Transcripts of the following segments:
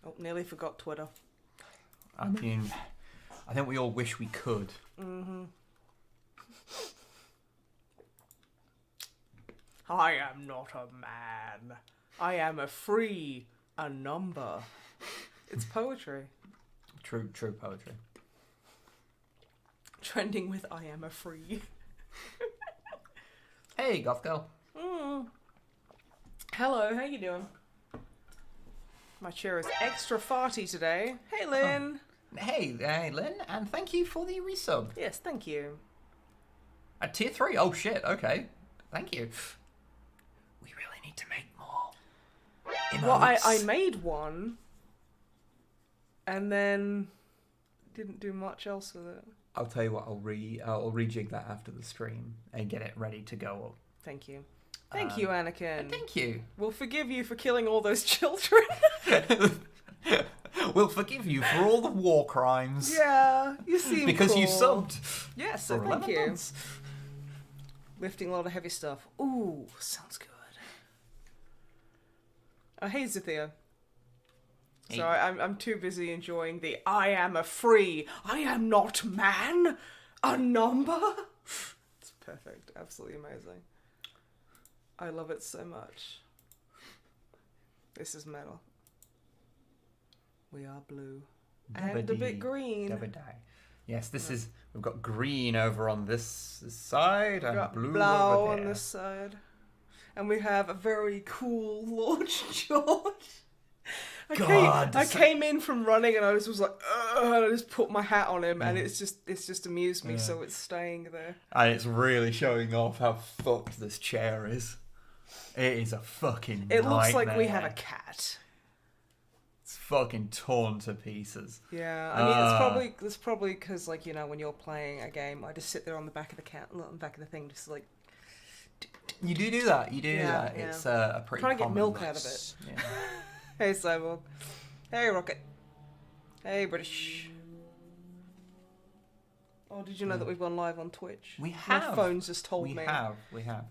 Oh, nearly forgot Twitter. I mean, I think we all wish we could. Mm-hmm. I am not a man. I am a number. It's poetry. True poetry. Trending with I am a free. Hey, goth girl. Hello, how you doing? My chair is extra farty today. Hey, Lynn. Hey, Lynn, and thank you for the resub. Yes, thank you. At tier 3? Oh shit, okay. Thank you. We really need to make more emotes. Well, I made one, and then didn't do much else with it. I'll tell you what, I'll rejig that after the stream and get it ready to go up. Thank you. Thank you, Anakin. Thank you. We'll forgive you for killing all those children. We'll forgive you for all the war crimes. Yeah, you seem because cool. you subbed. Yes, so for thank 11 you. months. Lifting a lot of heavy stuff. Ooh, sounds good. Hey, Zithia. Hey. Sorry, I'm too busy enjoying the I am a free, I am not man, a number. It's perfect. Absolutely amazing. I love it so much. This is metal. We are blue. And a bit green. Yes, we've got green over on this side and blue blau over on there. this side. And we have a very cool Lord George. I came in from running and I was like, ugh, and I just put my hat on him and it's just amused me, so it's staying there. And it's really showing off how fucked this chair is. It is a fucking It looks nightmare. like we have a cat. It's fucking torn to pieces. Yeah, I mean it's probably because, like, you know, when you're playing a game, I just sit there on the back of the on the back of the thing, just like. You do that. You do that. Yeah. It's a pretty. Trying to get common milk mix. out of it. Yeah. Hey, Cyborg. Hey, Rocket. Hey, British. Oh, did you know that we've gone live on Twitch? We have. My phone's just told me. We have.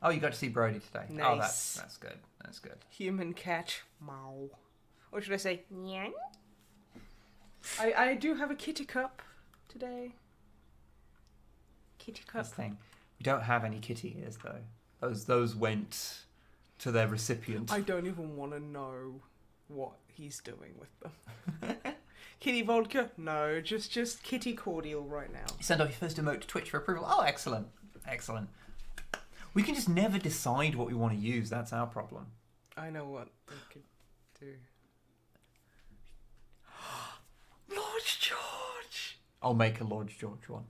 Oh, you got to see Brody today. Nice. Oh, that's good. That's good. Human cat. Meow. Or should I say, Nyang? I do have a kitty cup today. Kitty cup. That's the thing. We don't have any kitty ears though. Those went to their recipient. I don't even want to know what he's doing with them. Kitty vodka? No, just kitty cordial right now. You send off your first emote to Twitch for approval. Oh, excellent. Excellent. We can just never decide what we want to use. That's our problem. I know what we could do. Lord George! I'll make a Lord George one.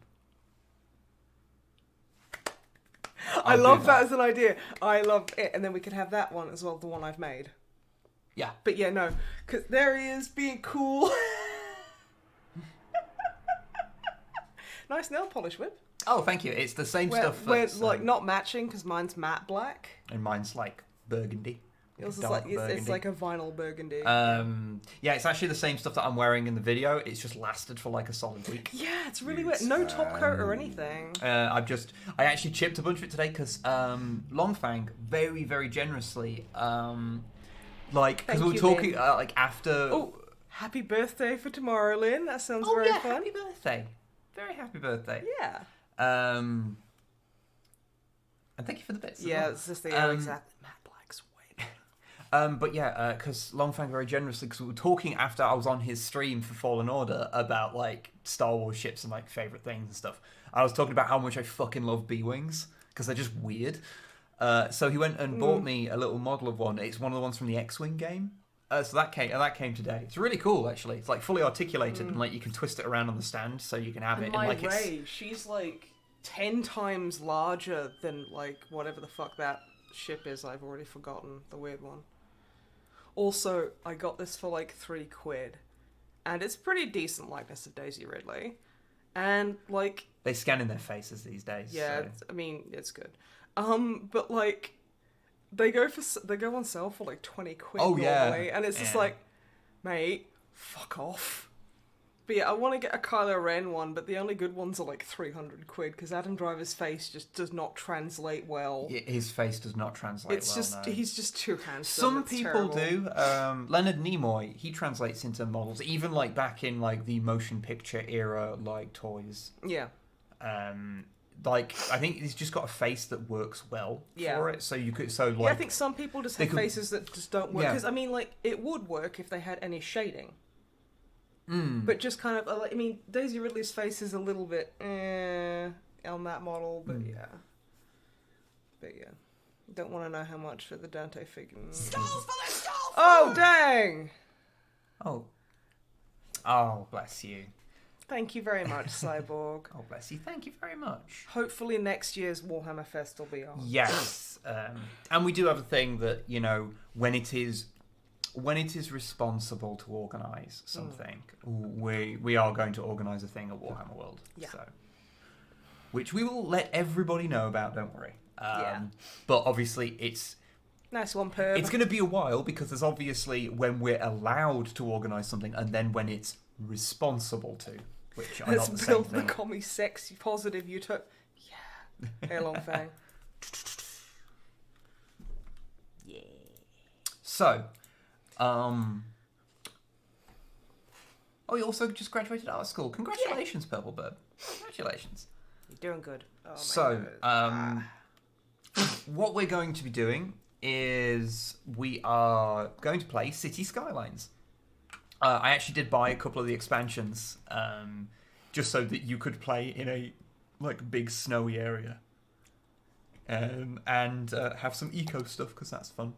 I love that as an idea. I love it. And then we could have that one as well, the one I've made. Yeah. But yeah, no. Because there he is, being cool. Nice nail polish whip. Oh, thank you. It's the same stuff. We're like not matching because mine's matte black. And mine's like burgundy. Yours is like it's like a vinyl burgundy. Yeah, it's actually the same stuff that I'm wearing in the video. It's just lasted for like a solid week. Yeah, it's really weird. No top coat or anything. I actually chipped a bunch of it today because Longfang very, very generously, like, because we were talking like after. Oh, happy birthday for tomorrow, Lynn. That sounds Oh very yeah, fun. happy birthday! Very happy birthday. Yeah. And thank you for the bits. as Yeah, well. it's just the exact matte black's way. But yeah, because Longfang very generously, because we were talking after I was on his stream for Fallen Order about like Star Wars ships and like favorite things and stuff. I was talking about how much I fucking love B-wings because they're just weird. So he went and bought me a little model of one. It's one of the ones from the X-wing game. So that came today. It's really cool, actually. It's like fully articulated and like you can twist it around on the stand so you can have it. And And like Ray, she's like 10 times larger than like whatever the fuck that ship is. I've already forgotten the weird one. Also, I got this for like £3, and it's pretty decent likeness of Daisy Ridley, and like they scan in their faces these days. yeah, so. I mean it's good. But like they go on sale for like £20 Oh, yeah. normally, and it's just like, mate, fuck off. But yeah, I want to get a Kylo Ren one, but the only good ones are like 300 quid because Adam Driver's face just does not translate well. His face does not translate It's well, just no. he's just too handsome. Some It's people terrible. do. Leonard Nimoy, he translates into models, even like back in like the motion picture era, like toys. Yeah. Like I think he's just got a face that works well Yeah. for it. So you could like. Yeah, I think some people just they have could- faces that just don't work. Yeah. Because I mean, like it would work if they had any shading. Mm. But just kind of, I mean, Daisy Ridley's face is a little bit on that model, but yeah. But yeah. Don't want to know how much for the Dante figure. Skulls for the skull! Oh, dang! Oh, bless you. Thank you very much, Cyborg. Oh, bless you. Thank you very much. Hopefully next year's Warhammer Fest will be on. Yes. And we do have a thing that, you know, when it is responsible to organise something, we are going to organise a thing at Warhammer World. Yeah. So, which we will let everybody know about, don't worry. Yeah. But obviously it's Nice one, Perb. going to be a while because there's obviously when we're allowed to organise something and then when it's responsible to, which are Let's not the same build the thing. commie sexy positive utopia. Yeah. Hair long fang. Yeah. So, oh, you also just graduated art school. Congratulations, Purple Bird. Congratulations. You're doing good. Oh, my So, God. what we're going to be doing is we are going to play City Skylines. I actually did buy a couple of the expansions, just so that you could play in a like big snowy area, and have some eco stuff because that's fun.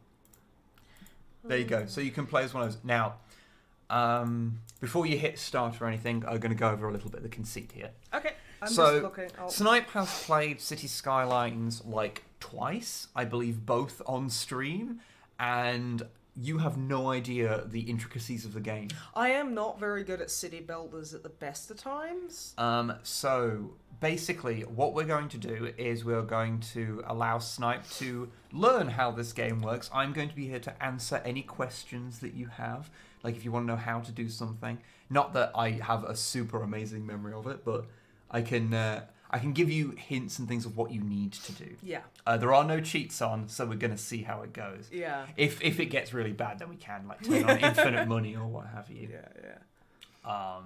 There you go. So you can play as one of those. Now, before you hit start or anything, I'm going to go over a little bit of the conceit here. Okay. I'm So, just looking. Oh. Snipe has played City Skylines like twice, I believe, both on stream, and you have no idea the intricacies of the game. I am not very good at city builders at the best of times. So basically, what we're going to do is we're going to allow Snipe to learn how this game works. I'm going to be here to answer any questions that you have, like if you want to know how to do something. Not that I have a super amazing memory of it, but I can give you hints and things of what you need to do. Yeah. There are no cheats on, so we're going to see how it goes. Yeah. If it gets really bad, then we can like turn on infinite money or what have you. Yeah.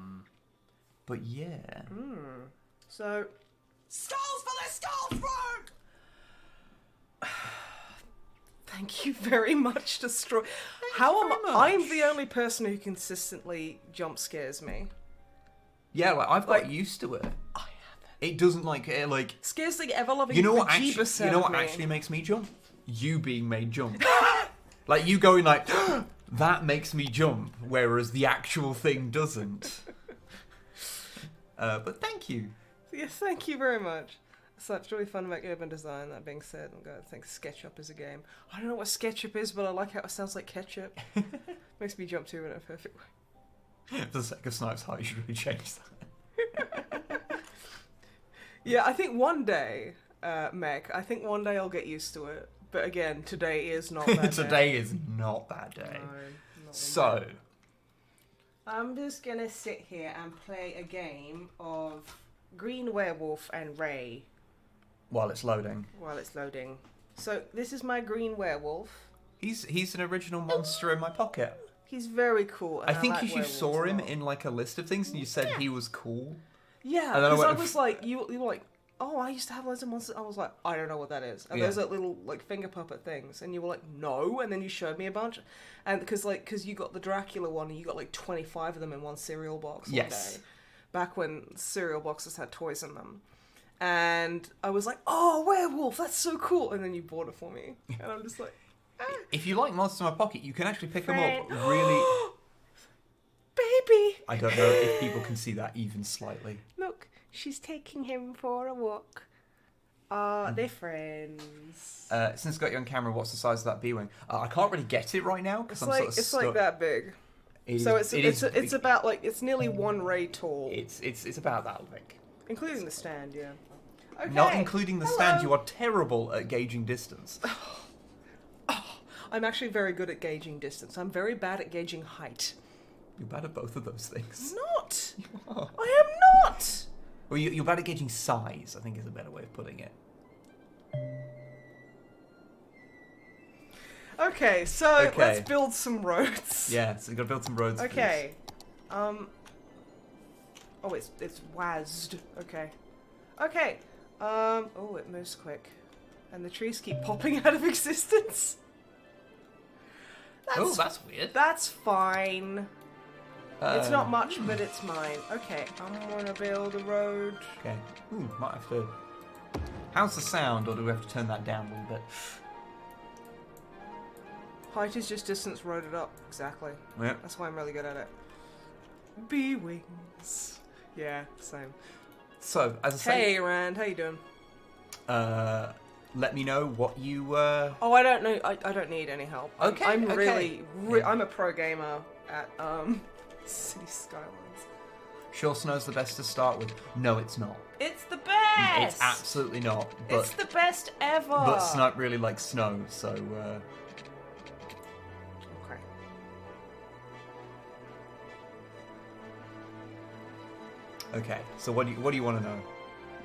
But yeah. So. Skulls for the skull throat! Thank you very much, Destroy. very I'm the only person who consistently jump scares me. Yeah, like I've got Like- used to it. It doesn't like Scares the ever loving you know what bejeebus actually out of me. actually makes me jump? You being made jump. Like you going like that makes me jump, whereas the actual thing doesn't. But thank you. Yeah, thank you very much. Such really fun to make urban design. That being said, I'm going to think SketchUp is a game. I don't know what SketchUp is, but I like how it sounds like ketchup. Makes me jump to it in a perfect way. For the sake of Snipe's heart, you should really change that. Yeah, I think one day, Meg, I think one day I'll get used to it. But again, today is not that day. Today is not that day. No, not one So, day. I'm just going to sit here and play a game of Green Werewolf and Ray while it's loading, while it's loading. So this is my Green Werewolf. he's an original monster in my pocket. He's very cool. And I think like you werewolves saw a him lot. in like a list of things, and you said he was cool. Yeah, And then I because I went- was like, you were like, oh, I used to have loads of monsters. I was like, I don't know what that is. And Yeah. those like little like finger puppet things, and you were like, no. And then you showed me a bunch, and because you got the Dracula one, and you got like 25 of them in one cereal box. Yes. One day, back when cereal boxes had toys in them. And I was like, oh, werewolf, that's so cool. And then you bought it for me, and I'm just like, If you like Monsters in My Pocket, you can actually pick them Friend. up really... baby, I don't know if people can see that even slightly. look, she's taking him for a walk. They're friends. Since I got you on camera, what's the size of that B-wing? I can't really get it right now because It's I'm like sort of it's stuck. like that big. It So is- it's about like it's nearly one ray tall, It's about that big. including the stand. Yeah. Okay. Not including the stand, Hello. you are terrible at gauging distance. I'm actually very good at gauging distance. I'm very bad at gauging height. You're bad at both of those things. Not. You are. I am not. Well, you're bad at gauging size, I think is a better way of putting it. Okay, so Okay. let's build some roads. Yeah, so you've got to build some roads. for Okay. Oh, it's WASD. Okay. Okay. Oh, it moves quick, and the trees keep popping out of existence. this. Oh, that's weird. That's fine. It's not much, hmm. but it's mine. Okay, I'm gonna build a road. Okay. Ooh, might have to... How's the sound, or do we have to turn that down a little bit? Height is just distance roaded up. Exactly. Yeah. That's why I'm really good at it. Bee wings. Yeah, same. So, as I say... Hey, Rand, how you doing? Let me know what you... Oh, I don't know. I don't need any help. Okay, I'm okay. really... Yeah. I'm a pro gamer at City Skylines. Sure Snow's the best to start with? No, it's not. It's the best. It's absolutely not. But, It's the best ever. but Snipe really likes snow, so... Okay. Okay, so what do you want to know?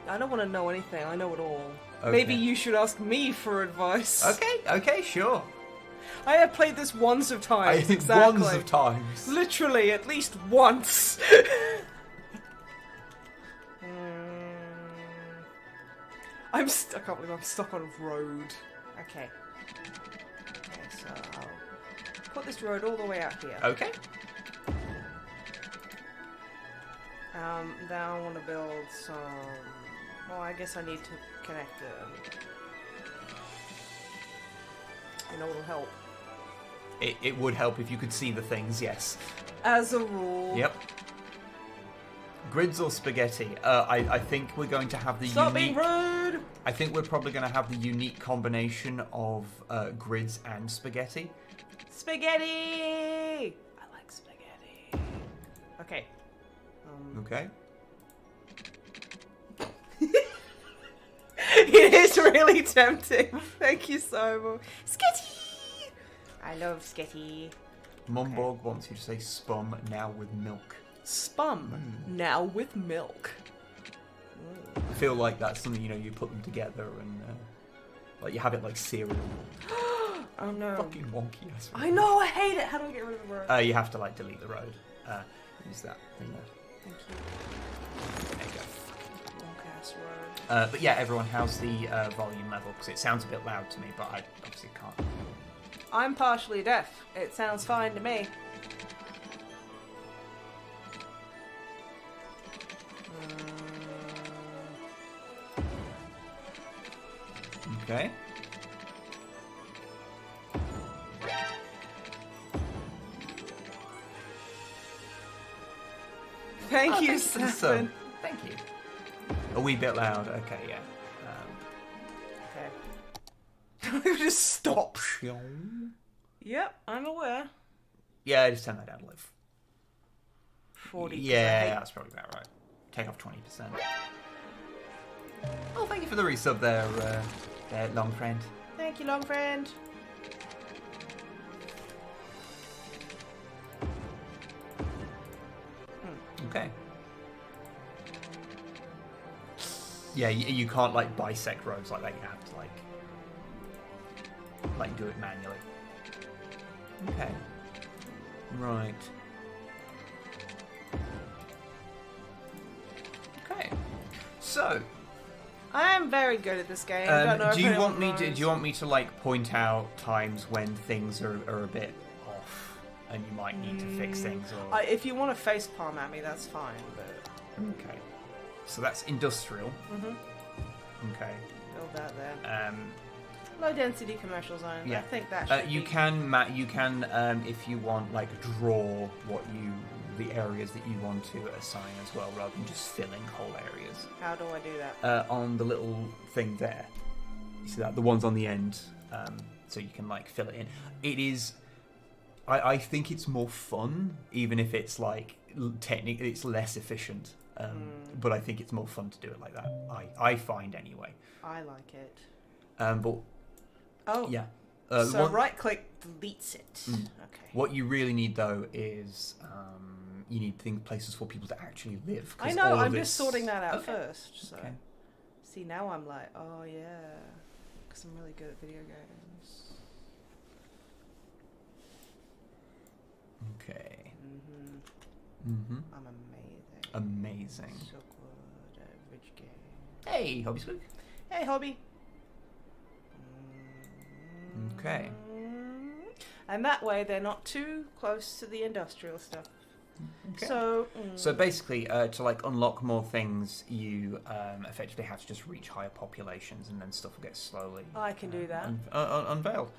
I don't want to know anything. I know it all. Okay. Maybe you should ask me for advice. Okay, sure. I have played this ones of I times. think Exactly. ones of times. Literally, at least once. I can't believe I'm stuck on road. Okay. Okay, so I'll put this road all the way out here. Okay. Then I want to build some... Well, I guess I need to connect it. You know what'll help? It would help if you could see the things, yes. As a rule. Yep. Grids or spaghetti? I think we're going to have the Stop unique... being rude! I think we're probably going to have the unique combination of grids and spaghetti. Spaghetti! I like spaghetti. Okay. Okay. It is really tempting. Thank you so much. Skitty! I love Skitty. Mumborg wants you to say spum now with milk. Spum. Now with milk. I feel like that's something, you put them together and like you have it like cereal. Oh no. Fucking wonky ass. I know, I hate it. How do I get rid of the road? You have to like delete the road. Use that thing there. Thank you. There you go. Wonk ass road. But yeah, everyone, how's the volume level? Because it sounds a bit loud to me, but I obviously can't. I'm partially deaf. It sounds fine to me. Okay. Thank you, thanks for the Seven. sub. Thank you. A wee bit loud. Okay, yeah. Okay. Just stop. Option. Yep, I'm aware. Yeah, just turn that down a little. 40. Yeah, that's probably about right. Take off 20%. Oh, thank you for the resub there, long friend. Thank you, long friend. Okay. Yeah, you can't like bisect roads like that. You have to like do it manually. Okay. Right. Okay. So, I am very good at this game. I don't know if do you anyone want me to? knows. Do you want me to like point out times when things are a bit off, and you might need to fix things? Or... If you want to facepalm at me, that's fine. But Okay. So that's industrial. Okay. build that there. Low density commercial zone. Yeah. I think that should You be... can if you want, like, draw the areas that you want to assign as well, rather than just filling whole areas. How do I do that? On the little thing there, you see that, the ones on the end, so you can like fill it in. It is, I think it's more fun, even if it's like technically it's less efficient. But I think it's more fun to do it like that. I find anyway. I like it. But Oh. yeah. So right click deletes it. Mm. Okay. What you really need though is you need places for people to actually live. I know. I'm just sorting that out first. So. Okay. See, now I'm like, oh yeah, because I'm really good at video games. Okay. Mhm. Mhm. I'm amazing. Amazing. So good at video games. Hey, Hobby Spook. Hey, hobby. Okay. And that way they're not too close to the industrial stuff. Okay. So basically, to like unlock more things, you effectively have to just reach higher populations, and then stuff will get slowly. I can do that. Unveiled.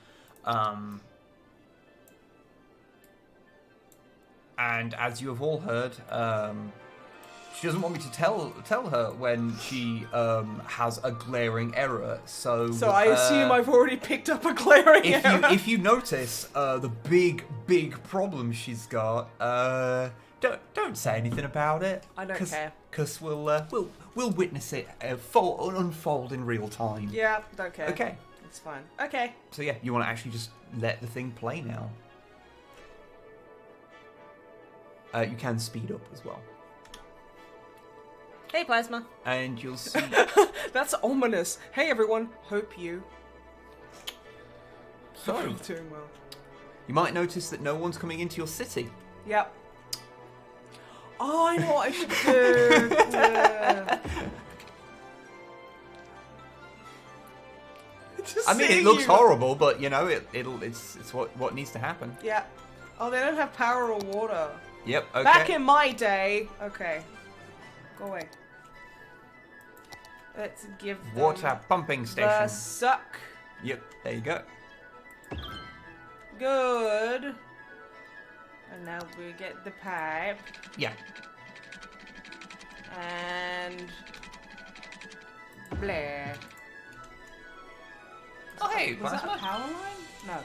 And as you have all heard, she doesn't want me to tell her when she has a glaring error. So I assume I've already picked up a glaring error. If you notice the big problem she's got, don't say anything about it. I don't care. Because we'll witness it unfold in real time. Yeah, don't care. Okay. It's fine. Okay. So yeah, you want to actually just let the thing play now. You can speed up as well. Hey, Plasma. And you'll see... That's ominous. Hey, everyone. Hope you... So, I'm doing well. you might notice that no one's coming into your city. Yep. Oh, I know what I should do. Yeah. I mean, it looks horrible, but you know, it's what needs to happen. Yeah. Oh, they don't have power or water. Yep. Okay. Back in my day. Okay. Go away. Let's give them Water pumping station. the suck. Yep. There you go. Good. And now we get the pipe. Yeah. And... Blair. Oh hey, Was that a Plasma. power line? No.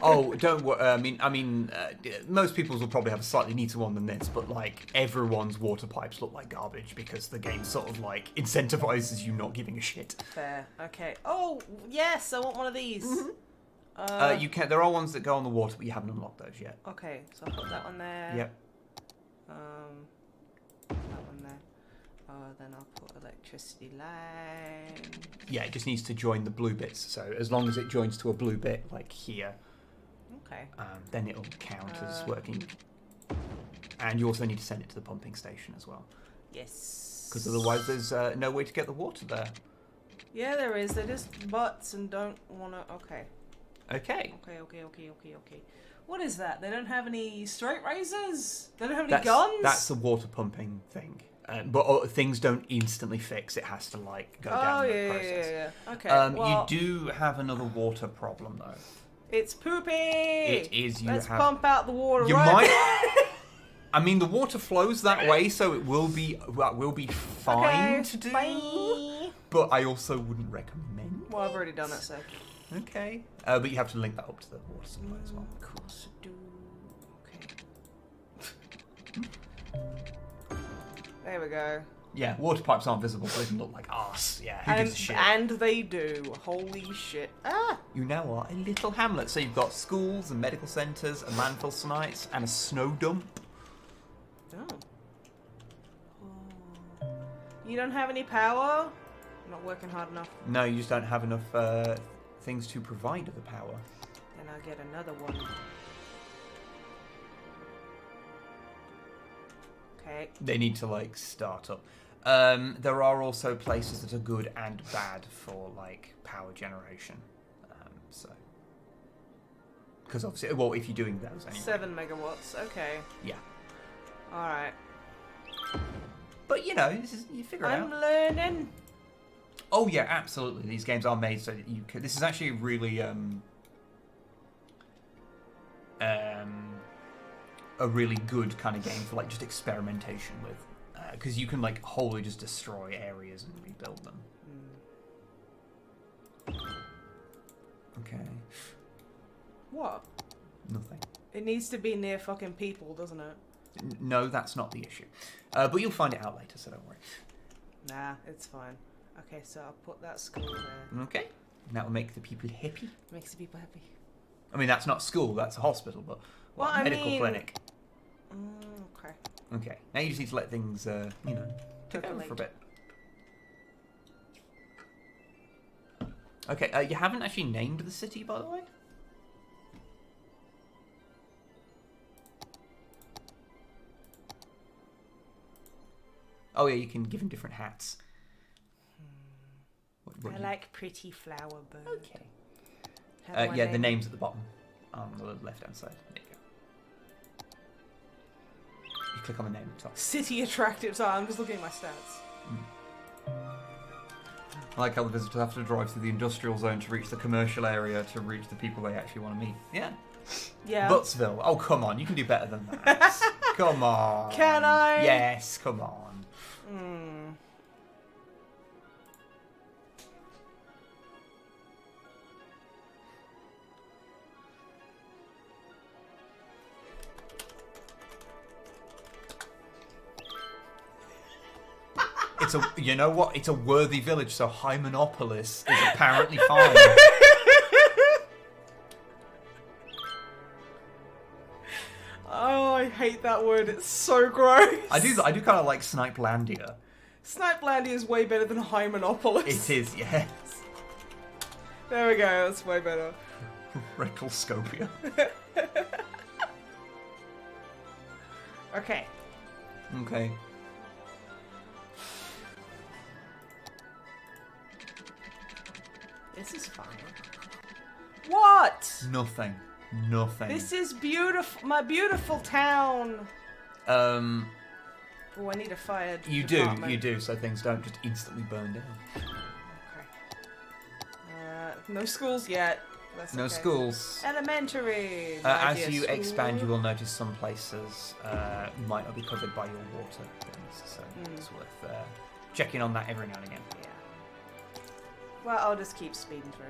Oh, don't worry. I mean, most people's will probably have a slightly neater one than this, but like everyone's water pipes look like garbage because the game sort of like incentivizes you not giving a shit. Fair. Okay. Oh, yes, I want one of these. You can. There are ones that go on the water, but you haven't unlocked those yet. Okay, so I'll put that one there. Yep. That one there. Then I'll put electricity line. Yeah, it just needs to join the blue bits. So as long as it joins to a blue bit, like here, Okay. then it'll count as working. And you also need to send it to the pumping station as well, Yes. because otherwise there's no way to get the water there. Yeah, there is. They're just butts and don't wanna. Okay. Okay. Okay. What is that? They don't have any straight razors? They don't have any guns? That's the water pumping thing. But things don't instantly fix. It has to like go down the process. Yeah. Okay. Well, You do have another water problem though. it's poopy. It is. Let's pump out the water. You right might. I mean, the water flows that way, so it will be fine to do. Bye. But I also wouldn't recommend. Well, I've already done it, so. Okay. But you have to link that up to the water supply as well. Of course I do. Okay. There we go. Yeah, water pipes aren't visible, so they can look like arse. Yeah, who gives a shit? And they do. Holy shit. Ah! You now are a little hamlet, so you've got schools and medical centres, a landfill sites, and a snow dump. Oh. You don't have any power? I'm not working hard enough. No, you just don't have enough things to provide the power. Then I'll get another one. Okay. They need to like start up. There are also places that are good and bad for like power generation. So, because obviously, well, if you're doing those anyway. 7 megawatts. Okay. Yeah. All right. But you know, you figure it out. I'm learning. Oh yeah, absolutely. These games are made so that you can. This is actually really a really good kind of game for like just experimentation with, because you can like wholly just destroy areas and rebuild them. Okay. What? Nothing. It needs to be near fucking people, doesn't it? No, that's not the issue. But you'll find it out later, so don't worry. Nah, it's fine. Okay, so I'll put that school there. Okay. That will make the people happy. Makes the people happy. I mean, that's not school, that's a hospital, but Well, I medical mean- clinic. Okay. Okay. Now you just need to let things, you know, take over for a bit. Okay, you haven't actually named the city, by the way? Oh yeah, you can give him different hats. What I do you- like pretty flower bird. Okay. How do I Yeah, the name- name's at the bottom, on the left-hand side. There you go. You click on the name at the top. City attractive. Sorry, I'm just looking at my stats. I like how the visitors have to drive through the industrial zone to reach the commercial area to reach the people they actually want to meet. Yeah. Yeah. Buttsville. Oh, come on. You can do better than that. Come on. Can I? Yes, come on. Hmm. It's a, you know what? It's a worthy village, so Hymenopoulos is apparently fine. Oh, I hate that word. It's so gross. I do kind of like Snipelandia. Snipelandia is way better than Hymenopoulos. It is, yes. There we go. That's way better. Rectalscopia. Okay. Okay. This is fine. What? Nothing. Nothing. This is beautiful. My beautiful town. Oh, I need a fire You department. do, so things don't just instantly burn down. Okay. No schools yet. That's No okay. schools. Elementary. As Idea you school. expand, you will notice some places might not be covered by your water things, so it's worth checking on that every now and again. Yeah. Well, I'll just keep speeding through.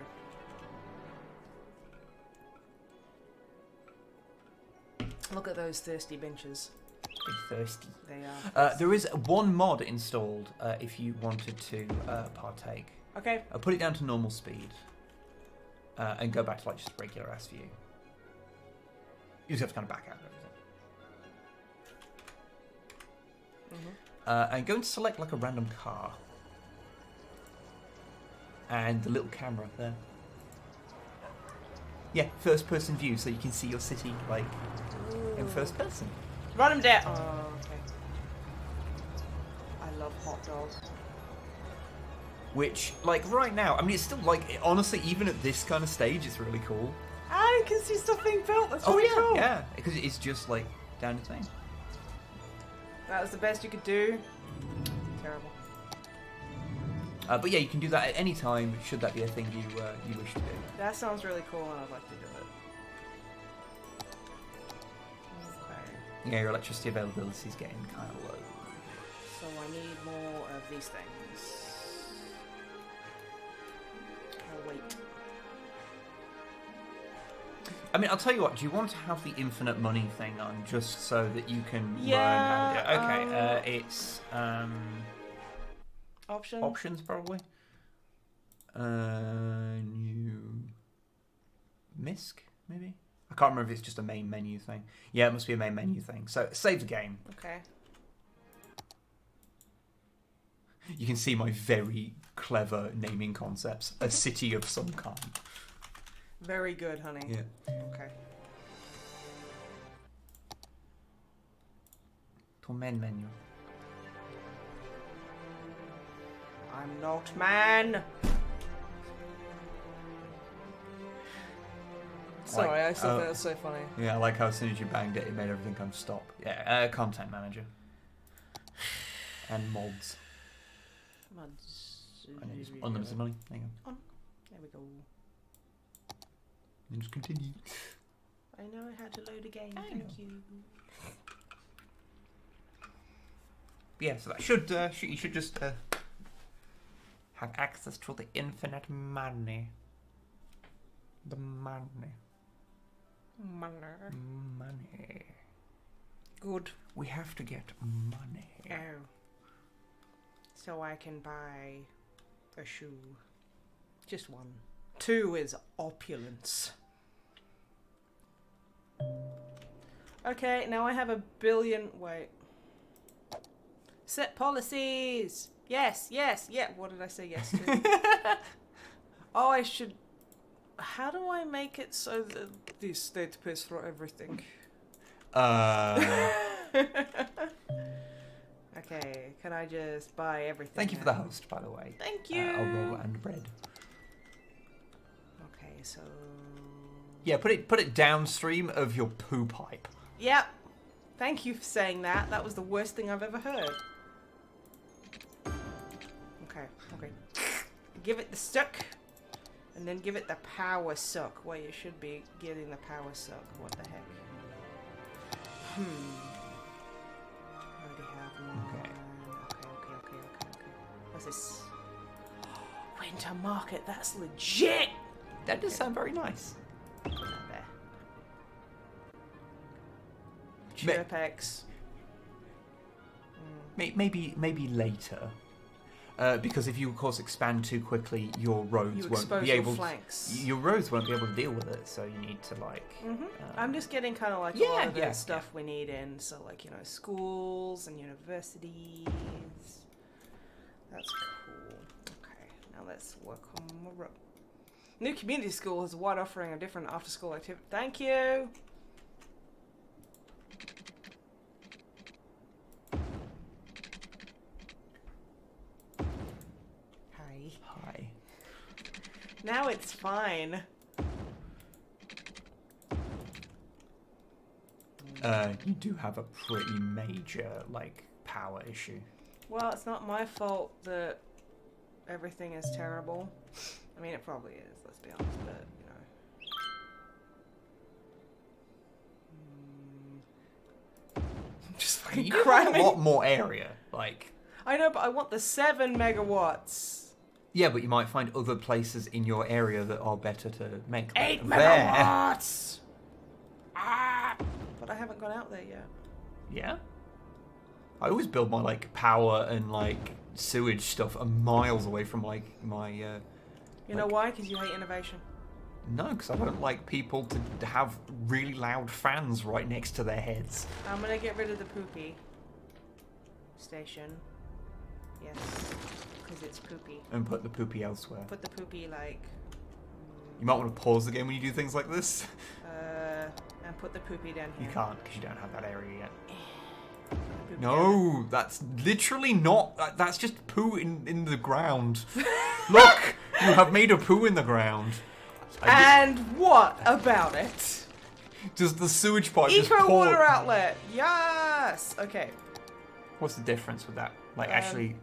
Look at those thirsty benches. Be thirsty. They are. There is one mod installed if you wanted to partake. Okay. I'll put it down to normal speed and go back to like just regular ass view. You just have to kind of back out of everything. And go and select like a random car. And the little camera there. Yeah, first person view so you can see your city like in first person. Run him down. Oh, okay. I love hot dogs. Which, like, right now, I mean, it's still, like, honestly, even at this kind of stage, it's really cool. I can see stuff being built. That's Oh, really yeah, cool. yeah. Because it's just, like, down the thing. That was the best you could do. Terrible. But yeah, you can do that at any time, should that be a thing you wish to do. That sounds really cool, and I'd like to do it. Okay. Yeah, your electricity availability is getting kind of low. So I need more of these things. Oh, wait. I mean, I'll tell you what, do you want to have the infinite money thing on just so that you can Yeah, learn how to do it? Okay, it's Option? options probably. New MISC, maybe? I can't remember if it's just a main menu thing. Yeah, it must be a main menu thing. So save the game. Okay. You can see my very clever naming concepts. A city of some kind. Very good, honey. Yeah. Okay. To main menu. I'm not man. Sorry, I thought that was so funny. Yeah, I like how as soon as you banged it, it made everything kind of stop. Yeah, content manager. And mods. And then just unlimited money. There you go. There we go. And just continue. I know how to load a game. I Thank know. you. Yeah, so that should you should just have access to the infinite money. The money. Money. Good. We have to get money. Oh. So I can buy a shoe. Just one. 2 is opulence. Okay, now I have a billion... Wait. Set policies! Yes, yes, yeah. What did I say yes to? Oh, I should... How do I make it so that this state pays for everything? Okay, can I just buy everything? Thank you for the host, by the way. Thank you! I'll roll and bread. Okay, so... Yeah, put it downstream of your poo pipe. Yep. Thank you for saying that. That was the worst thing I've ever heard. Okay, okay. Give it the suck. And then give it the power suck. Well, you should be getting the power suck. What the heck? I already have one. Okay. What's this? Winter market. That's legit. That does sound very nice. Put that there. Chirpex. Maybe later. Because if you, of course, expand too quickly, your roads won't be your able. flanks. Your roads won't be able to deal with it. So you need to like. I'm just getting kind of like a lot of the stuff we need in. So like schools and universities. That's cool. Okay, now let's work on the road. New community school has a wide offering of different after-school activities. Thank you. Hi. Now it's fine. You do have a pretty major power issue. Well, it's not my fault that everything is terrible. I mean, it probably is, let's be honest, but, just fucking You have cramming. a lot more area, I know, but I want the 7 megawatts. Yeah, but you might find other places in your area that are better to make. 8 there. megawatts! Ah! But I haven't gone out there yet. Yeah? I always build my, power and, sewage stuff miles away from, my... You know why? Because you hate innovation. No, because I don't like people to have really loud fans right next to their heads. I'm gonna get rid of the poopy station. Yes, because it's poopy. And put the poopy elsewhere. Put the poopy You might want to pause the game when you do things like this. And put the poopy down here. You can't, because you don't have that area yet. Poopy No, that's literally not... That's just poo in the ground. Look! You have made a poo in the ground. And what about it? Does the sewage pipe just Eco pour... water outlet. Yes. Okay. What's the difference with that? Actually...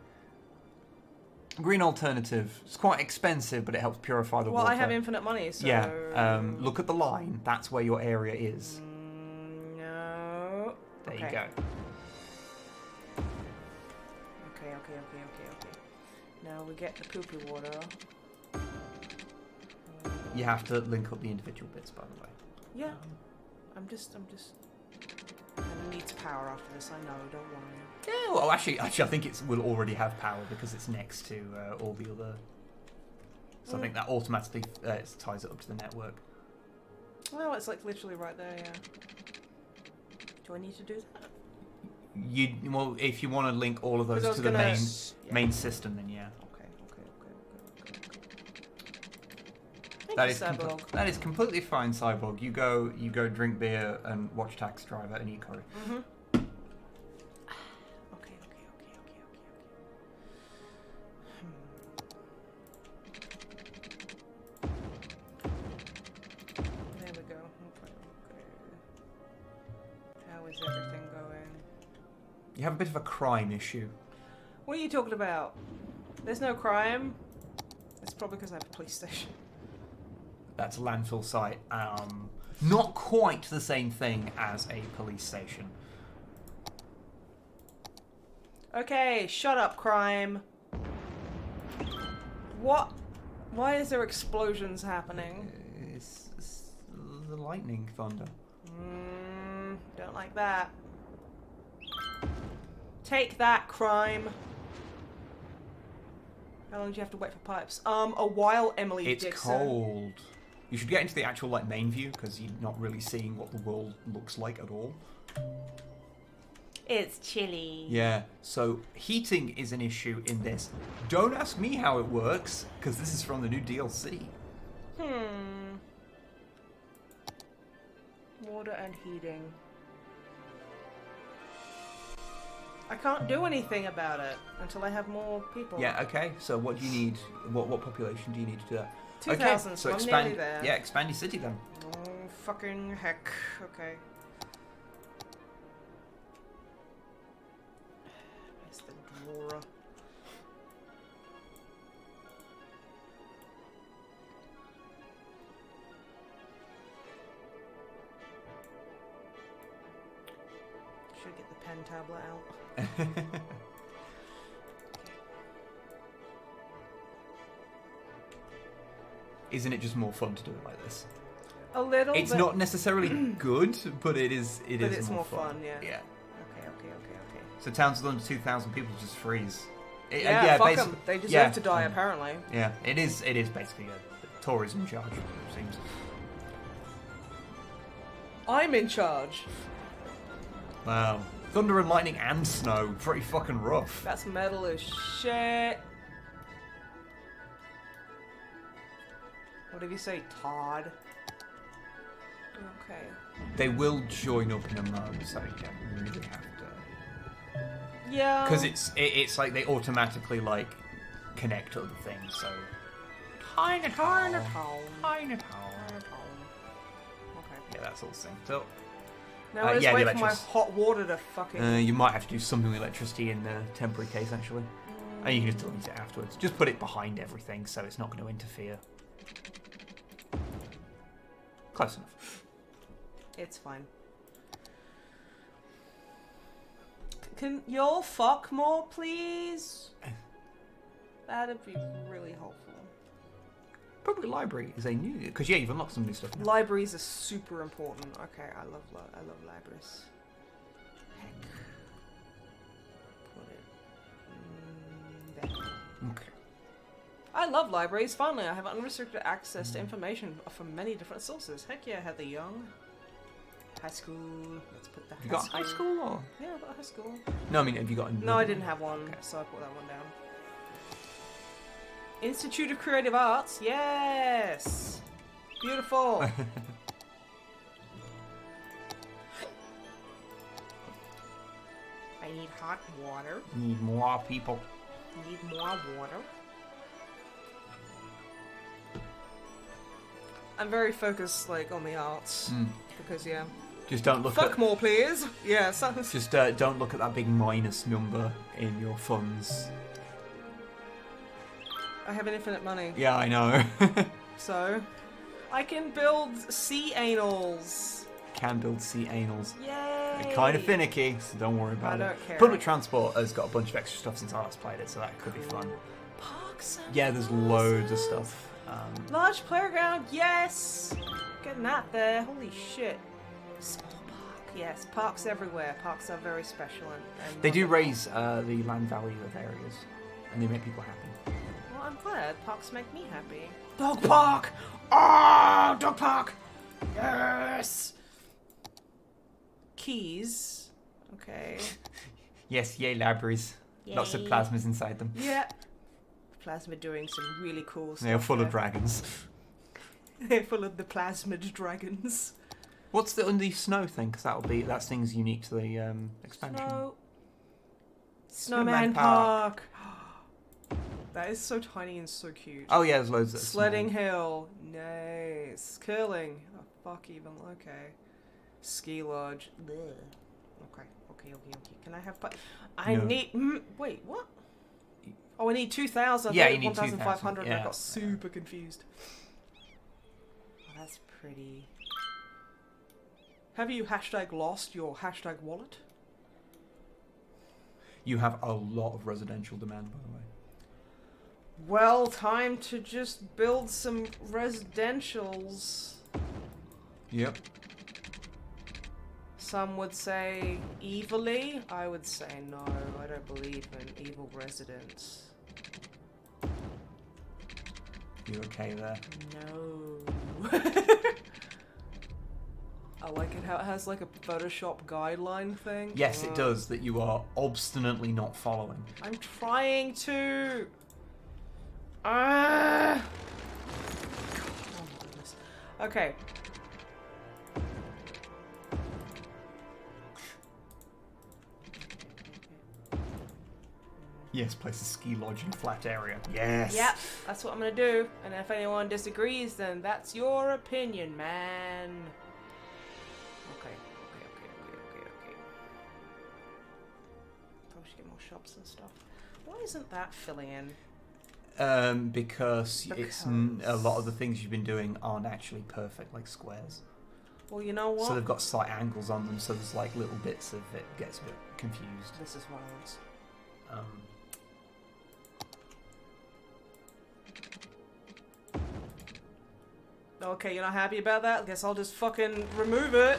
Green alternative. It's quite expensive, but it helps purify the water. Well, I have infinite money, so... Yeah. Look at the line. That's where your area is. No. There you go. Okay. Now we get the poopy water. You have to link up the individual bits, by the way. Yeah. I'm just... I need to power after this, I know, don't worry. Yeah, well, actually, I think it will already have power because it's next to all the other... So I think that automatically ties it up to the network. Well, it's literally right there, yeah. Do I need to do that? Well, if you want to link all of those to the main system, then yeah. Okay. That is completely fine, Cyborg. You go drink beer and watch Taxi Driver and eat curry. Okay. There we go. Okay. How is everything going? You have a bit of a crime issue. What are you talking about? There's no crime. It's probably because I have a police station. That's a landfill site. Not quite the same thing as a police station. Okay, shut up, crime. What? Why is there explosions happening? It's the lightning thunder. Don't like that. Take that, crime. How long do you have to wait for pipes? A while, Emily It's Dixon. cold. You should get into the actual like main view because you're not really seeing what the world looks like at all. It's chilly. Yeah, so heating is an issue in this. Don't ask me how it works, because this is from the new DLC. Water and heating. I can't do anything about it until I have more people. Yeah, okay, so what do you need? What population do you need to do that? 2,000, okay, so I'm expand, nearly there. Yeah, expand your city then. Oh, fucking heck. Okay. Where's the drawer? Should get the pen tablet out. Isn't it just more fun to do it like this? A little It's bit. not necessarily good, but it is more fun, yeah. Yeah. Okay. So towns with under 2,000 people just freeze. Yeah, fuck 'em. basically- They deserve yeah, to die, apparently. Yeah, it is basically a tourism charge, it seems. I'm in charge. Wow. Thunder and lightning and snow. Pretty fucking rough. That's metal as shit. What did you say, Todd? Okay. They will join up in a moment, so you don't really have to. Yeah. Because it's like they automatically like connect to other things, so. Tiny town. Tiny Okay. Yeah, that's all synced up. Now I just yeah, the wait for my electric- hot water to fucking... You might have to do something with electricity in the temporary case, actually. And you can just delete it afterwards. Just put it behind everything so it's not going to interfere. Close enough. It's fine. Can y'all fuck more, please? That'd be really helpful. Probably library is a new... Because, yeah, you've unlocked some new stuff now. Libraries are super important. Okay, I love libraries. Heck. Put it there. Okay. I love libraries. Finally, I have unrestricted access to information from many different sources. Heck yeah, Heather Young. High school. Let's put the high You got school. high school or...? Yeah, I got high school. No, I mean, have you got... No, I didn't have one, Okay. so I put that one down. Institute of Creative Arts. Yes! Beautiful. I need hot water. Need more people. Need more water. I'm very focused, like, on the arts. Because, yeah. Just don't look Fuck at... more, please. Yeah, so... Just don't look at that big minus number in your funds. I have infinite money. Yeah, I know. So, I can build sea anals. Can build sea anals. Yay! They're kind of finicky, so don't worry about it. I don't care. Public transport has got a bunch of extra stuff since I last played it, so that could be fun. Parks. Yeah, there's loads of stuff. Large playground. Yes. Getting that there. Holy shit. Small park. Yes, parks everywhere. Parks are very special and They do raise the land value of areas, and they make people happy. Well, I'm glad. Parks make me happy. Dog park. Oh, dog park. Yes. Keys. Okay. Yes, yay, libraries. Lots of Yay. plasmas inside them. Yeah. Plasma doing some really cool stuff. They're full of there. dragons. They're full of the plasmid dragons. What's the under snow thing? Because that thing's unique to the expansion. Snowman Park. That is so tiny and so cute. Oh yeah, there's loads of Sledding hill. Nice. Curling. Oh, fuck even. Okay. Ski lodge. Bleh. Okay. Can I have... I No. need... wait, what? Oh, I need 2,000. Yeah, you need 1,500. 2,000, I yeah. got super confused. Oh, that's pretty. Have you #lost your #wallet? You have a lot of residential demand, by the way. Well, time to just build some residentials. Yep. Some would say evilly. I would say no. I don't believe in evil residents. You're okay there. No. I like it how it has like a Photoshop guideline thing. Yes, it does, that you are obstinately not following. I'm trying to. Ah! Oh my goodness. Okay. Yes, place a ski lodge in a flat area. Yes. Yep, that's what I'm gonna do. And if anyone disagrees, then that's your opinion, man. Okay. Probably should get more shops and stuff. Why isn't that filling in? Because it's a lot of the things you've been doing aren't actually perfect, like squares. Well, you know what? So they've got slight angles on them, so there's like little bits of it gets a bit confused. This is violence. Okay, you're not happy about that? Guess I'll just fucking remove it.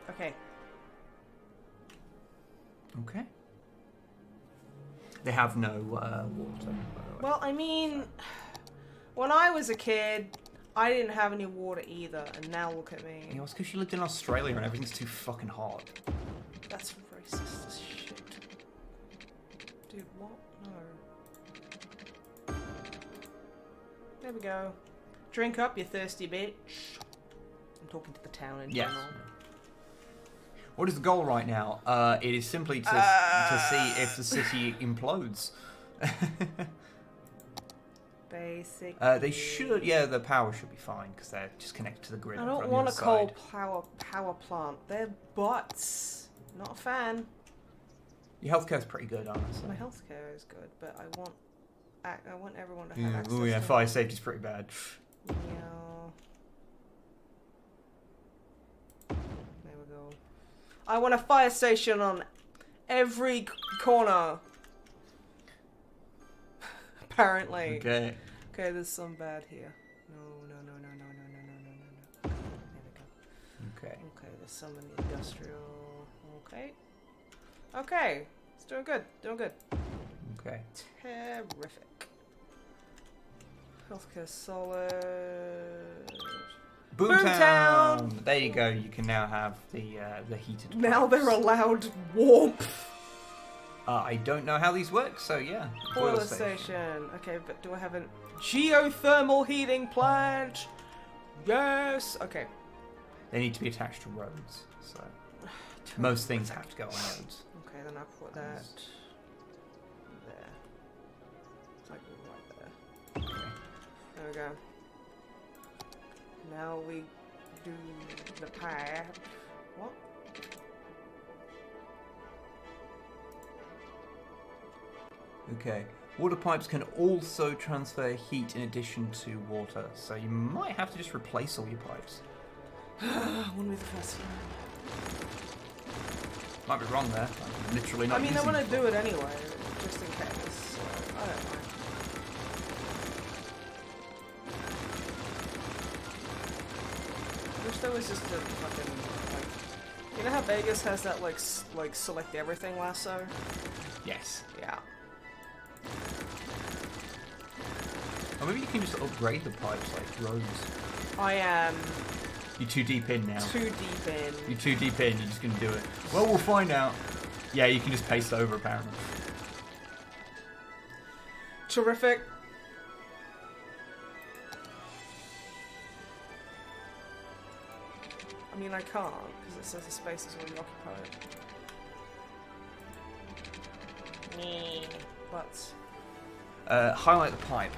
Okay. Okay. They have no water, by the way. Well, I mean, when I was a kid, I didn't have any water either, and now look at me. Yeah, it's because you lived in Australia and everything's too fucking hot. That's racist as shit. Dude, what? No. There we go. Drink up, you thirsty bitch. I'm talking to the town in Yes. general. What is the goal right now? It is simply to see if the city implodes. Basically. They should, yeah, the power should be fine because they're just connected to the grid. I don't want a coal power plant. They're butts. Not a fan. Your healthcare's pretty good, honestly. My healthcare is good, but I want everyone to have access Oh yeah, to fire safety's pretty bad. Yeah. There we go. I want a fire station on every corner. Apparently. Okay. Okay, there's some bad here. No. There we go. Okay. Okay, there's some in the industrial. Okay. Okay. It's doing good. Doing good. Okay. Terrific. Healthcare solid. Boomtown! There you go. You can now have the heated. Now pipes. they're allowed warmth. I don't know how these work, so yeah. Boiler station. Okay, but do I have a geothermal heating plant? Yes. Okay. They need to be attached to roads, so most things have to go on roads. Okay, then I put that there. Like right there. Okay. There we go. Now we do the pipe. What? Okay. Water pipes can also transfer heat in addition to water, so you might have to just replace all your pipes. Wouldn't be the first time. Might be wrong there. I'm literally not. I mean, I using want to them. do it anyway, just in case. So I don't mind. I wish there was just a fucking like, you know how Vegas has that like select everything lasso? Yes. Yeah. Or maybe you can just upgrade the pipes like roads. I am You're too deep in now. too deep in. You're too deep in. You're just gonna do it. Well, we'll find out. Yeah, you can just paste over apparently. Terrific. I mean, I can't because it says the space is already occupied. But Highlight the pipe.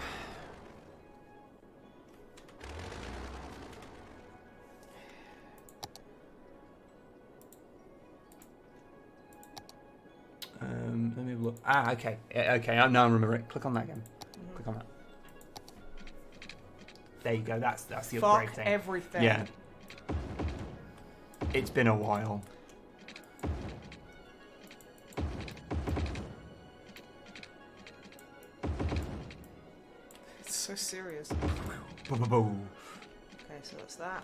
Let me have a look. Ah, okay. Okay, now I remember it. Click on that again. Click on that. There you go. That's the upgrade fuck thing. everything. Yeah. It's been a while. It's so serious. Boo, boo, boo. Okay, so that's that.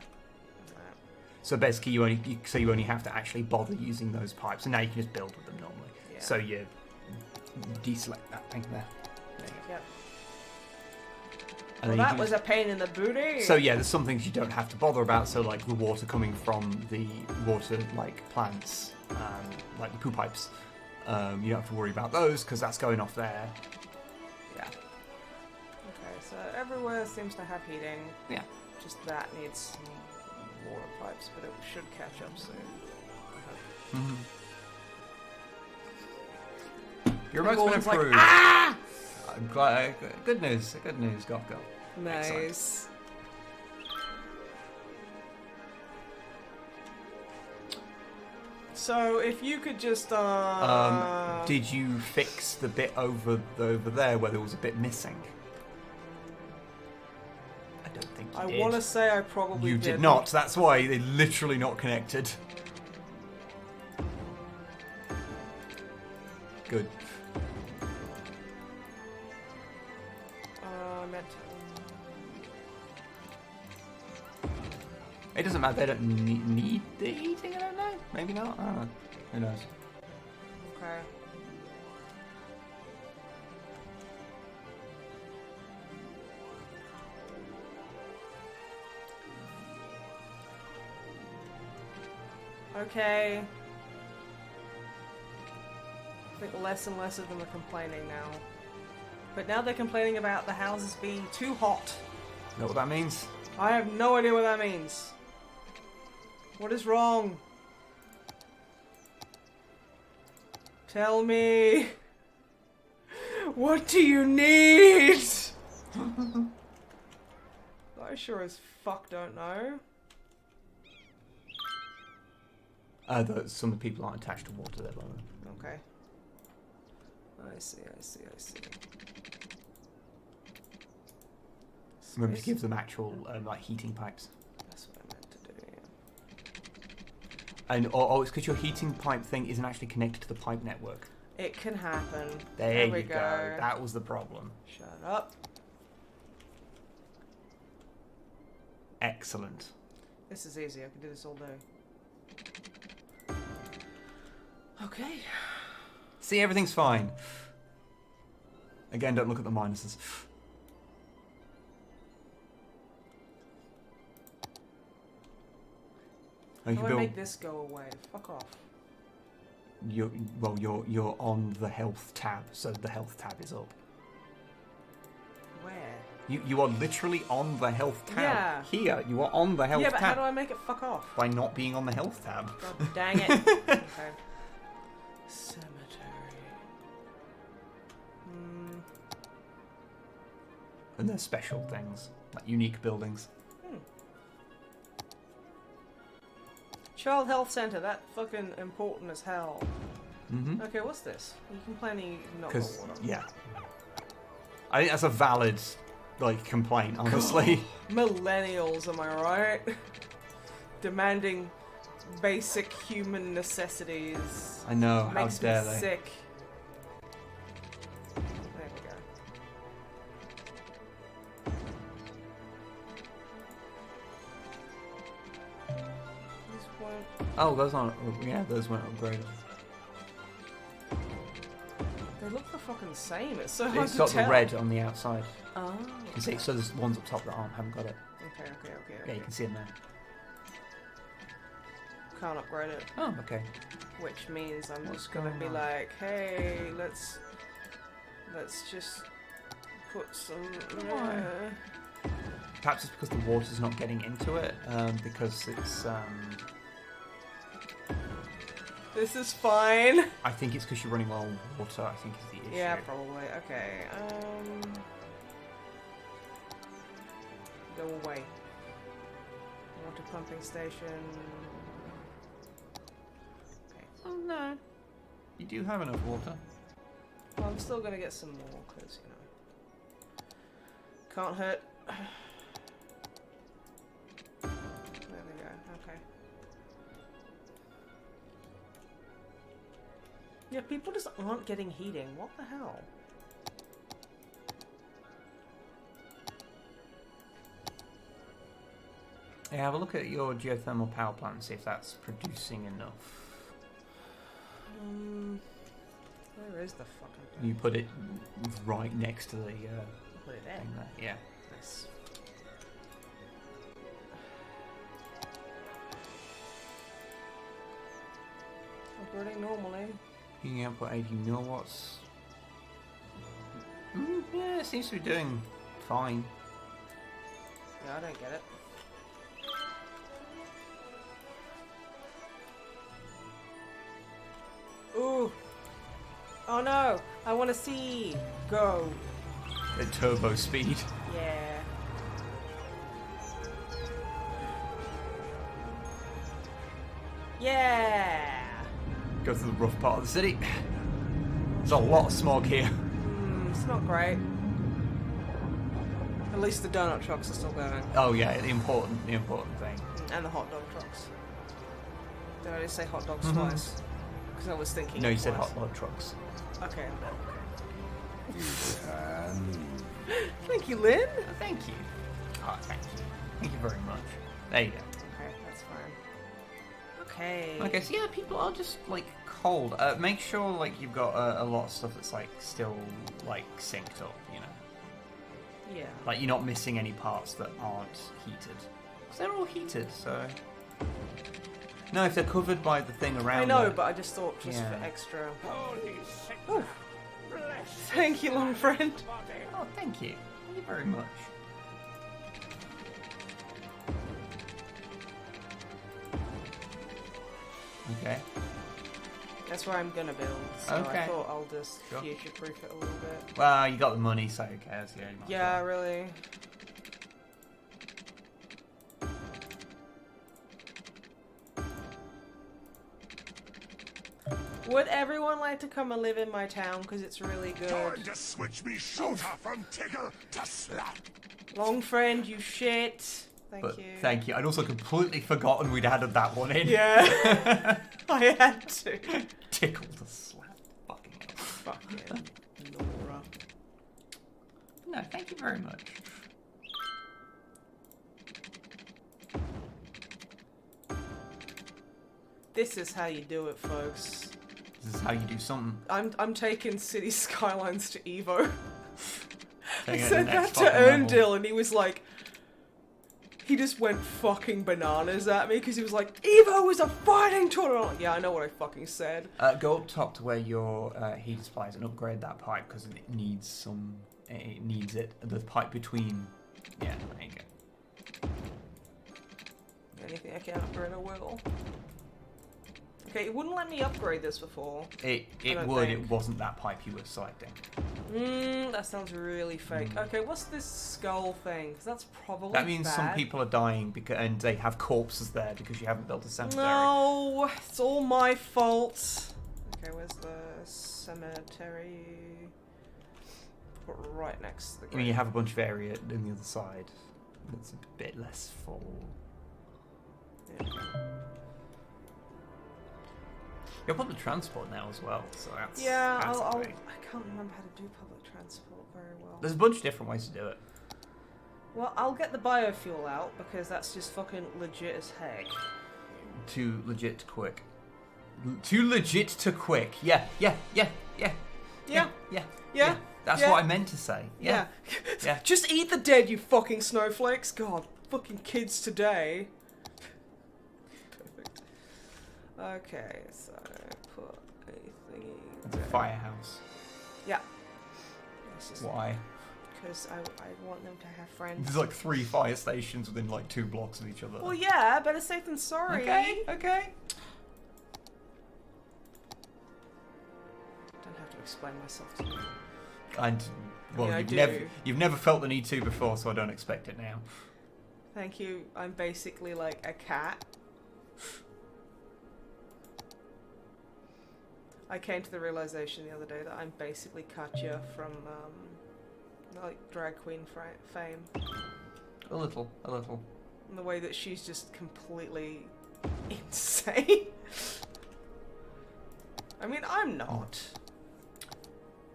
And that. So basically, you only have to actually bother using those pipes, and now you can just build with them normally. Yeah. So you deselect that thing there. Yep. And Well, then you that can was a pain in the booty. So yeah, there's some things you don't have to bother about. So like the water coming from the water like plants, like the poo pipes, you don't have to worry about those because that's going off there. Yeah. Okay, so everywhere seems to have heating. Yeah. Just that needs some water pipes, but it should catch up soon. I hope. Your remote's been Gordon's like, improved. ah! I'm glad. Good news. Good news. Go. Nice. So if you could just Did you fix the bit over there where there was a bit missing? I don't think you did. I want to say I probably You did not. That's why they're literally not connected. Good. Meant It doesn't matter. They don't need the heating. I don't know. Maybe not. I don't know. Who knows? okay. Okay. I think less and less of them are complaining now. But now they're complaining about the houses being too hot. Know what that means? I have no idea what that means. What is wrong? Tell me. What do you need? I sure as fuck don't know. Some of the people aren't attached to water there, by the way. Okay. I see. Remember to give them actual like heating pipes. That's what I meant to do, yeah. And it's because your heating pipe thing isn't actually connected to the pipe network. It can happen. There we you go. That was the problem. Shut up. Excellent. This is easy. I can do this all day. Okay. See, everything's fine. Again, don't look at the minuses. How do I make this go away? Fuck off. You're on the health tab, so the health tab is up. Where? You are literally on the health tab. Yeah. Here, you are on the health tab. Yeah, but how do I make it fuck off? By not being on the health tab. God dang it. Okay. Cemetery. And there's special things, like unique buildings. Child Health Center, that fucking important as hell. Mm-hmm. Okay, what's this? You complaining not got Because, water. yeah. I think that's a valid, like, complaint, honestly. Millennials, am I right? Demanding basic human necessities. I know, how Makes dare me they. sick. There we go. These won't... Oh, those aren't, yeah, those weren't upgraded. They look the fucking same. It's so hard It's to got tell. the red on the outside. Oh. You can see, so there's ones up top that haven't got it. Okay. Yeah, you can see them there. Can't upgrade it. Oh, okay. Which means I'm What's just gonna going be on? like, hey, let's just put some. Why? Perhaps it's because the water's not getting into it, because it's, This is fine. I think it's because you're running low on water, I think is the issue. Yeah, probably. Okay. Go away. Water pumping station. Okay. Oh, no. You do have enough water. Well, I'm still gonna get some more because can't hurt. There we go. Okay. Yeah, people just aren't getting heating. What the hell? Yeah, have a look at your geothermal power plant and see if that's producing enough. Where is the fucking thing? You put it right next to the Put it there. thing there. Yeah. Nice. Operating normally. You can output 80 milliwatts. Yeah, it seems to be doing fine. Yeah, I don't get it. Ooh. Oh no! I want to see. Go. At turbo speed. Yeah. Yeah. Go through the rough part of the city. There's a lot of smog here. It's not great. At least the donut trucks are still going. Oh yeah, the important thing. And the hot dog trucks. Did I just say hot dogs twice? Because I was thinking. No, you it said twice. hot dog trucks. Okay. Thank you, Lynn. Oh, thank you. Oh, thank you. Thank you very much. There you go. Okay, that's fine. Okay. Okay, so yeah, people are just like cold. Make sure like you've got a lot of stuff that's like still like synced up, you know. Yeah. Like you're not missing any parts that aren't heated. Because they're all heated, so. No, if they're covered by the thing around I know, it. but I just thought just Yeah. for extra. Oh. Thank you, long friend. Oh, thank you. Thank you very much. Okay. That's where I'm gonna build. So Okay. I thought I'll just Sure. future-proof it a little bit. Well, you got the money, so who cares? Yeah. You might as Yeah, well. really. Would everyone like to come and live in my town? Because it's really good. Time to switch me shooter from tickle to slap. Long friend, you shit. Thank But you. thank you. I'd also completely forgotten we'd added that one in. Yeah. I had to. Tickle the slap. Fucking hell. Fucking Nora. No, thank you very much. This is how you do it, folks. This is how you do something. I'm taking City Skylines to Evo. I Taking it to said the that next to fucking level. Erndil, and he was like, he just went fucking bananas at me because he was like, Evo is a fighting tournament. I'm like, yeah, I know what I fucking said. Go up top to where your heater supply is and upgrade that pipe because it needs some. It needs it. The pipe between. Yeah, there you go. Anything I can upgrade, I will. Okay, it wouldn't let me upgrade this before. It don't would. think. It wasn't that pipe you were selecting. That sounds really fake. Okay, what's this skull thing? Because that's probably That means some bad. people are dying because and they have corpses there because you haven't built a cemetery. No, it's all my fault. Okay, where's the cemetery? Put it right next to the I mean, you have a bunch of area on the other side. It's a bit less full. Yeah. You're public transport now as well, so that's Yeah, that's I'll, great. I can't remember how to do public transport very well. There's a bunch of different ways to do it. Well, I'll get the biofuel out because that's just fucking legit as heck. Too legit to quick. Too legit to quick. Yeah. That's Yeah. what I meant to say. Yeah. Yeah. Just eat the dead, you fucking snowflakes. God, fucking kids today. Perfect. Okay, so put a thingy. It's a firehouse. Yeah. This is Why? because I want them to have friends. There's like 3 fire stations within like 2 blocks of each other. Well, yeah, better safe than sorry. Okay. Don't have to explain myself to you. And well, I mean, I you've never felt the need to before, so I don't expect it now. Thank you. I'm basically like a cat. I came to the realization the other day that I'm basically Katya from like drag queen fame. A little. In the way that she's just completely insane. I mean, I'm not.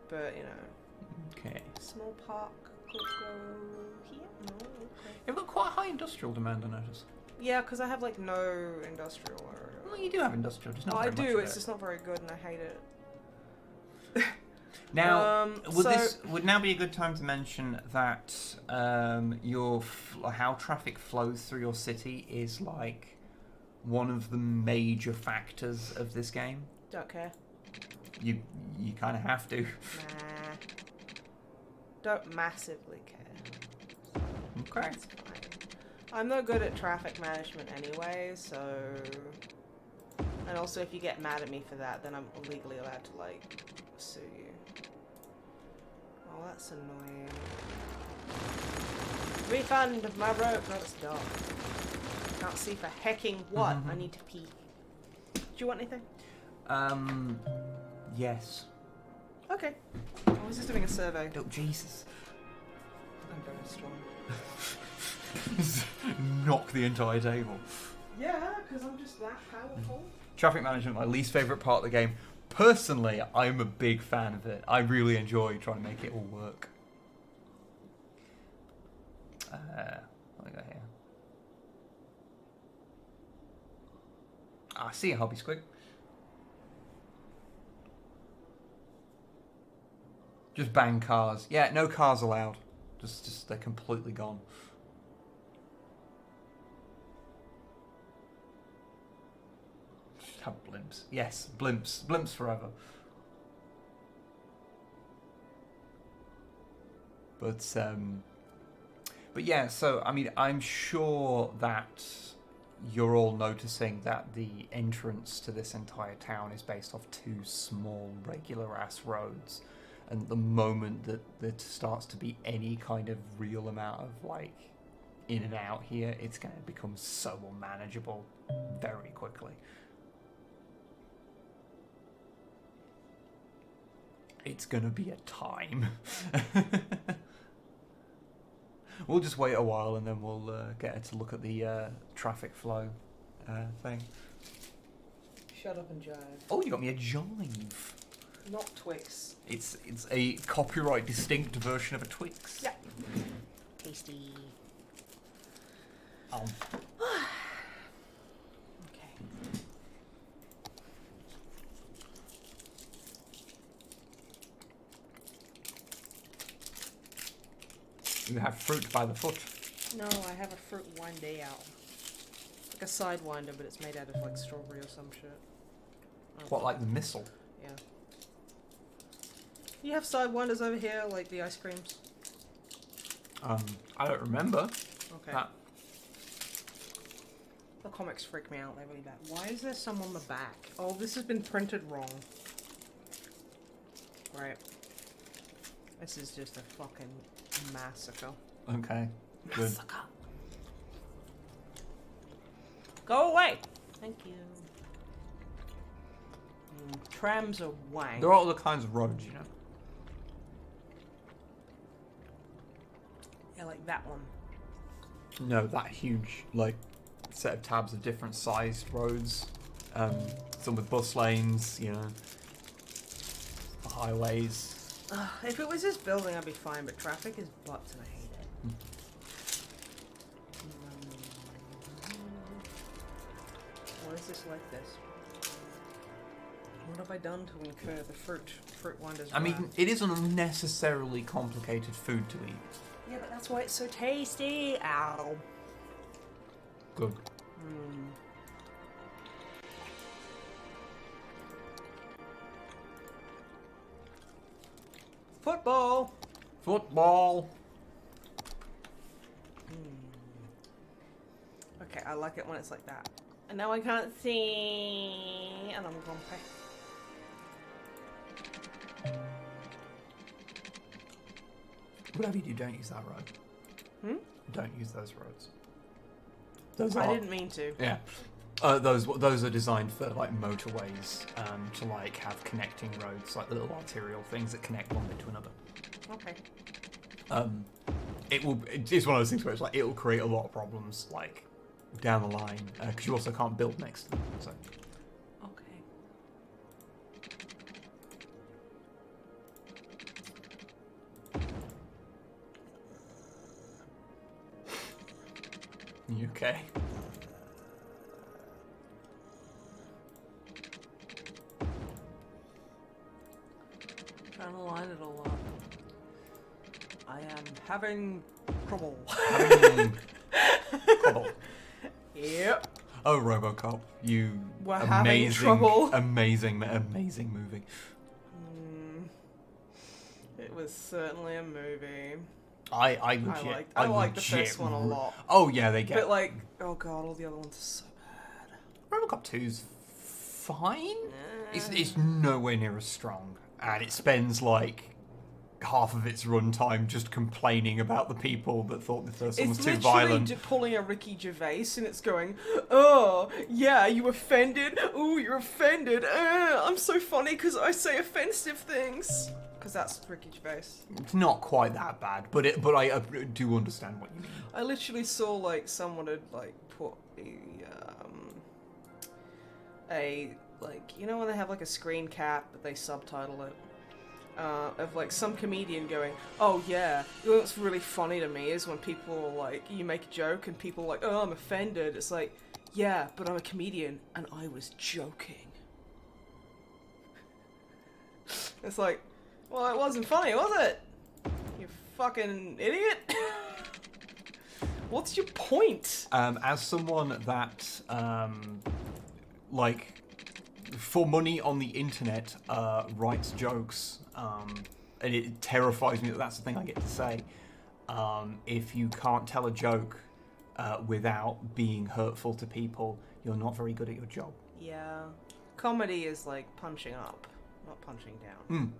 But, you know. Okay. Small park could go here? No, okay. You've got quite a high industrial demand, I notice. Yeah, because I have, like, no industrial area. Well, you do have industrial, just not Oh, I very much do, of it's it. just not very good and I hate it. Now, so- this would now be a good time to mention that how traffic flows through your city is like one of the major factors of this game. Don't care. You kind of have to. Nah. Don't massively care. Okay. That's fine. I'm not good at traffic management anyway, so... And also, if you get mad at me for that, then I'm legally allowed to, like, sue you. Oh, that's annoying. Refund of my rope. No, it's dark. Can't see for hecking what. I need to pee. Do you want anything? Yes. Okay. I was just doing a survey. Oh, Jesus. I'm very strong. Knock the entire table. Yeah, because I'm just that powerful. Traffic management, my least favourite part of the game. Personally, I'm a big fan of it. I really enjoy trying to make it all work. What do I got here? I see a hobby squig. Just bang cars. Yeah, no cars allowed. Just they're completely gone. Just have blimps. Yes, blimps. Blimps forever. But yeah, so I mean, I'm sure that you're all noticing that the entrance to this entire town is based off two small, regular-ass roads. And the moment that there starts to be any kind of real amount of, like, in and out here, it's going to become so unmanageable very quickly. It's going to be a time. We'll just wait a while and then we'll get her to look at the traffic flow thing. Shut up and jive. Oh, you got me a jive. Not Twix. It's a copyright distinct version of a Twix. Yeah. Tasty. Oh. Okay. You have fruit by the foot. No, I have a fruit wind day out. Like a sidewinder, but it's made out of like strawberry or some shit. What, like the missile? Yeah. You have sidewinders over here, like the ice creams? I don't remember. Okay. That. The comics freak me out, they're really bad. Why is there some on the back? Oh, this has been printed wrong. Right. This is just a fucking massacre. Okay, good. Massacre. Go away! Thank you. Trams are wank. There are other kinds of roads, you know. Yeah, like that one. No, that huge, like, set of tabs of different sized roads. Some with bus lanes, you know. Highways. If it was this building, I'd be fine, but traffic is butts and I hate it. Why is this like this? What have I done to incur the fruit wonders? I mean, it is an unnecessarily complicated food to eat. Yeah, but that's why it's so tasty. Ow. Good. Football. Football. Okay, I like it when it's like that. And now I can't see, and I'm grumpy. Whatever you do, don't use that road. Don't use those roads. Those I are, didn't mean to. Yeah. Those are designed for like motorways, to like have connecting roads, like the little arterial things that connect one bit to another. Okay. It's one of those things where it's like it'll create a lot of problems like down the line because you also can't build next to them. So. Okay. You okay? Trying to line having trouble. Trouble. Yep. Oh, RoboCop, you We're having amazing, trouble. amazing movie. It was certainly a movie. I legit, I liked the legit first one a lot. Oh yeah, they get. But like, oh god, all the other ones are so bad. RoboCop 2's fine. It's nowhere near as strong, and it spends like half of its runtime just complaining about the people that thought the first one was too violent. It's literally pulling a Ricky Gervais, and it's going, "Oh, yeah, you offended? Oh, you're offended. I'm so funny because I say offensive things." Because that's Ricky Gervais. It's not quite that bad, but I do understand what you mean. I literally saw like someone had like put a like, you know when they have like a screen cap but they subtitle it, of like some comedian going, "Oh yeah, you know what's really funny to me is when people are like, you make a joke and people are like, oh, I'm offended." It's like, yeah, but I'm a comedian and I was joking. It's like, well, it wasn't funny, was it? You fucking idiot. What's your point? As someone that like for money on the internet writes jokes, and it terrifies me that that's the thing I get to say. If you can't tell a joke without being hurtful to people, you're not very good at your job. Yeah. Comedy is like punching up, not punching down.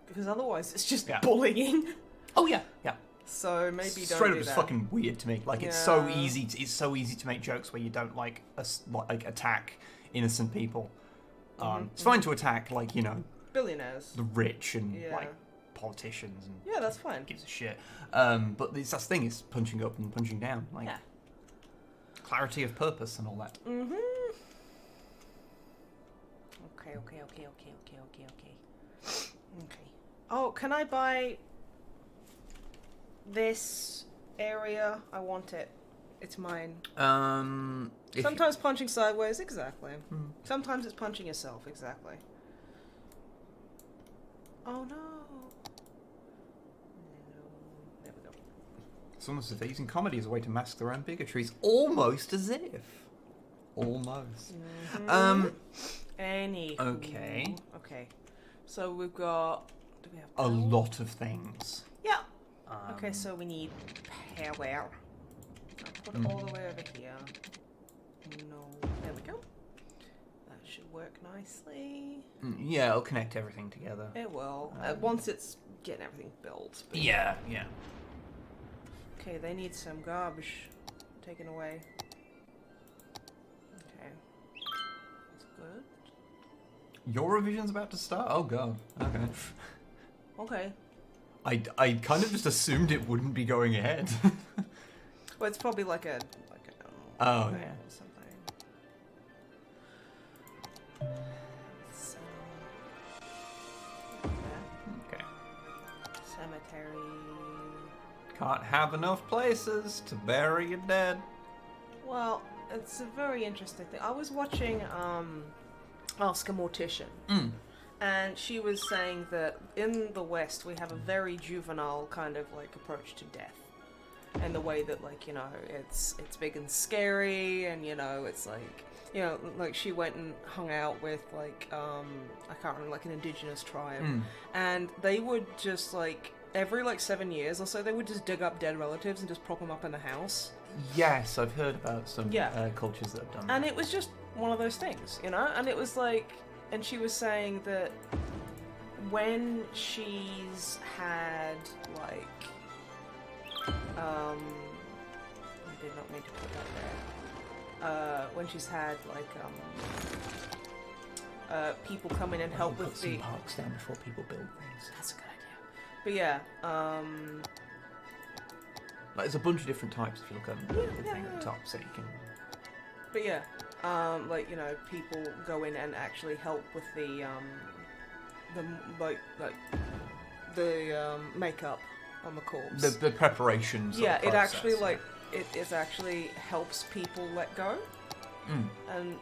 Because otherwise it's just bullying. Oh yeah, yeah. So maybe don't Straight up do just that. fucking weird to me. Like it's so easy. It's so easy to make jokes where you don't like attack innocent people. It's fine to attack like, you know, billionaires, the rich and like politicians and yeah, that's fine. Gives a shit. But that's the thing. It's punching up and punching down. Like clarity of purpose and all that. Okay. Oh, can I buy this area? I want it. It's mine. Sometimes punching sideways, exactly. Sometimes it's punching yourself, exactly. Oh no. There we go. Someone says they're using comedy as a way to mask their own bigotries. Almost as if. Almost. Anywho. Okay. Okay. So we've got... Do we have A power? lot of things. Yeah. Okay, so we need power. I'll put it all the way over here. No. There we go. That should work nicely. Yeah, it'll connect everything together. It will. Once it's getting everything built. But Yeah. okay, they need some garbage taken away. Okay. That's good. Your revision's about to start? Oh god. Okay. Okay. I kind of just assumed it wouldn't be going ahead. Well, it's probably like a Oh, or yeah. something. So, Okay. cemetery. Can't have enough places to bury your dead. Well, it's a very interesting thing. I was watching Ask a Mortician. And she was saying that in the West we have a very juvenile kind of like approach to death. And the way that, like, you know, it's big and scary, and, you know, it's like, you know, like she went and hung out with like I can't remember, like an indigenous tribe, and they would just like every like 7 years or so they would just dig up dead relatives and just prop them up in the house. Yes, I've heard about some cultures that have done that. And it was just one of those things, you know? And it was like, and she was saying that when she's had, like, I did not mean to put that there. When she's had, like, people come in and help with the... Put some parks down before people build things. That's a good idea. But yeah, Like, there's a bunch of different types if you look at the thing at the top, so you can... But yeah, like, you know, people go in and actually help with the makeup on the corpse. The preparations. Yeah, sort of it actually process, like it actually helps people let go, and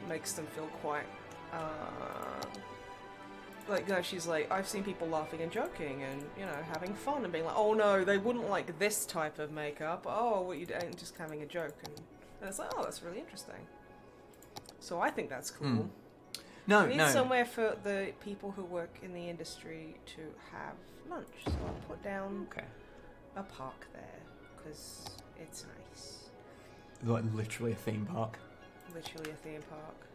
makes them feel quite. like, no, she's like, I've seen people laughing and joking and, you know, having fun and being like, oh no, they wouldn't like this type of makeup. Oh, what you doing? Just having a joke. And it's like, oh, that's really interesting. So I think that's cool. No, We need no. somewhere for the people who work in the industry to have lunch. So I'll put down a park there because it's nice. Like literally a theme park. Literally a theme park.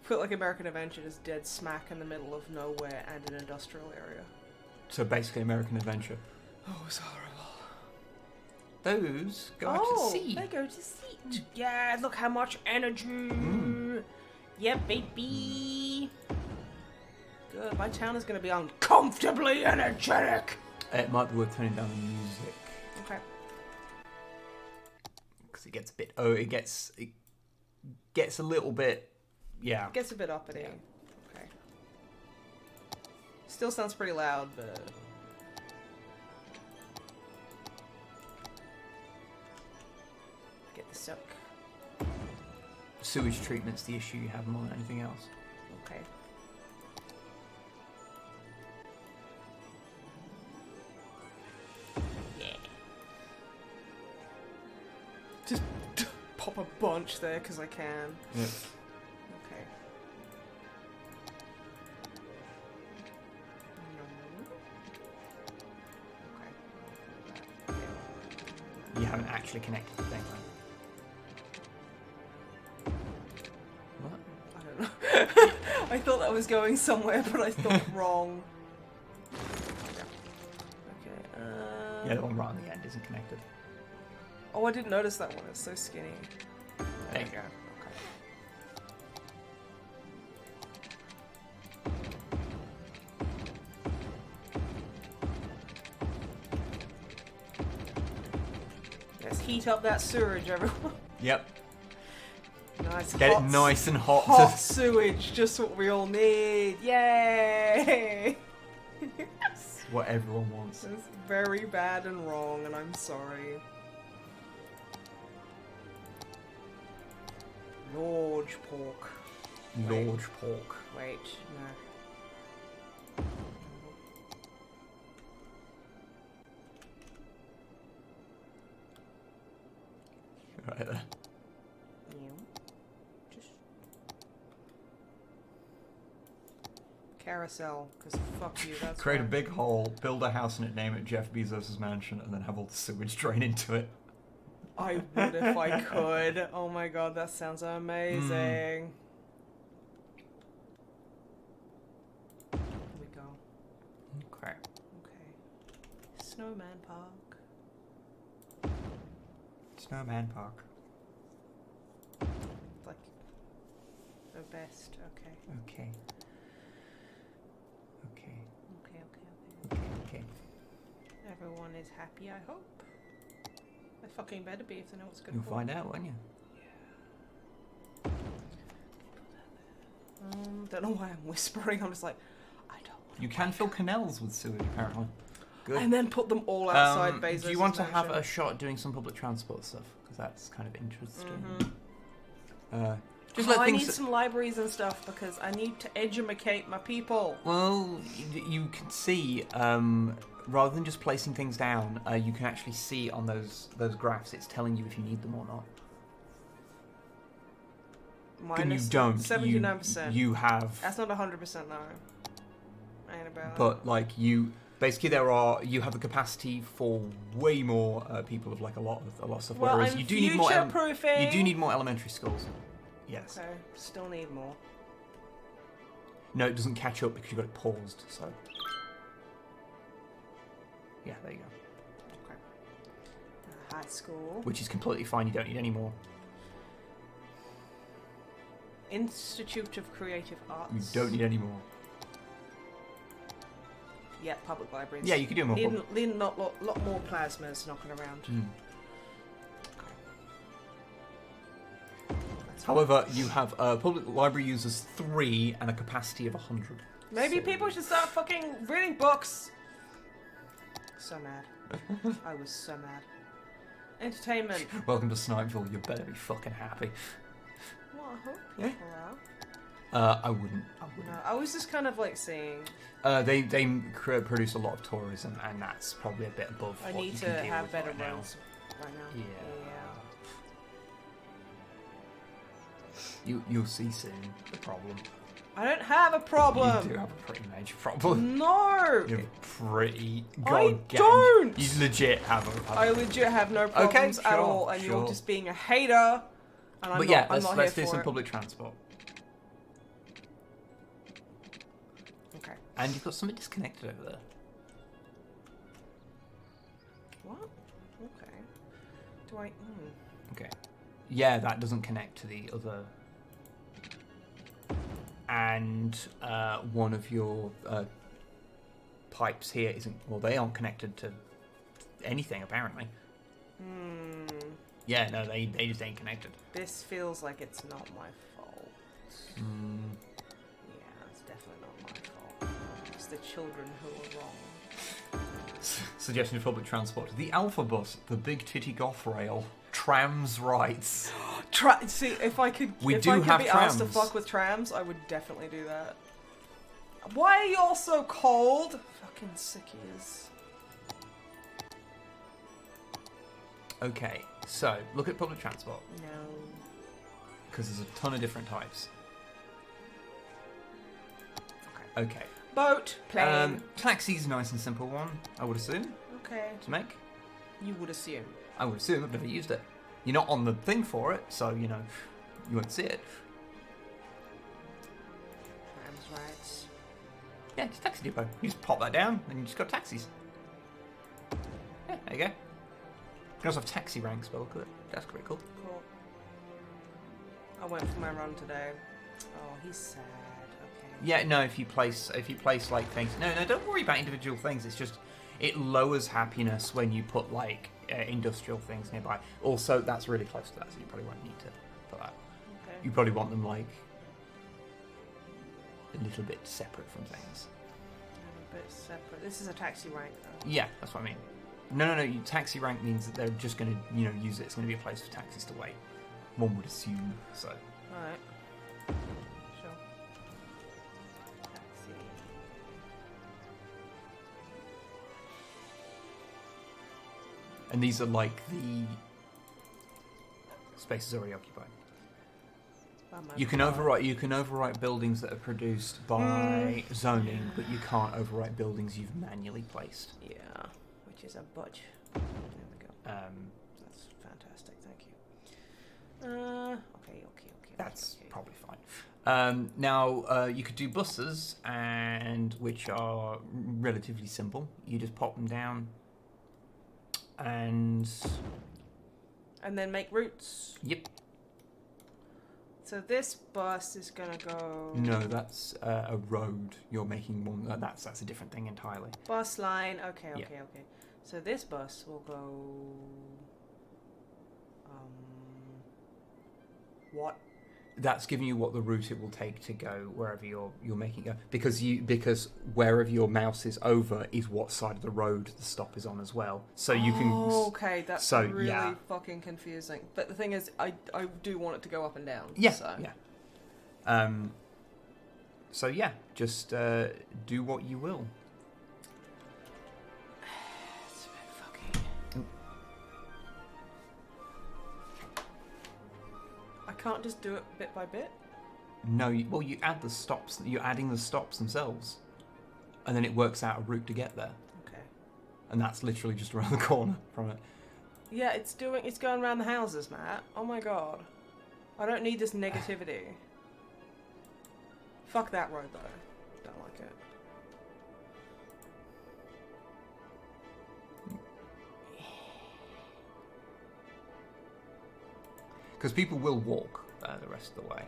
Put like American Adventure just dead smack in the middle of nowhere and an industrial area. So basically American Adventure. Oh, it's horrible. Those go out to sea. They go to sea. Yeah, look how much energy. Yeah, baby. Good. My town is going to be uncomfortably energetic. It might be worth turning down the music. Okay. Because it gets a bit... Oh, it gets a little bit... Yeah. It gets a bit uppity. Okay. Still sounds pretty loud, but... Get the soak. Sewage treatment's the issue you have more than anything else. Okay. Yeah. Just pop a bunch there because I can. Yeah. Okay. No. Okay. You haven't actually connected the thing, right? What? I don't know. I thought that was going somewhere, but I thought wrong. Okay. Yeah, the one right on the end isn't connected. Oh, I didn't notice that one. It's so skinny. There you go. Okay. Let's heat up that sewage, everyone. Yep. Nice. Get hot, it nice and hot. Hot sewage, just what we all need. Yay! It's what everyone wants. It's very bad and wrong, and I'm sorry. Large pork. Large pork. Wait, no. Right there. Just carousel, because fuck you, that's Create a right. big hole, build a house in it, name it Jeff Bezos' mansion, and then have all the sewage drain into it. I would if I could. Oh my god, that sounds amazing. Here we go. Okay. Okay. Snowman Park. Snowman Park. Like the best. Okay. Okay. Okay. Okay. Okay. Everyone is happy, I hope. They fucking better be if they know what's good You'll for. find out, won't you? Don't know why I'm whispering. I'm just like, I don't want You can fill canals with sewage, apparently. Good. And then put them all outside Bezos' do you want to have mansion. a shot at doing some public transport stuff? Because that's kind of interesting. Just Oh, let I things... need some libraries and stuff because I need to educate my people. Well, you can see, rather than just placing things down, you can actually see on those graphs, it's telling you if you need them or not. And you Minus don't. 79%. You have... That's not 100% no. Ain't about But, like, basically, you have the capacity for way more people of, like, a lot of stuff. Well, whereas I'm you do need more... future-proofing. You do need more elementary schools. Yes. Okay, still need more. No, it doesn't catch up because you got it paused, so... Yeah, there you go. Okay. High school. Which is completely fine, you don't need any more. Institute of Creative Arts. You don't need any more. Yeah, public libraries. Yeah, you could do more. Need a lot more plasmas knocking around. However, you have public library users 3 and a capacity of 100. Maybe So- people should start fucking reading books. So mad. I was so mad. Entertainment. Welcome to Snipeville, you better be fucking happy. Well, I hope Yeah. people are. I wouldn't. No, I was just kind of like saying They produce a lot of tourism, and that's probably a bit above I what need you to can deal have with better right now. roads right now. Yeah. You'll see soon the problem. I don't have a problem. You do have a pretty major problem. No. You have a pretty I goddamn. don't. You legit have a. I legit have no problems Okay, at sure, all, and you're sure. just being a hater. And I'm But not, yeah, I'm not let's here do for some it. public transport. Okay. And you've got something disconnected over there. What? Okay. Do I? Okay. Yeah, that doesn't connect to the other. And one of your pipes here isn't. Well, they aren't connected to anything apparently. Yeah, no, they just ain't connected. This feels like it's not my fault. Yeah, it's definitely not my fault. It's the children who are wrong. Suggestion of public transport: the Alpha Bus, the Big Titty Goth Rail, trams rights. See, if I could, We if do I could have be asked to trams. fuck with trams, I would definitely do that. Why are you all so cold? Fucking sickies. Okay, so look at public transport No. because there's a ton of different types. Okay. Boat, plane. Taxi's a nice and simple one, I would assume, Okay. to make. You would assume. I would assume. I've never used it. You're not on the thing for it, so you know you won't see it. Trams, right. Yeah, it's a taxi depot. You just pop that down, and you just got taxis. Yeah, there you go. You can also have taxi ranks, but look at it. That's pretty cool. Cool. I went for my run today. Oh, he's sad. Okay. Yeah, no. If you place like things, no, don't worry about individual things. It's just it lowers happiness when you put like industrial things nearby. Also, that's really close to that, so you probably won't need to put that. Okay. You probably want them like a little bit separate from things. A bit separate. This is a taxi rank, though. Yeah, that's what I mean. No. Taxi rank means that they're just going to, use it. It's going to be a place for taxis to wait. One would assume. So. Alright. Sure. Taxi. And these are like the spaces already occupied. You can overwrite buildings that are produced by zoning, but you can't overwrite buildings you've manually placed. Yeah, which is a budge. There we go. That's fantastic. Thank you. Okay. That's okay. probably fine. Now, you could do buses, and which are relatively simple. You just pop them down, and then make routes. yep. So this bus is gonna go. No, that's a road. You're making one. That's a different thing entirely. Bus line. Okay. Yeah. So this bus will go. What? That's giving you what the route it will take to go wherever you're making it go. Because wherever your mouse is over is what side of the road the stop is on as well. So you can. Oh, okay, that's so, really yeah. fucking confusing. But the thing is, I do want it to go up and down. Yeah. So. Yeah. So yeah, just do what you will. It's a bit fucking. I can't just do it bit by bit. No, you add the stops. You're adding the stops themselves, and then it works out a route to get there. Okay. And that's literally just around the corner from it. Yeah, it's going around the houses, Matt. Oh my god. I don't need this negativity. Fuck that road though. Don't like it. Because people will walk the rest of the way.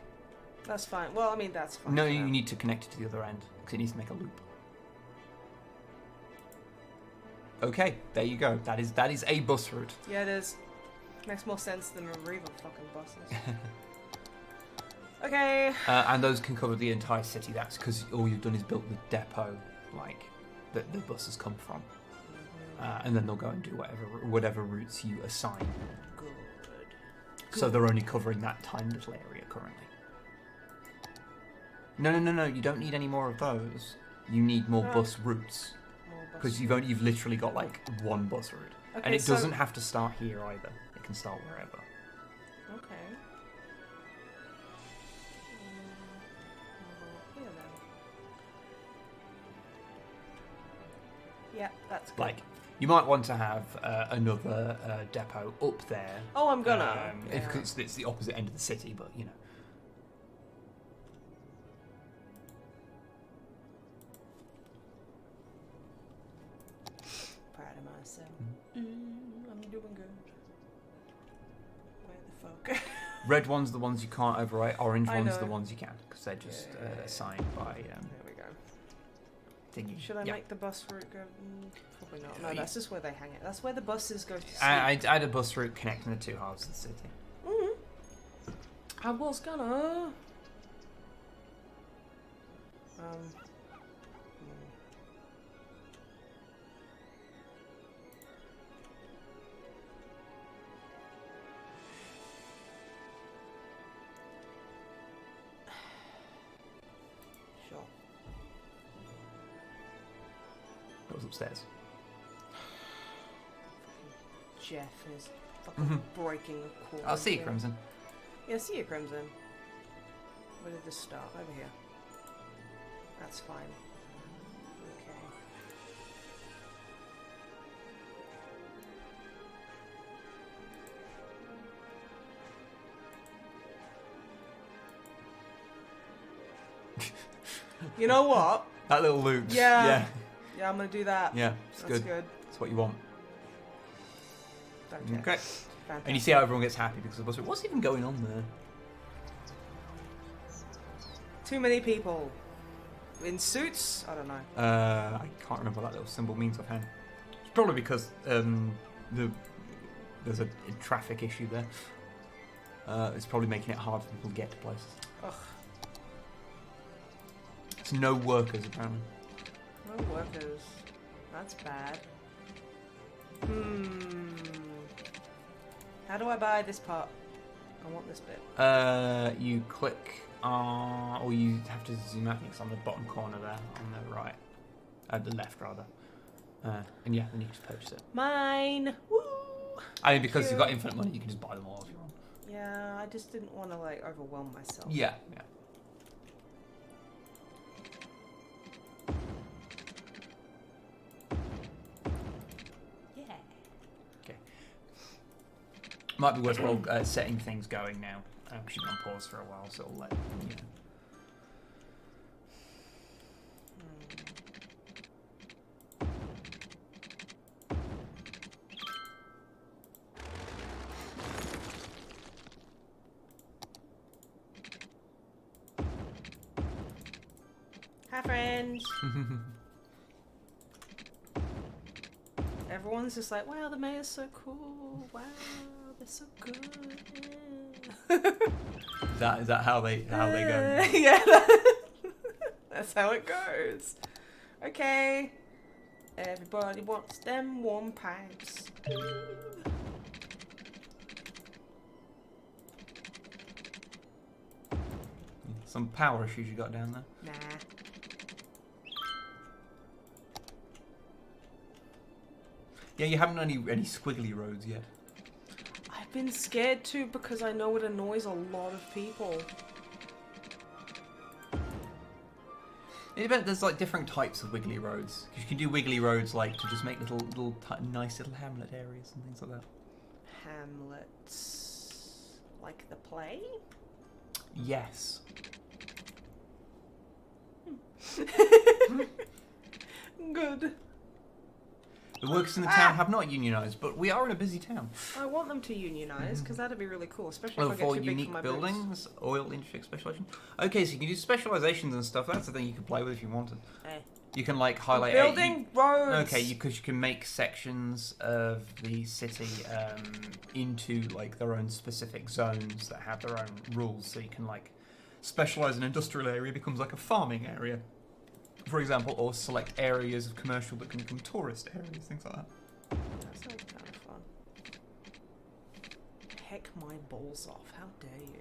That's fine. Well, I mean, that's fine. No, for you now. need to connect it to the other end because it needs to make a loop. Okay, there you go. That is a bus route. Yeah, it is. Makes more sense than a Reva fucking buses. Okay. And those can cover the entire city. That's because all you've done is built the depot, like, that the buses come from. And then they'll go and do whatever routes you assign. Good. So they're only covering that tiny little area currently. No. You don't need any more of those. You need more Oh. bus routes because you've literally got like one bus route, Okay, and it so- doesn't have to start here either. It can start wherever. Okay. Here then. Yeah, that's good. Like, you might want to have another depot up there. Oh, I'm gonna. If Yeah. it's the opposite end of the city, but you know. Proud of myself. I'm doing good. Where the fuck? Red ones are the ones you can't overwrite. Orange I ones are know. the ones you can because they're just Yeah. assigned by There we go. thingy. Should I Yeah. make the bus route go? Probably not. No, Yeah. that's just where they hang it. That's where the buses go to sleep. I had a bus route connecting the two halves of the city. I was gonna. Sure. That was upstairs. Jeff is fucking breaking a cord. I'll see you, here. Crimson. Yeah, see you, Crimson. Where did this start? Over here. That's fine. Okay. You know what? That little loop. Yeah. Yeah. Yeah, I'm gonna do that. Yeah. It's That's good. good. It's what you want. Don't care. Okay. Fantastic. And you see how everyone gets happy because of the bus route. What's even going on there? Too many people. In suits? I don't know. I can't remember what that little symbol means offhand. It's probably because there's a traffic issue there. It's probably making it hard for people to get to places. Ugh. It's no workers apparently. No workers. That's bad. How do I buy this part? I want this bit. You click or you have to zoom out. It's on the bottom corner there, on the right, the left rather. And yeah, then you just purchase it. Mine. Woo! I mean, because Cute. you've got infinite money, you can just buy them all if you want. Yeah, I just didn't want to like overwhelm myself. Yeah. Yeah. Okay. Might be worthwhile setting things going now. Because you've been on pause for a while, so it'll let you know. Hi, friends. Everyone's just like, wow, the mayor's so cool. Wow, they're so good. Is that how they go? Yeah, that's how it goes. Okay. Everybody wants them warm pipes. Some power issues you got down there. Nah. Yeah, you haven't done any squiggly roads yet. I've been scared too because I know it annoys a lot of people. There's like different types of wiggly roads. You can do wiggly roads like to just make nice little hamlet areas and things like that. Hamlets. Like the play? Yes. Good. The workers in the town have not unionised, but we are in a busy town. I want them to unionise because that'd be really cool, especially Level if I 4 get too big for unique my buildings, oil industry specialisation. Okay, so you can do specialisations and stuff. That's the thing you can play with if you wanted. boots. You can like highlight Building roads. Okay, because you can make sections of the city into like their own specific zones that have their own rules. So you can like specialise an industrial area becomes like a farming area, for example, or select areas of commercial that can become tourist areas, things like that. That sounds kind of fun. Heck my balls off! How dare you?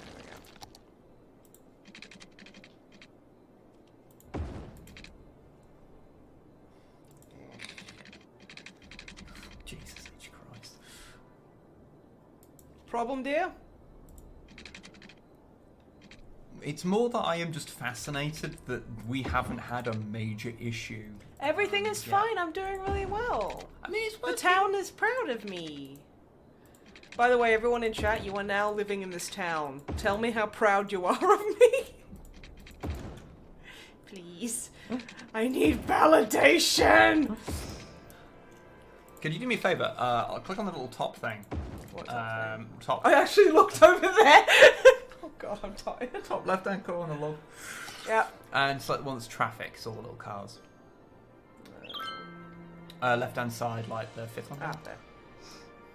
There we go. Problem, dear? It's more that I am just fascinated that we haven't had a major issue. Everything is fine. I'm doing really well. I mean, it's The worth town is proud of me. By the way, everyone in chat, you are now living in this town. Tell me how proud you are of me. Please. I need validation. Can you do me a favour? I'll click on the little top thing. What top thing? Top. I actually looked over there. Oh god, I'm tired. Top left-hand corner, log. Yeah. And select the one that's traffic, so all the little cars. Left-hand side, like the fifth one. Ah, there.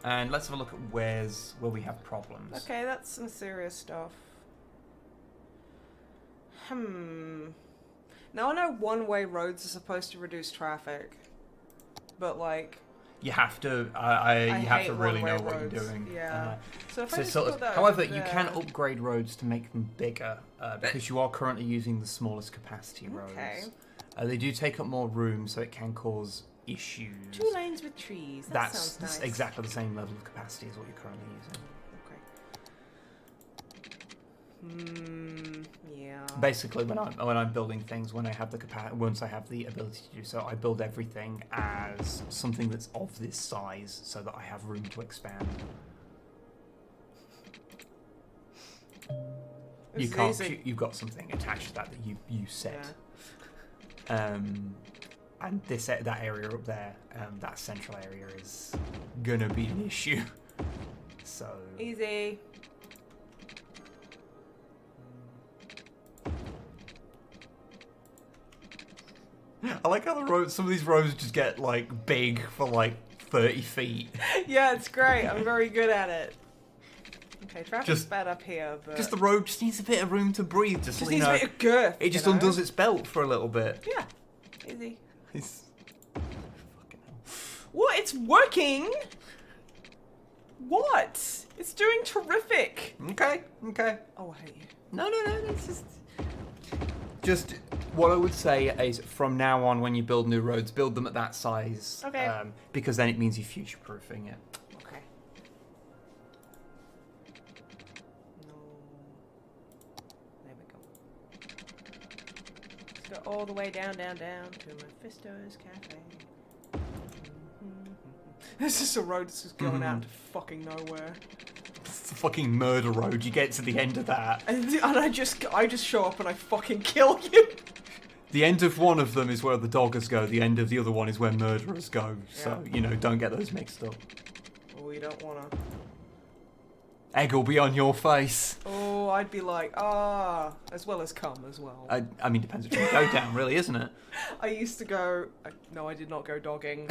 And let's have a look at where we have problems. Okay, that's some serious stuff. Now I know one-way roads are supposed to reduce traffic, but like You have to. You have to really know what you're doing. Yeah. So if I just sort put of, that however, over you can there- upgrade roads to make them bigger because you are currently using the smallest capacity roads. Okay. They do take up more room, so it can cause issues. 2 lanes with trees. That sounds nice. Exactly the same level of capacity as what you're currently using. Yeah. Basically, when I'm building things, when I have the once I have the ability to do so, I build everything as something that's of this size, so that I have room to expand. This is easy. You've got something attached to that you set. Yeah. And that area up there, that central area is gonna be an issue. So Easy. I like how some of these roads just get like big for like 30 feet. Yeah, it's great. I'm very good at it. Okay, traffic's bad up here, but Just the road just needs a bit of room to breathe. Just needs a bit of girth. It just undoes its belt for a little bit. Yeah. Easy. Fucking hell. What? It's working? What? It's doing terrific. Okay. Oh, I hate you. No. It's just what I would say is from now on, when you build new roads, build them at that size. Okay. Because then it means you're future-proofing it. Okay. No. There we go. Let's go all the way down to Mephisto's Cafe. This is a road that's just going out to fucking nowhere. It's a fucking murder road. You get to the end of that. And I just show up and I fucking kill you. The end of one of them is where the doggers go. The end of the other one is where murderers go. So, don't get those mixed up. Oh, you don't wanna. Egg will be on your face. Oh, I'd be like, as well as cum as well. I mean, depends which you go down, really, isn't it? I used to go. No, I did not go dogging.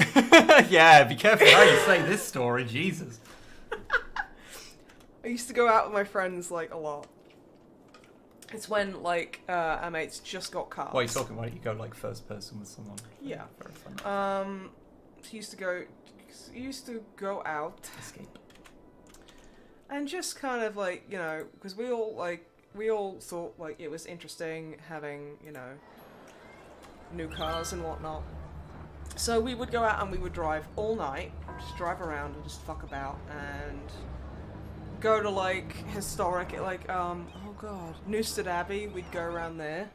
Yeah, be careful how you say this story, Jesus. I used to go out with my friends like a lot. It's when like our mates just got cars. What are you talking about? You go like first person with someone. Yeah. Very fun. So used to go out. Escape. And just kind of like, because we all thought like it was interesting having, new cars and whatnot. So we would go out and we would drive all night, just drive around and just fuck about and go to like historic, Newstead Abbey. We'd go around there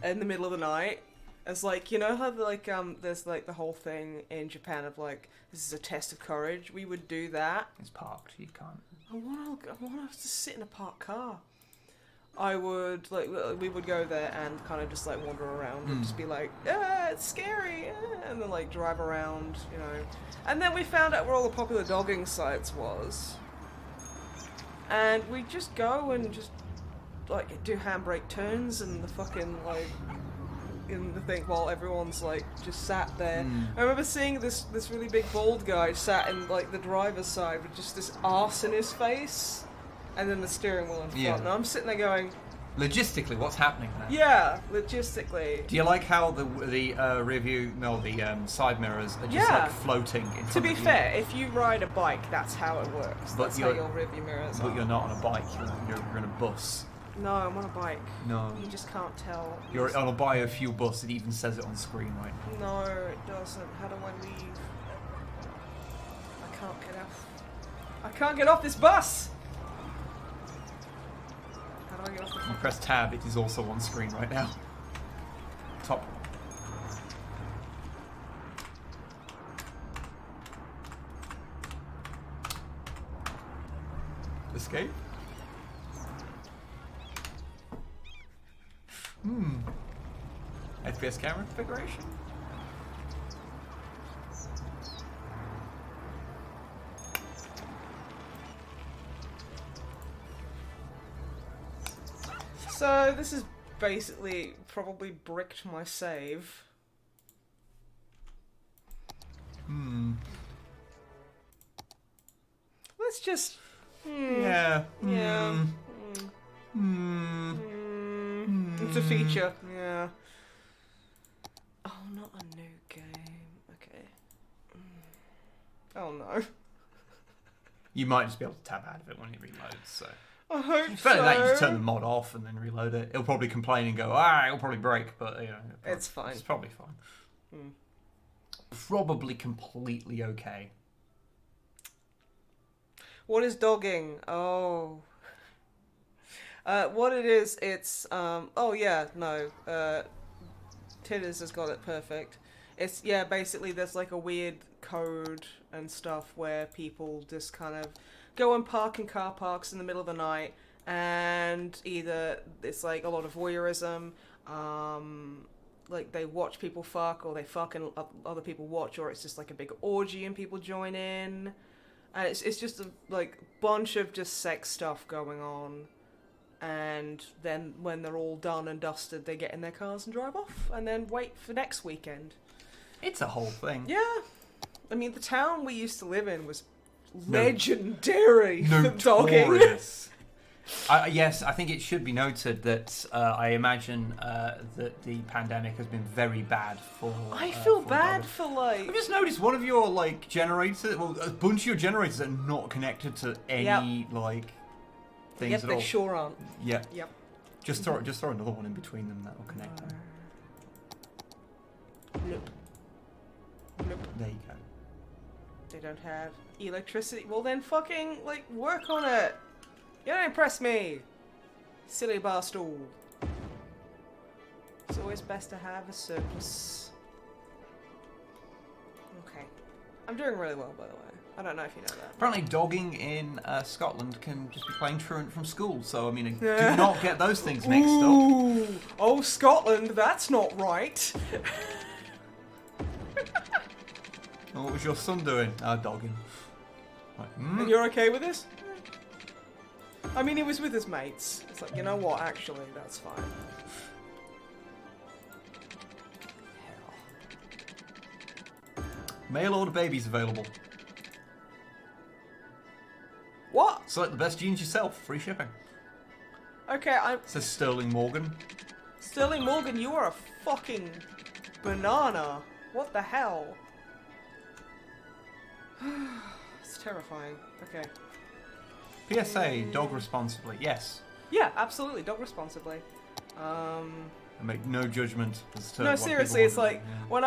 in the middle of the night. As like, how like there's like the whole thing in Japan of like, this is a test of courage. We would do that. It's parked. You can't. I want to sit in a parked car. We would go there and kind of just like wander around and just be like, it's scary, and then like drive around, And then we found out where all the popular dogging sites was. And we just go and just like do handbrake turns and the fucking like in the thing while everyone's like just sat there. I remember seeing this really big bald guy sat in like the driver's side with just this arse in his face, and then the steering wheel in front. Yeah. And I'm sitting there going, Logistically, what's happening there? yeah, logistically. Do you like how the side mirrors are just like floating in front To be of you? fair, if you ride a bike, that's how it works. But That's how your rearview mirrors But are. you're not on a bike. You're in a bus. No, I'm on a bike. No. You just can't tell. You're on a biofuel bus. It even says it on screen right now. No, it doesn't. How do I leave? I can't get off. I can't get off this bus! get off the You press tab, it is also on screen right now. Top. Escape? FPS camera configuration? So this is basically probably bricked my save. Let's just. Yeah. Yeah. It's a feature. Yeah. Oh, not a new game. Okay. Oh no. You might just be able to tab out of it when it reloads, so. I hope It's better that you just so. turn the mod off and then reload it. It'll probably complain and go, ah, it'll probably break, but you know. It's fine. It's probably fine. Probably completely okay. What is dogging? Oh. What it is, it's, oh yeah, no, Titters has got it perfect. It's, yeah, basically there's like a weird code and stuff where people just kind of go and park in car parks in the middle of the night, and either it's like a lot of voyeurism, like they watch people fuck, or they fuck and other people watch, or it's just like a big orgy and people join in. And it's just a like bunch of just sex stuff going on, and then when they're all done and dusted, they get in their cars and drive off, and then wait for next weekend. It's a whole thing. Yeah, I mean the town we used to live in was legendary for dogging. Notorious. Yes, I think it should be noted that I imagine that the pandemic has been very bad for. I feel for bad doggers. for like. I've just noticed one of your like generators, well, a bunch of your generators are not connected to any like things Yep, at they all. sure aren't. Yeah. Yep. Just throw another one in between them that will connect them. Nope. Nope. There you go. They don't have electricity. Well then, fucking like work on it. You don't impress me, silly barstool. It's always best to have a surplus. Okay. I'm doing really well, by the way. I don't know if you know that. Apparently, dogging in Scotland can just be plain truant from school. So I mean, do not get those things mixed up. Ooh. Oh, Scotland, that's not right. What was your son doing? Dogging. Like, And you're okay with this? I mean, he was with his mates. It's like, you know what, actually, that's fine. Mail order babies available. What? Select the best jeans yourself. Free shipping. Okay, Says Sterling Morgan. Sterling Morgan, you are a fucking banana. What the hell? It's terrifying. Okay. PSA, dog responsibly. Yes. Yeah, absolutely. Dog responsibly. I make no judgment as to No, what seriously, people it's want like to do, yeah. when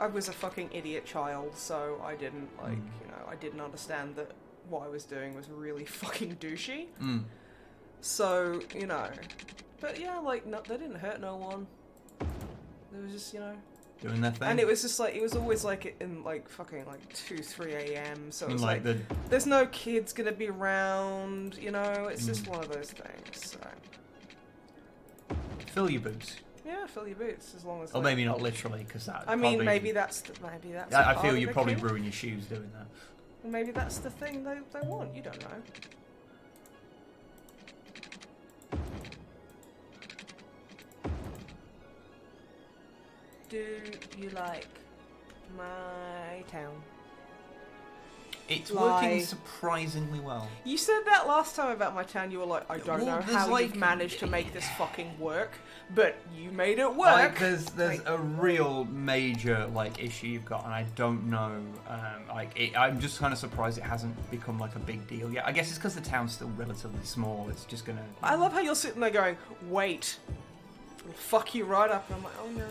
I was a fucking idiot child, so I didn't like I didn't understand that what I was doing was really fucking douchey. So but yeah, like no, they didn't hurt no one. It was just Doing their thing. and it was just like it was always like in like fucking like 2-3 a.m. So I mean, it's like like there's no kids gonna be around. It's just one of those things. So fill your boots. yeah, fill your boots as long as. Or like, maybe not literally, because that. I mean, maybe that's. I part feel of you the probably kink. ruin your shoes doing that. Maybe that's the thing they want. You don't know. Do you like my town? It's Lie. working surprisingly well. You said that last time about my town. You were like, I don't Well, know there's how like- you've managed to make this fucking work, but you made it work. Like, there's Like, a real major like issue you've got, and I don't know. I'm just kind of surprised it hasn't become like a big deal yet. I guess it's because the town's still relatively small. It's just gonna. I love how you're sitting there going, wait, I'll fuck you right up. And I'm like, oh no.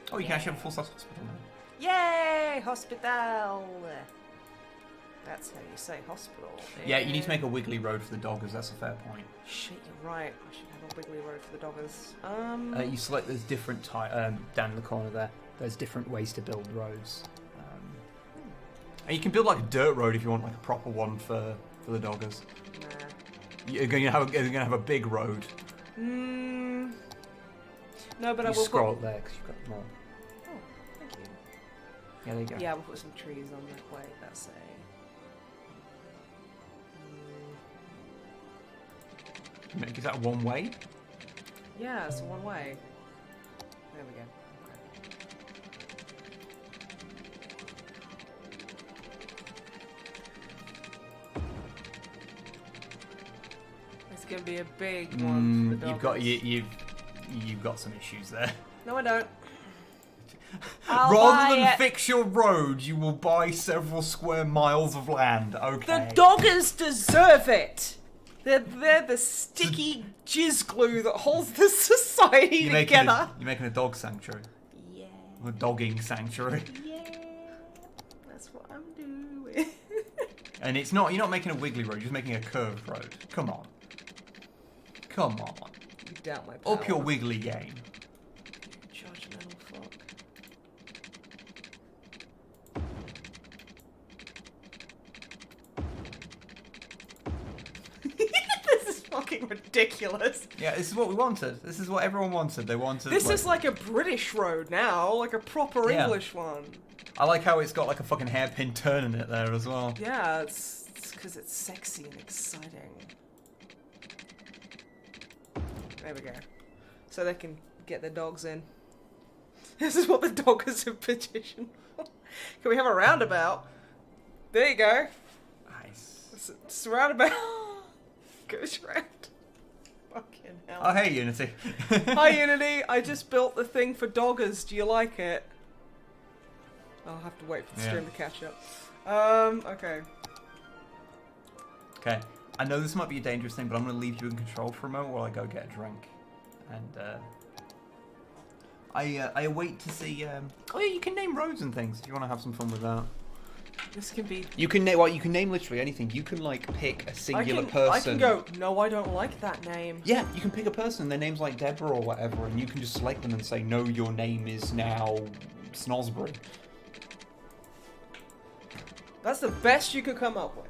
Oh, you can actually have a full-size hospital now. Yay, hospital! That's how you say hospital. Yeah, you need to make a wiggly road for the doggers. That's a fair point. Shit, you're right. I should have a wiggly road for the doggers. You select. There's different down in the corner there. There's different ways to build roads. And you can build like a dirt road if you want like a proper one for the doggers. Nah. You're going to have a big road. No, but I You will scroll put... up there because you've got more. Oh, thank you. Yeah, there you go. Yeah, we'll put some trees on that way. That's Is that one way? Yeah, it's one way. There we go. It's gonna be a big one. For the You've got doggers. you've got some issues there. No, I don't. I'll Rather buy than it. fix your road, you will buy several square miles of land. Okay. The doggers deserve it. They're the sticky jizz glue that holds the society together. You're making a dog sanctuary. Yeah. A dogging sanctuary. Yeah. That's what I'm doing. And it's not. You're not making a wiggly road. You're just making a curved road. Come on. Come on. You doubt my power. Up your wiggly game. Judgmental fuck. This is fucking ridiculous. Yeah, this is what we wanted. This is what everyone wanted. They wanted. This is like a British road now, like a proper Yeah. English one. I like how it's got like a fucking hairpin turn in it there as well. Yeah, it's because it's sexy and exciting. There we go. So they can get their dogs in. This is what the doggers have petitioned for. Can we have a roundabout? There you go. Nice. It's a roundabout. Goes round. Fucking hell. Oh hey Unity. Hi Unity, I just built the thing for doggers. Do you like it? I'll have to wait for the stream to catch up. Okay. Okay. I know this might be a dangerous thing, but I'm going to leave you in control for a moment while I go get a drink. And I await to see. Oh yeah, you can name roads and things if you want to have some fun with that. This can be... You can name. Well, you can name literally anything. You can like pick a singular person. I can go, no, I don't like that name. Yeah, you can pick a person. Their name's like Deborah or whatever, and you can just select them and say, no, your name is now Snosbury. That's the best you could come up with.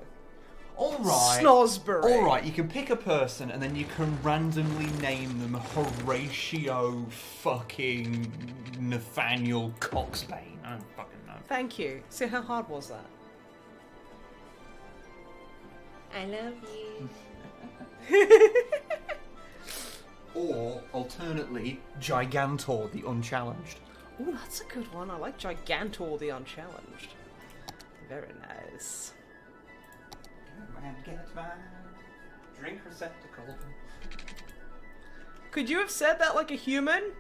Alright. Snosbury. Alright, you can pick a person and then you can randomly name them Horatio fucking Nathaniel Coxbane. I don't fucking know. Thank you. See, how hard was that? I love you. Or, alternately, Gigantor the Unchallenged. Oh, that's a good one. I like Gigantor the Unchallenged. Very nice. Man, get my drink receptacle. Could you have said that like a human?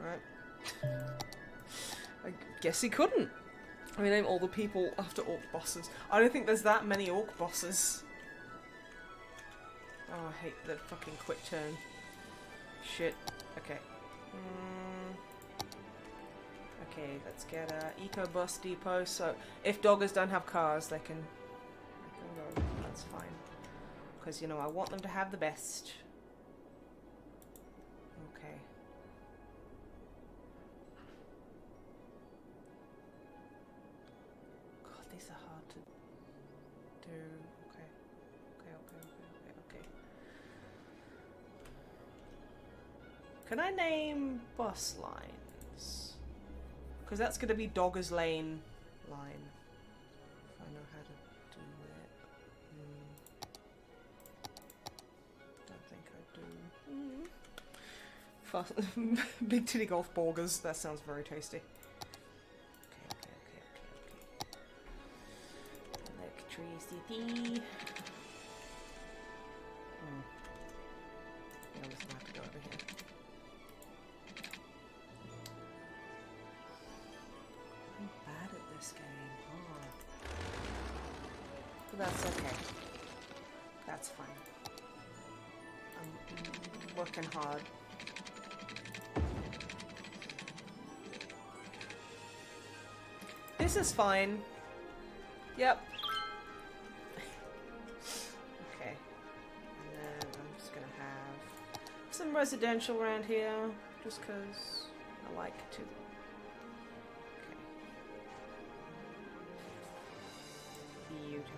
Right. I guess he couldn't. I mean, name all the people after orc bosses. I don't think there's that many orc bosses. Oh, I hate the fucking quick turn. Shit. Okay. Okay, let's get a eco bus depot. So if doggers don't have cars, they can go. That's fine. Because you know I want them to have the best. Okay. God, these are hard to do. Okay. Okay. Can I name bus lines? Because that's going to be Doggers Lane line. If I know how to do that. Don't think I do. Fast, big titty golf burgers. That sounds very tasty. Okay. Electricity. I'm just gonna have to go over here. I'm bad at this game. Oh. But that's okay. That's fine. I'm working hard. This is fine. Yep. some residential around here, just because I like to. Okay. Beautiful.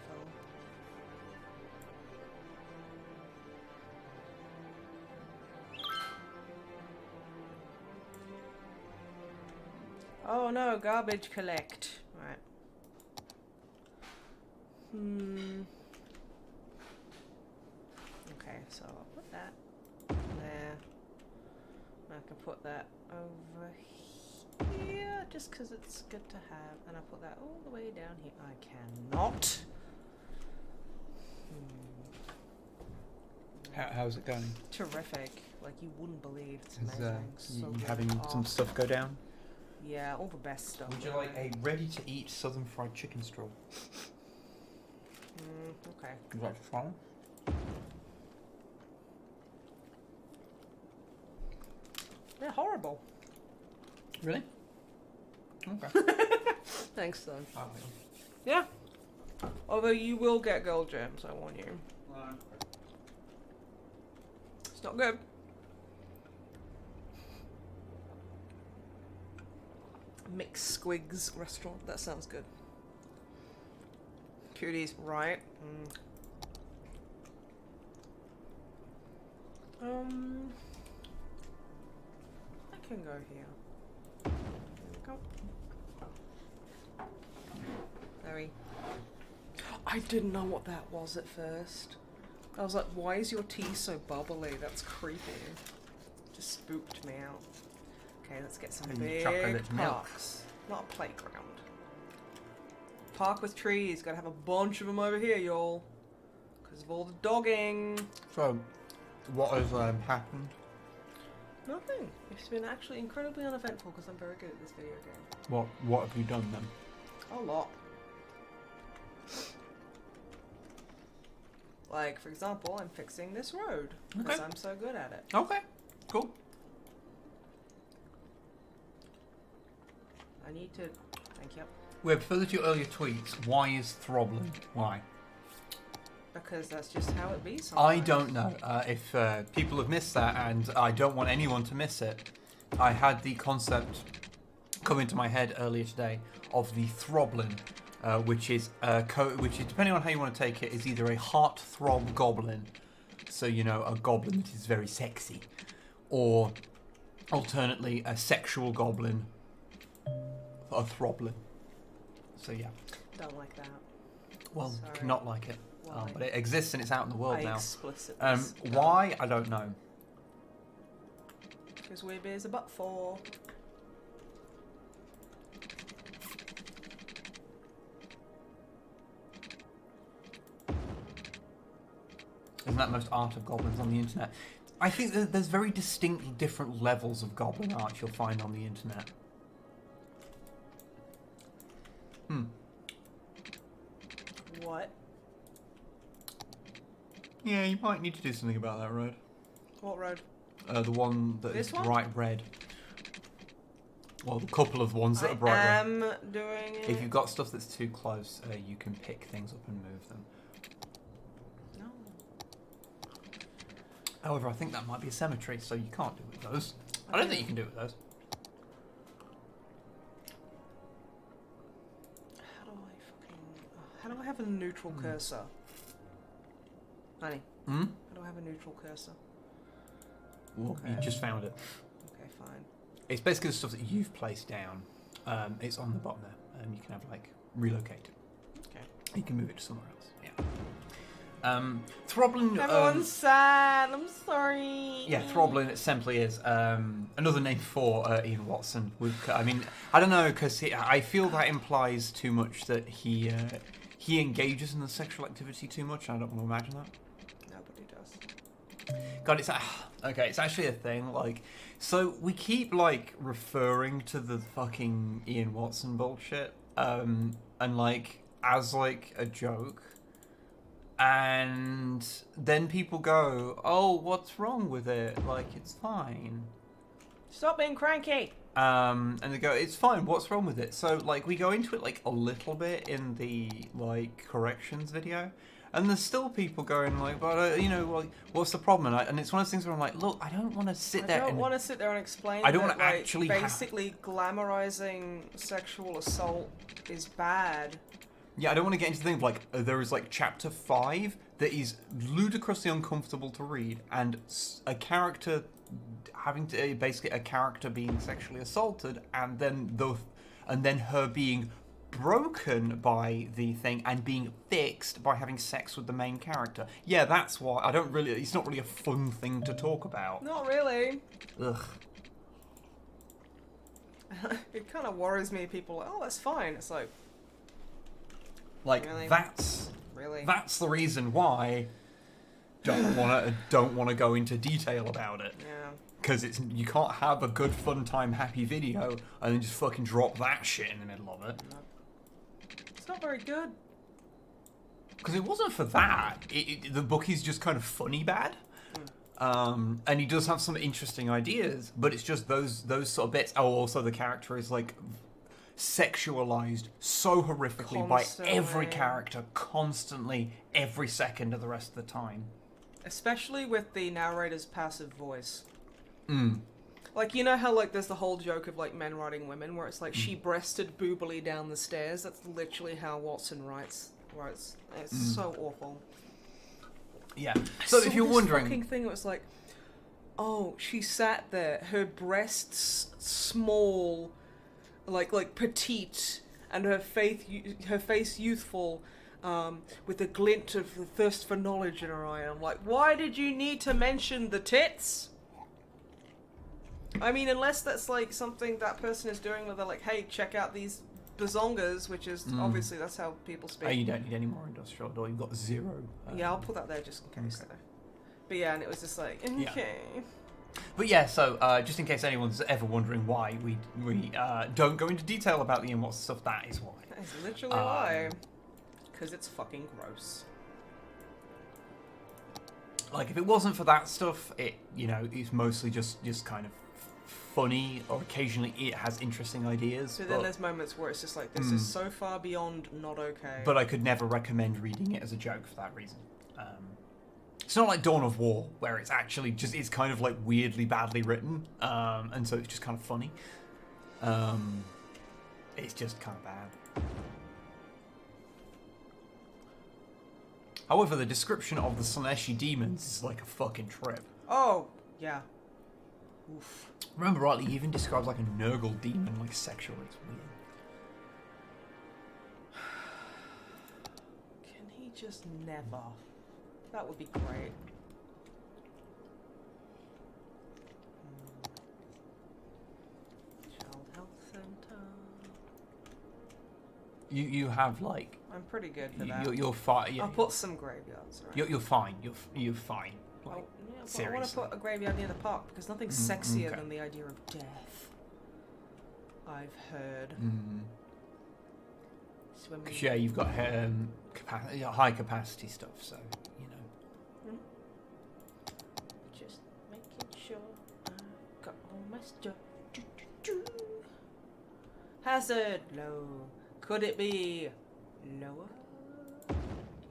Oh no, garbage collect. Right. Okay, so I'll put that there. I can put that over here, just because it's good to have. And I'll put that all the way down here. I cannot. How's it going? Terrific. Like, you wouldn't believe. It's Is amazing. So you good. having some stuff go down? Yeah, all the best stuff. Would you like a ready-to-eat southern fried chicken straw? Okay. Is that fun? They're horrible. Really? Okay. Thanks, son. I will. Yeah. Although you will get gold gems, I warn you. It's not good. Mixed Squigs restaurant. That sounds good. Cuties, right? I can go here. There we go. Very. I didn't know what that was at first. I was like, why is your tea so bubbly? That's creepy. Just spooked me out. Okay, let's get some big parks. Not a playground. Park with trees. Gotta have a bunch of them over here, y'all. Because of all the dogging. So, what has happened? Nothing. It's been actually incredibly uneventful because I'm very good at this video game. What have you done then? A lot. Like, for example, I'm fixing this road because Okay. I'm so good at it. Okay, cool. I need to. Thank you. Wib, further to your earlier tweets, why is throbbling? Why? Because that's just how it be sometimes. I don't know. If people have missed that, and I don't want anyone to miss it, I had the concept come into my head earlier today of the throblin, which is depending on how you want to take it, is either a heart-throb goblin, so you know, a goblin that is very sexy, or alternately a sexual goblin, a throblin. So yeah. Don't like that. Well, Sorry. cannot like it. Why? But it exists and it's out in the world I now. explicitly. Why? I don't know. Because Wib is a butt for. Isn't that most art of goblins on the internet? I think that there's very distinctly different levels of goblin art you'll find on the internet. What? Yeah, you might need to do something about that road. What road? The one that This is one? bright red. Well, the couple of ones that are bright I red. am doing it. If you've got stuff that's too close, you can pick things up and move them. No. However, I think that might be a cemetery, so you can't do it with those. I don't think you can do it with those. How do I have a neutral cursor? Honey. Hmm? How do I have a neutral cursor? Well, you Okay. just found it. Okay, fine. It's basically the stuff that you've placed down. It's on the bottom there, and you can have like relocate it. Okay. You can move it to somewhere else. Yeah. Throblin. Everyone's sad. I'm sorry. Yeah, Throblin it simply is another name for Ian Watson. I mean, I don't know, because I feel that implies too much that he engages in the sexual activity too much. I don't want to imagine that. Nobody does. God, it's okay. It's actually a thing. Like, so we keep like referring to the fucking Ian Watson bullshit, and like as like a joke, and then people go, "Oh, what's wrong with it? Like, it's fine." Stop being cranky. And they go, "It's fine. What's wrong with it?" So like we go into it like a little bit in the like corrections video, And there's still people going like, but you know, like, what's the problem? And it's one of those things where I'm like, look, I don't want to sit there. I don't want to sit there and explain. I don't that, want to like, actually basically glamorizing sexual assault is bad. Yeah, I don't want to get into the thing of like there is like chapter 5 that is ludicrously uncomfortable to read, and a character having to basically a character being sexually assaulted, and then her being broken by the thing and being fixed by having sex with the main character. Yeah, that's why I don't really. It's not really a fun thing to talk about. Not really. Ugh. It kind of worries me. People are like, oh, that's fine. It's like really? that's the reason why don't want to go into detail about it. Yeah. Because you can't have a good, fun time, happy video and then just fucking drop that shit in the middle of it. No. It's not very good. Because it wasn't for that. The book is just kind of funny bad. And he does have some interesting ideas, but it's just those sort of bits. Oh, also the character is like sexualized so horrifically Constantly. by every character, constantly, every second of the rest of the time. Especially with the narrator's passive voice. Mm. Like, you know how, like, there's the whole joke of, like, men writing women, where it's like, she breasted boobily down the stairs? That's literally how Watson writes. It's so awful. Yeah. So if you're wondering... fucking thing, it was like, oh, she sat there, her breasts small, like petite, and her face youthful, with a glint of the thirst for knowledge in her eye. I'm like, why did you need to mention the tits? I mean, unless that's like something that person is doing where they're like, hey, check out these bazongas, which is obviously that's how people speak. Oh, you don't need any more industrial, or you've got 0. Yeah, I'll put that there just in case. Okay. But yeah, and it was just like, okay. Yeah. But yeah, so just in case anyone's ever wondering why we don't go into detail about the and-what's stuff, that is why. That is literally why. Because it's fucking gross. Like, if it wasn't for that stuff, it's mostly just kind of funny, or occasionally it has interesting ideas. So then there's moments where it's just like, this is so far beyond not okay. But I could never recommend reading it as a joke for that reason. It's not like Dawn of War, where it's actually just, it's kind of like weirdly badly written, and so it's just kind of funny. It's just kind of bad. However, the description of the Slaneshi demons is like a fucking trip. Oh, yeah. Oof. Remember rightly, he even describes like a Nurgle demon, like sexually. It's weird. Can he just never? That would be great. Child Health Center. You have like... I'm pretty good for that. You're fine. Yeah, I'll put some graveyards around. you're fine. You're fine. Like, Yeah, but seriously. I want to put a graveyard near the park because nothing's sexier than the idea of death. I've heard. Swimming. Yeah, you've got high capacity stuff, so you know. Just making sure I got all my stuff. Hazard low. Could it be lower?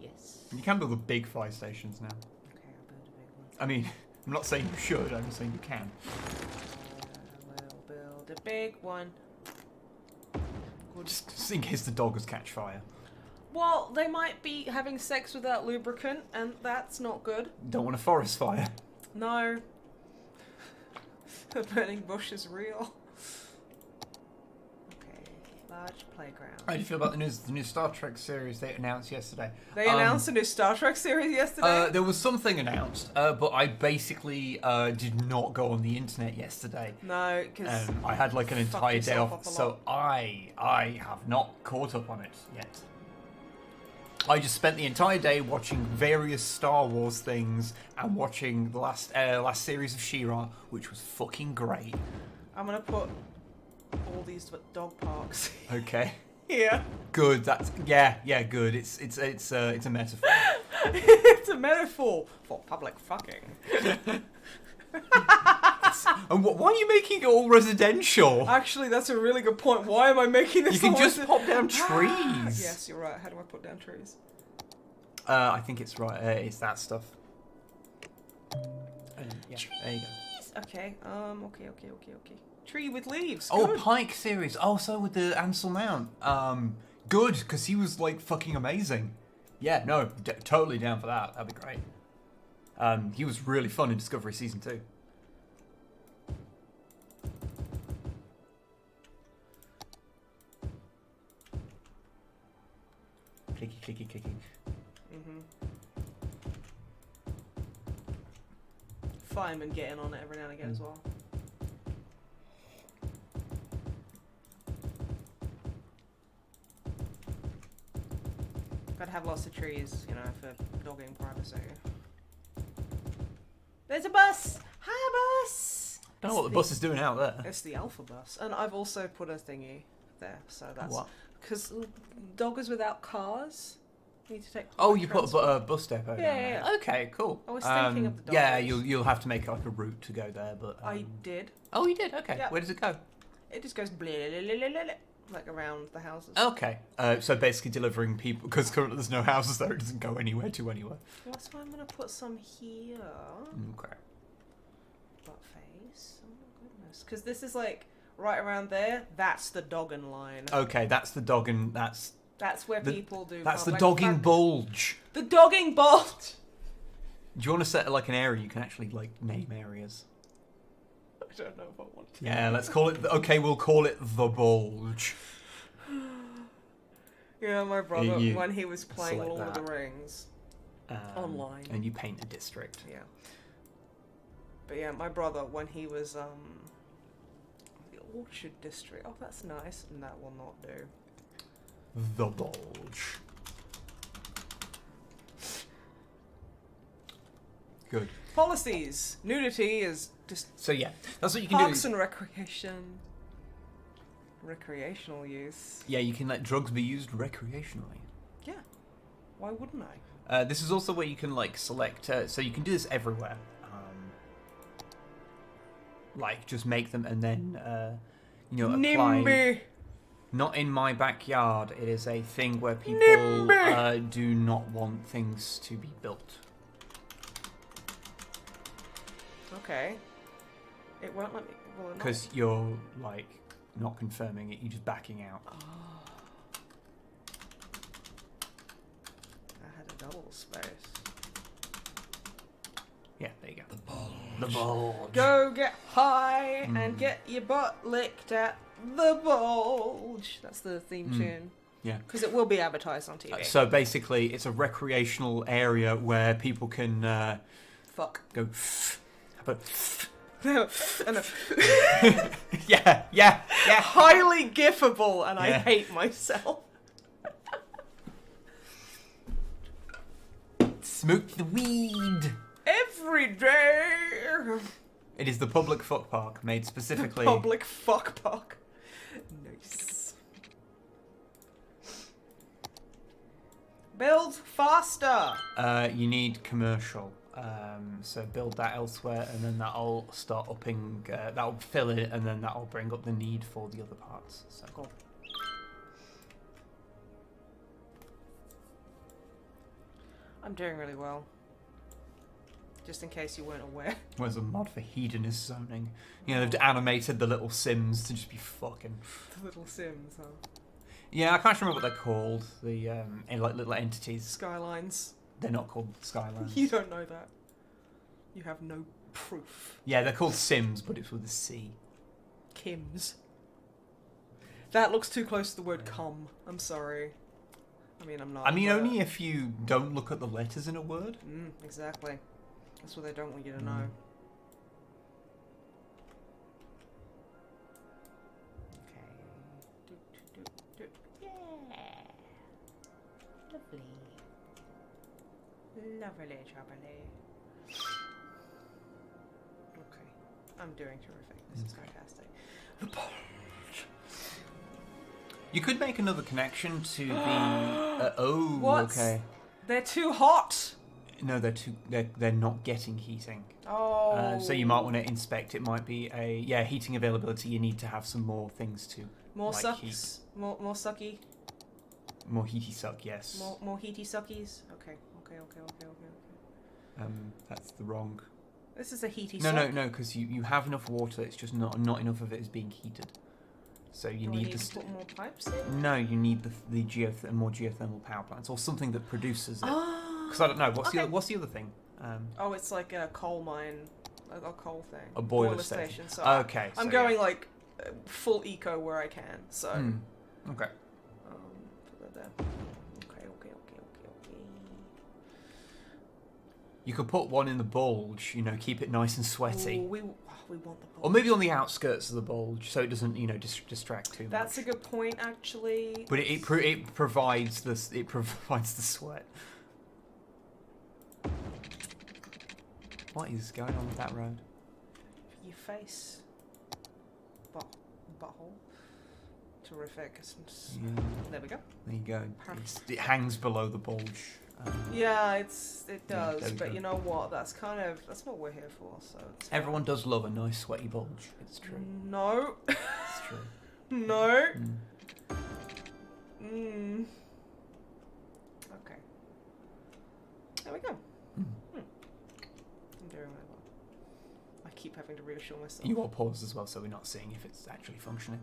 Yes. You can build the big fire stations now. Okay, I'll build a big one. I mean, I'm not saying you should. I'm just saying you can. I will build a big one. Just in case the doggers catch fire. Well, they might be having sex without lubricant, and that's not good. Don't want a forest fire. No. The burning bush is real. Okay, large playground. How do you feel about the new Star Trek series they announced yesterday? They announced a new Star Trek series yesterday? There was something announced, but I basically did not go on the internet yesterday. No, because I had like an entire day yourself off, up a so lot. I have not caught up on it yet. I just spent the entire day watching various Star Wars things and watching the last series of She-Ra, which was fucking great. I'm gonna put all these dog parks. Okay. Yeah. Good. That's good. It's a metaphor. It's a metaphor for public fucking. And why are you making it all residential? Actually, that's a really good point. Why am I making this? You can all just resi- pop down trees. Yes, you're right. How do I put down trees? I think it's right. It's that stuff. Yeah, there you go. Okay. Okay. Tree with leaves. Oh, Good. Pike series. Oh, so with the Ansel Mount. Good, because he was like fucking amazing. Yeah, no, totally down for that. That'd be great. He was really fun in Discovery Season 2. Clicky. Fireman getting on it every now and again as well. Gotta have lots of trees, you know, for dogging privacy. There's a bus! Hi, bus! Don't know what the bus is doing out there. It's the Alpha bus. And I've also put a thingy there, so that's... What? Because doggers without cars need to take... Oh, you put a bus depot down Yeah. there. Okay, cool. I was thinking of the Yeah, doggers. you'll have to make like a route to go there, but... I did. Oh, you did? Okay. Yeah. Where does it go? It just goes like around the houses. Okay. So basically delivering people, because currently there's no houses there, it doesn't go anywhere to anywhere. That's why I'm going to put some here. Okay. Butt face. Oh my goodness. Because this is like right around there. That's the dogging line. Okay, that's the dogging, That's where people do. That's the like, dogging bulge. The dogging bulge! Do you want to set like an area you can actually like name areas? I don't know if I want to. Yeah, let's call it, okay, we'll call it the bulge. Yeah, my brother, You when he was playing select Lord of the that. Rings online. And you paint a district. Yeah. But yeah, my brother, when he was, the Orchard District. Oh, that's nice. And that will not do. The bulge. Good. Policies. Nudity is just So yeah, that's what you can parks do. and recreation. Recreational use. Yeah, you can let drugs be used recreationally. Yeah. Why wouldn't I? This is also where you can like select. So you can do this everywhere. Like just make them and then you know apply. NIMBY! Not in my backyard. It is a thing where people do not want things to be built. Okay. It won't let me. Will it not? Because you're like not confirming it. You're just backing out. I had a double space. Yeah, there you go. The bulge. Go get high and get your butt licked at the bulge. That's the theme tune. Yeah. Because it will be advertised on TV. So basically, it's a recreational area where people can Fuck. go. But And yeah. highly gifable, and I Yeah. hate myself. Smoke the weed. Every day. It is the public fuck park made specifically. Public fuck park. Nice. Build faster. You need commercial. So build that elsewhere, and then that'll start upping. That'll fill it, and then that'll bring up the need for the other parts. So Cool. I'm doing really well. Just in case you weren't aware. Where's a mod for hedonist zoning? You know, they've animated the little Sims to just be fucking. The little Sims, huh? Yeah, I can't remember what they're called. The like little entities. Skylines. They're not called Skylines. You don't know that. You have no proof. Yeah, they're called Sims, but it's with a C. Kims. That looks too close to the word cum. I'm sorry. I mean, I'm not. I mean, but- only if you don't look at the letters in a word. Exactly. That's what they don't want you to know. Okay. Yeah. Lovely. Lovely, jubbly. Okay. I'm doing terrific. This is fantastic. The bulge. You could make another connection to the. Oh, What? okay. They're too hot! No, they're not getting heating. Oh. So you might want to inspect. It might be a heating availability. You need to have some more things to More like sucks? heat. More sucky? More heaty suck. Yes. More heaty suckies? Okay, That's the wrong. This is a heaty No, sock. no, because you have enough water. It's just not enough of it is being heated. So you Do I need to put more pipes in? No, you need the more geothermal power plants or something that produces it. Oh. Because I don't know what's Okay. what's the other thing. Oh, it's like a coal mine, a coal thing. A boiler station. So Okay, I'm so going yeah. like full eco where I can. So. Okay. Put that there. Okay. You could put one in the bulge. You know, keep it nice and sweaty. Ooh, we want the bulge. Or maybe on the outskirts of the bulge, so it doesn't, you know, distract too much. That's a good point, actually. But it provides this. It provides the sweat. What is going on with that road? Your face. Butthole. Terrific. Yeah. There we go. There you go. Perfect. It hangs below the bulge. Yeah, it does. there we But go. you know what? That's what we're here for. So it's fine. Everyone does love a nice sweaty bulge. It's true. No. It's true. No. Mm. Okay. There we go. I'm doing really well. I keep having to reassure myself. You are paused as well, so we're not seeing if it's actually functioning.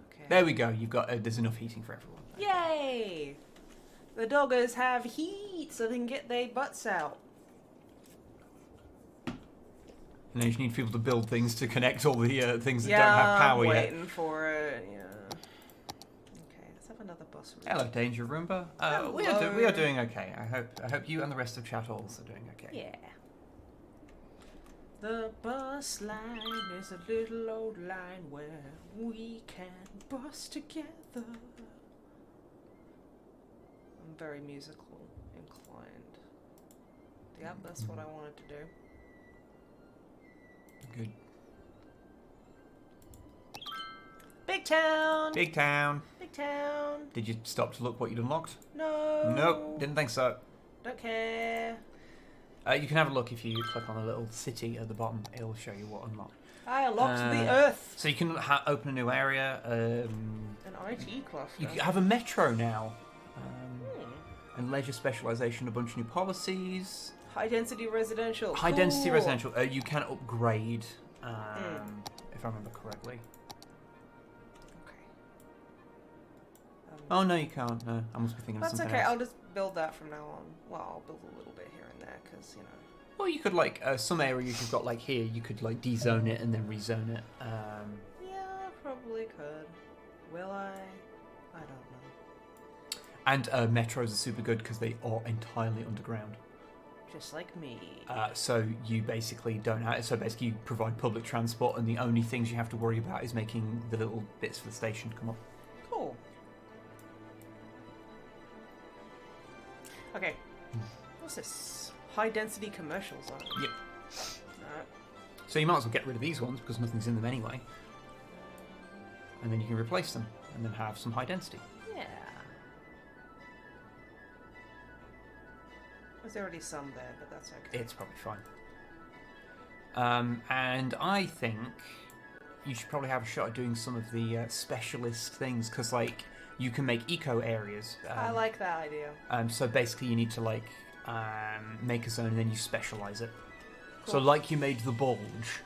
Okay. There we go. You've got. There's enough heating for everyone. Yay! The doggers have heat, so they can get their butts out. And then you just need people to build things to connect all the things that Yeah, don't have power I'm yet. waiting for it. Yeah. Okay, let's have another bus route. Hello, Danger Roomba. We are doing okay. I hope you and the rest of chat are also doing okay. Yeah. The bus line is a little old line where we can bus together. I'm very musical inclined. Yep, that's what I wanted to do. Good. Big town! Big town. Big town! Did you stop to look what you'd unlocked? No! Nope, didn't think so. Don't care. You can have a look if you click on the little city at the bottom. It'll show you what unlocked. I unlocked the earth! So you can open a new area. An IT cluster. You have a metro now. And leisure specialisation, a bunch of new policies. High density residential. High density Cool. residential. You can upgrade, if I remember correctly. Okay. Oh no, you can't. No, I must be thinking of That's something okay. else. I'll just build that from now on. Well, I'll build a little bit here and there because you know. Well, you could like some areas you've got like here. You could like dezone it and then rezone it. Yeah, I probably could. Will I? I don't know. And metros are super good because they are entirely underground. Just like me. So you basically don't have. So basically, you provide public transport, and the only things you have to worry about is making the little bits for the station come up. Cool. Okay. What's this? High density commercial zone. Yep. Alright. So you might as well get rid of these ones because nothing's in them anyway. And then you can replace them, and then have some high density. Yeah. There's already some there, but that's okay. It's probably fine. And I think you should probably have a shot at doing some of the specialist things because, like, you can make eco areas. I like that idea. So basically, you need to like make a zone and then you specialize it. Cool. So, like you made the bulge.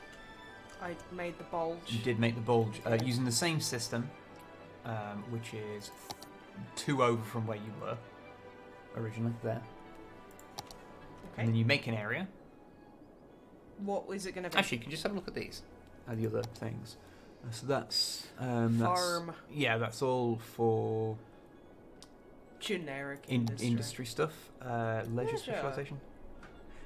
I made the bulge. You did make the bulge using the same system, which is 2 over from where you were originally there. Okay. And then you make an area. What is it going to be? Actually, you can just have a look at these, the other things. So that's Farm. Yeah, that's all for Generic industry stuff. Leisure Leisure. specialization.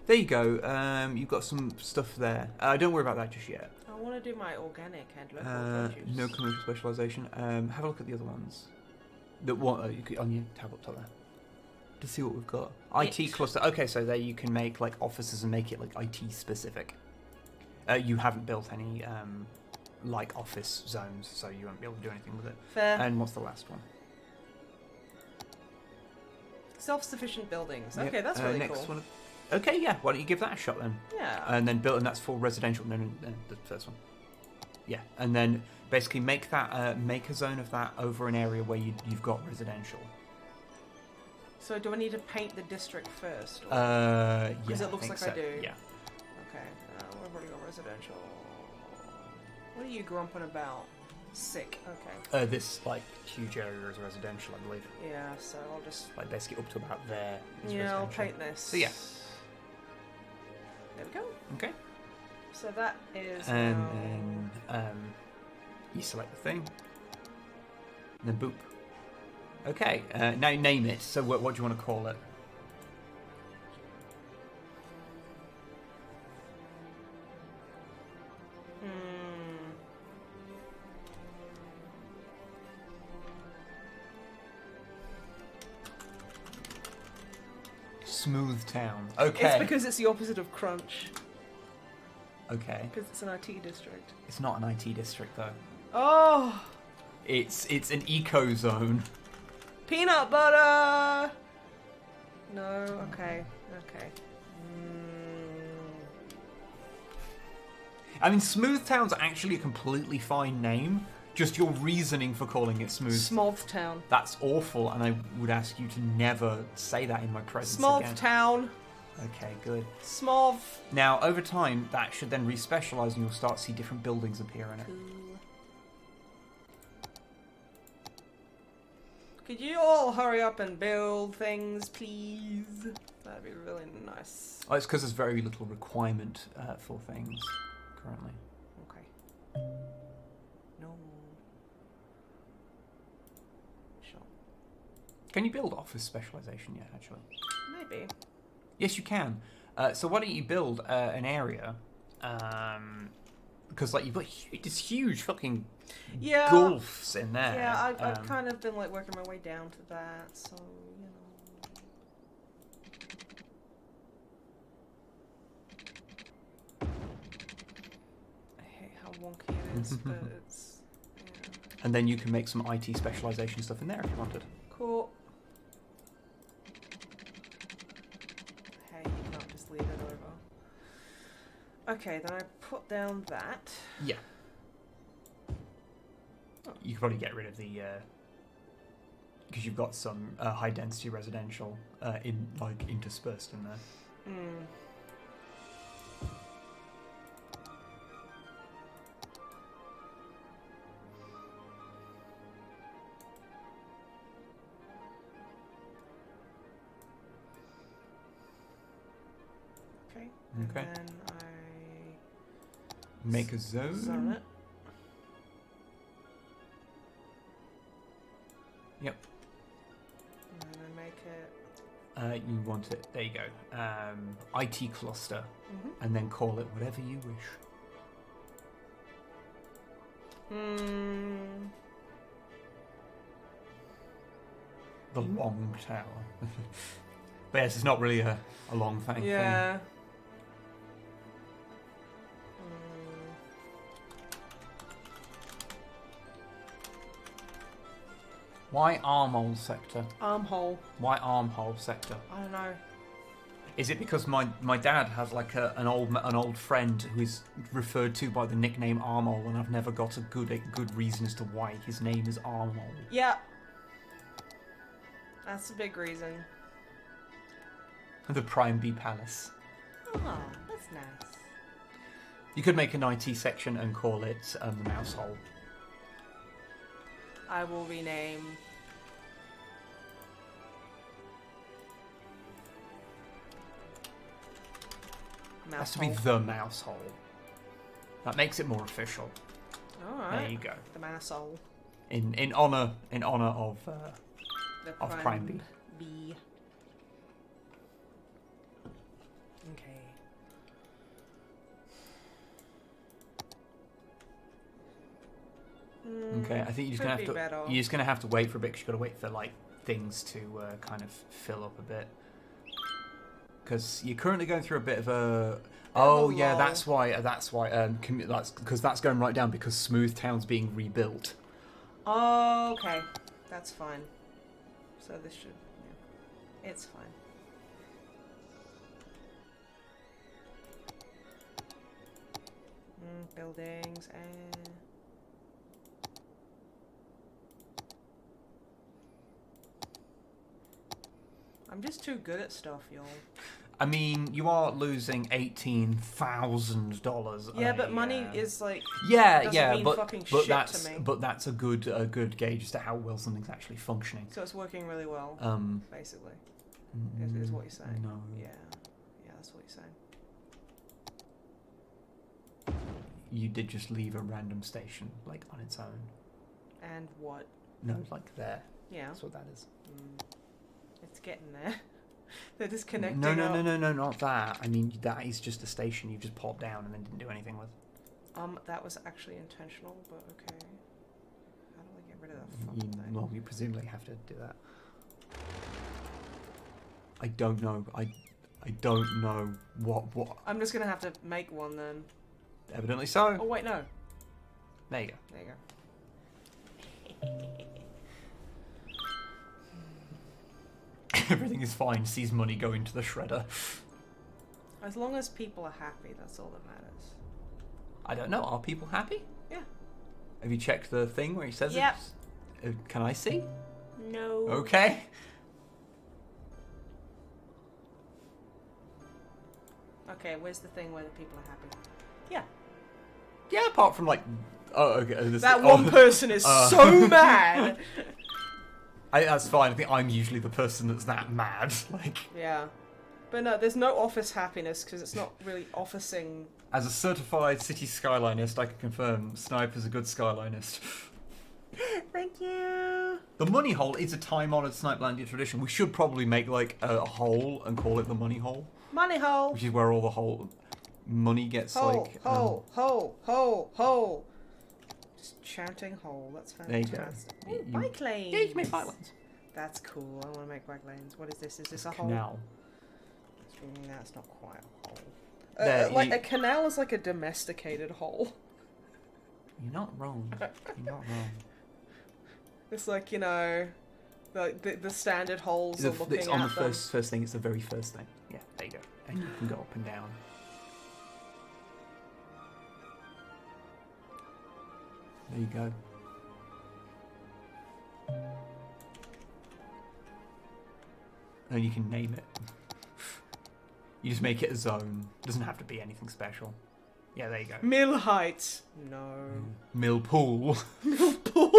There you go. You've got some stuff there. Don't worry about that just yet. I want to do my organic and local produce. No commercial specialization. Have a look at the other ones. The one you could, on your tab up top there. To see what we've got. IT cluster. Okay, so there you can make like offices and make it like IT specific. You haven't built any like office zones, so you won't be able to do anything with it. Fair. And what's the last one? Self-sufficient buildings. Yep. Okay, that's really next cool. one. Okay, yeah. Why don't you give that a shot then? Yeah. And then build, and that's for residential. No, the first one. Yeah, and then basically make that make a zone of that over an area where you've got residential. So do I need to paint the district first? Yeah, Because it looks think like I so. do. Yeah. Okay, we've already got residential. What are you grumping about? Sick. Okay. This like huge area is residential, I believe. Yeah. So I'll just. Like basically up to about there. Is Yeah, I'll residential. paint this. So yeah. There we go. Okay. So that is. And now... then you select the thing. And then boop. Okay. Now name it. So what do you want to call it? Smooth Town. Okay. It's because it's the opposite of crunch. Okay. Because it's an IT district. It's not an IT district though. Oh, It's an eco zone. peanut butter. No. Okay. Okay. I mean, Smooth Town's actually a completely fine name. Just your reasoning for calling it Smooth. Smov Town. That's awful, and I would ask you to never say that in my presence again. Smov Town. Okay, good. Smov. Now, over time, that should then respecialise, and you'll start to see different buildings appear in it. Could you all hurry up and build things, please? That'd be really nice. Oh, it's because there's very little requirement for things currently. Okay. No. Sure. Can you build office specialisation yet, actually? Maybe. Yes, you can. So why don't you build an area? Because like you've got this huge fucking gulfs in there. Yeah, I've kind of been like working my way down to that, so you know. I hate how wonky it is, but it's And then you can make some IT specialisation stuff in there if you wanted. cool. Hey, you can't just leave it over. Okay, then I put down that. Yeah. You could probably get rid of the because you've got some high density residential interspersed in there. Okay. And Okay. then I Make a zone. zone it. Yep. And then I make it. You want it. There you go. IT cluster, and then call it whatever you wish. The Long Tower. But yes, it's not really a long thing. Yeah. Why Armhole Sector? Armhole. Why Armhole Sector? I don't know. Is it because my dad has like an old friend who is referred to by the nickname Armhole, and I've never got a good reason as to why his name is Armhole. Yeah. That's a big reason. The Prime Bee Palace. Oh, that's nice. You could make an IT section and call it the Mouse Hole. I will rename. It has to be the Mouse Hole. That makes it more official. Alright. There you go. The Massole. In honor of The Prime Bee. Bee. Okay. Okay, I think you're just gonna have to wait for a bit. 'Cause you gotta wait for like things to kind of fill up a bit. Because you're currently going through a bit of a. Oh yeah, that's why. That's because that's going right down because Smooth Town's being rebuilt. Oh, okay. That's fine. So this should. Yeah. It's fine. Buildings and. I'm just too good at stuff, y'all. I mean, you are losing $18,000. Yeah, but money is like doesn't mean fucking shit that's to me. but that's a good gauge as to how well something's actually functioning. So it's working really well, basically. Is what you're saying? No. Yeah, that's what you're saying. You did just leave a random station, like on its own. And what? No, like there. Yeah. That's what that is. It's getting there. They're disconnecting. No, not that. I mean, that is just a station you just popped down and then didn't do anything with. That was actually intentional, but okay. How do I get rid of that fucking thing? Well, you presumably have to do that. I don't know. I don't know what. I'm just gonna have to make one then. Evidently so. Oh wait, no. There you go. There you go. Everything is fine. Sees money go into the shredder. As long as people are happy, that's all that matters. I don't know. Are people happy? Yeah. Have you checked the thing where he says Yep. it? Can I see? No. Okay. Okay, where's the thing where the people are happy? Yeah. Yeah, apart from like... Oh, okay. That one person is so mad! That's fine. I think I'm usually the person that's that mad. Like, Yeah. But no, there's no office happiness because it's not really officing. as a certified city skylinist, I can confirm Snipe is a good skylinist. Thank you. The money hole is a time-honoured Snipelandia tradition. We should probably make like a hole and call it the money hole, Money hole. which is where all the money gets Hole, like. hole. Just chanting hole. That's There you go. fantastic. You- Ooh, bike lanes. Yeah, you can make bike lanes. That's cool. I want to make bike lanes. What is this? Is this a hole? Canal. That's not quite a hole. There, Like a canal is like a domesticated hole. You're not wrong. You're not wrong. It's like, you know, the standard holes are looking It's on the at them. first thing. It's the very first thing. Yeah, there you go. And you can go up and down. There you go. And you can name it. You just make it a zone. Doesn't have to be anything special. Yeah, there you go. Mill height. No. Mill pool. Mill pool.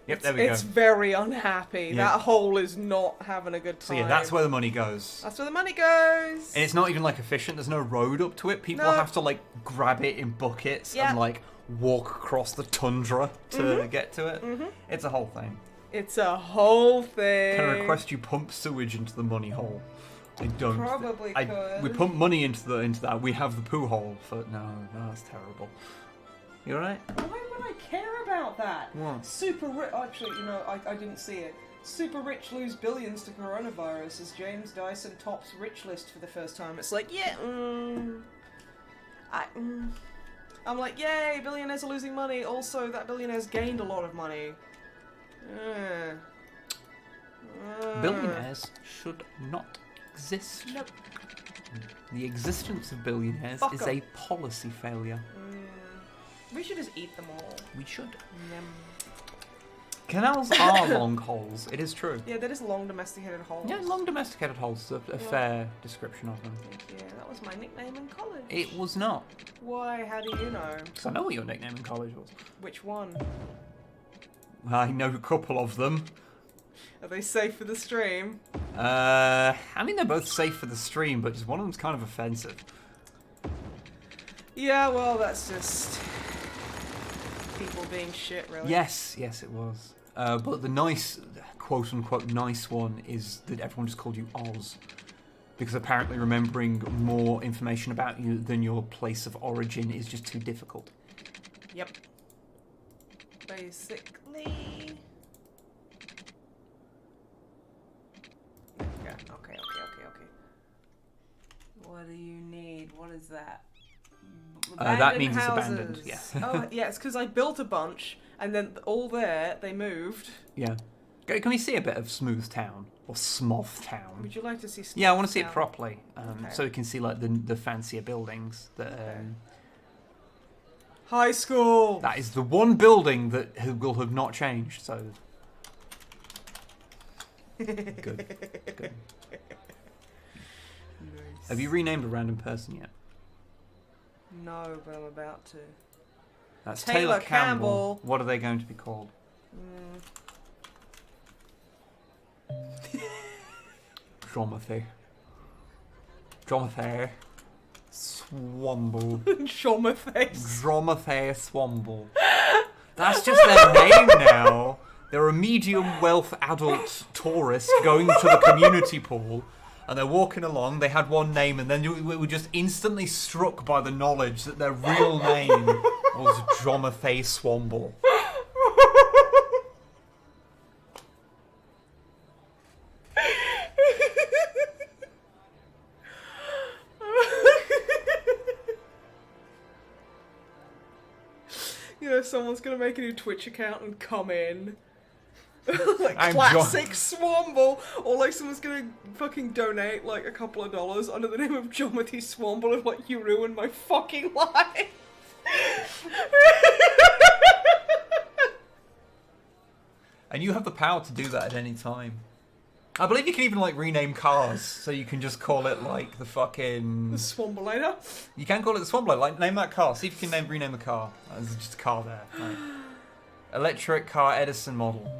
Yep, there we go. It's very unhappy. Yeah. That hole is not having a good time. So yeah, that's where the money goes. That's where the money goes. And it's not even like efficient. There's no road up to it. People No. have to like grab it in buckets Yeah. and like walk across the tundra to get to it. It's a whole thing. It's a whole thing. Can I request you pump sewage into the money hole? I don't. Probably could. We pump money into that. We have the poo hole. For no, that's terrible. You alright? Why would I care about that? What? Super rich. Actually, you know, I didn't see it. Super rich lose billions to coronavirus as James Dyson tops rich list for the first time. It's like, yeah, I'm like, yay, billionaires are losing money. Also, that billionaire's gained a lot of money. Billionaires should not exist. Nope. The existence of billionaires Fuck is 'em. a policy failure. We should just eat them all. We should. Yum. Canals are long holes. It is true. Yeah, that is long domesticated holes. Yeah, long domesticated holes is a fair description of them. Yeah, that was my nickname in college. It was not. Why? How do you know? Because I know what your nickname in college was. Which one? I know a couple of them. Are they safe for the stream? I mean, they're both safe for the stream, but just one of them's kind of offensive. Yeah, well, that's just people being shit, really. Yes, it was. But the nice, quote-unquote, nice one is that everyone just called you Oz. Because apparently remembering more information about you than your place of origin is just too difficult. Yep. Basically. Yeah, okay. What do you need? What is that? That means it's houses. abandoned, yeah. Oh, yeah, it's because I built a bunch, and then all there, they moved. Yeah. Can we see a bit of Smooth Town? Or Smoth Town? Would you like to see Yeah, I want to see it Town? properly. Okay. So we can see like the fancier buildings that... High school. That is the one building that will have not changed, so... Good. Good. Nice. Have you renamed a random person yet? No, but I'm about to. That's Taylor Taylor Campbell. Campbell. What are they going to be called? Dromothy. Dromothy. Swamble. Shommerface. Dromothy Swamble. That's just their name now. They're a medium wealth adult tourist going to the community pool, and they're walking along. They had one name, and then we were just instantly struck by the knowledge that their real name was Dromothy Swamble. You know, someone's gonna make a new Twitch account and come in. Like I'm classic Swamble, or like someone's gonna fucking donate like a couple of dollars under the name of Geometry Swamble and like, you ruined my fucking life. And you have the power to do that at any time. I believe you can even like rename cars, so you can just call it like the fucking... The Swambleator. You can call it the Swamble. Like, name that car. See if you can rename the car. There's just a car there. Right. Electric car Edison model.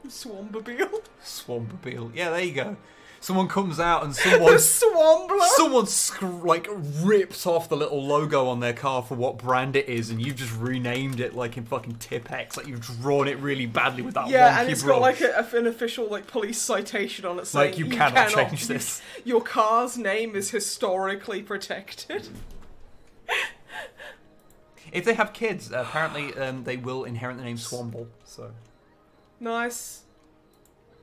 Swambobile. Swampmobile. Yeah, there you go. Someone comes out and someone... Swambler. Someone like rips off the little logo on their car for what brand it is, and you've just renamed it like in fucking Tipex. Like you've drawn it really badly with that Yeah, wonky and it's brush. got like an official like police citation on it saying Like, you cannot change this. Your car's name is historically protected. If they have kids, apparently they will inherit the name Swamble. So Nice.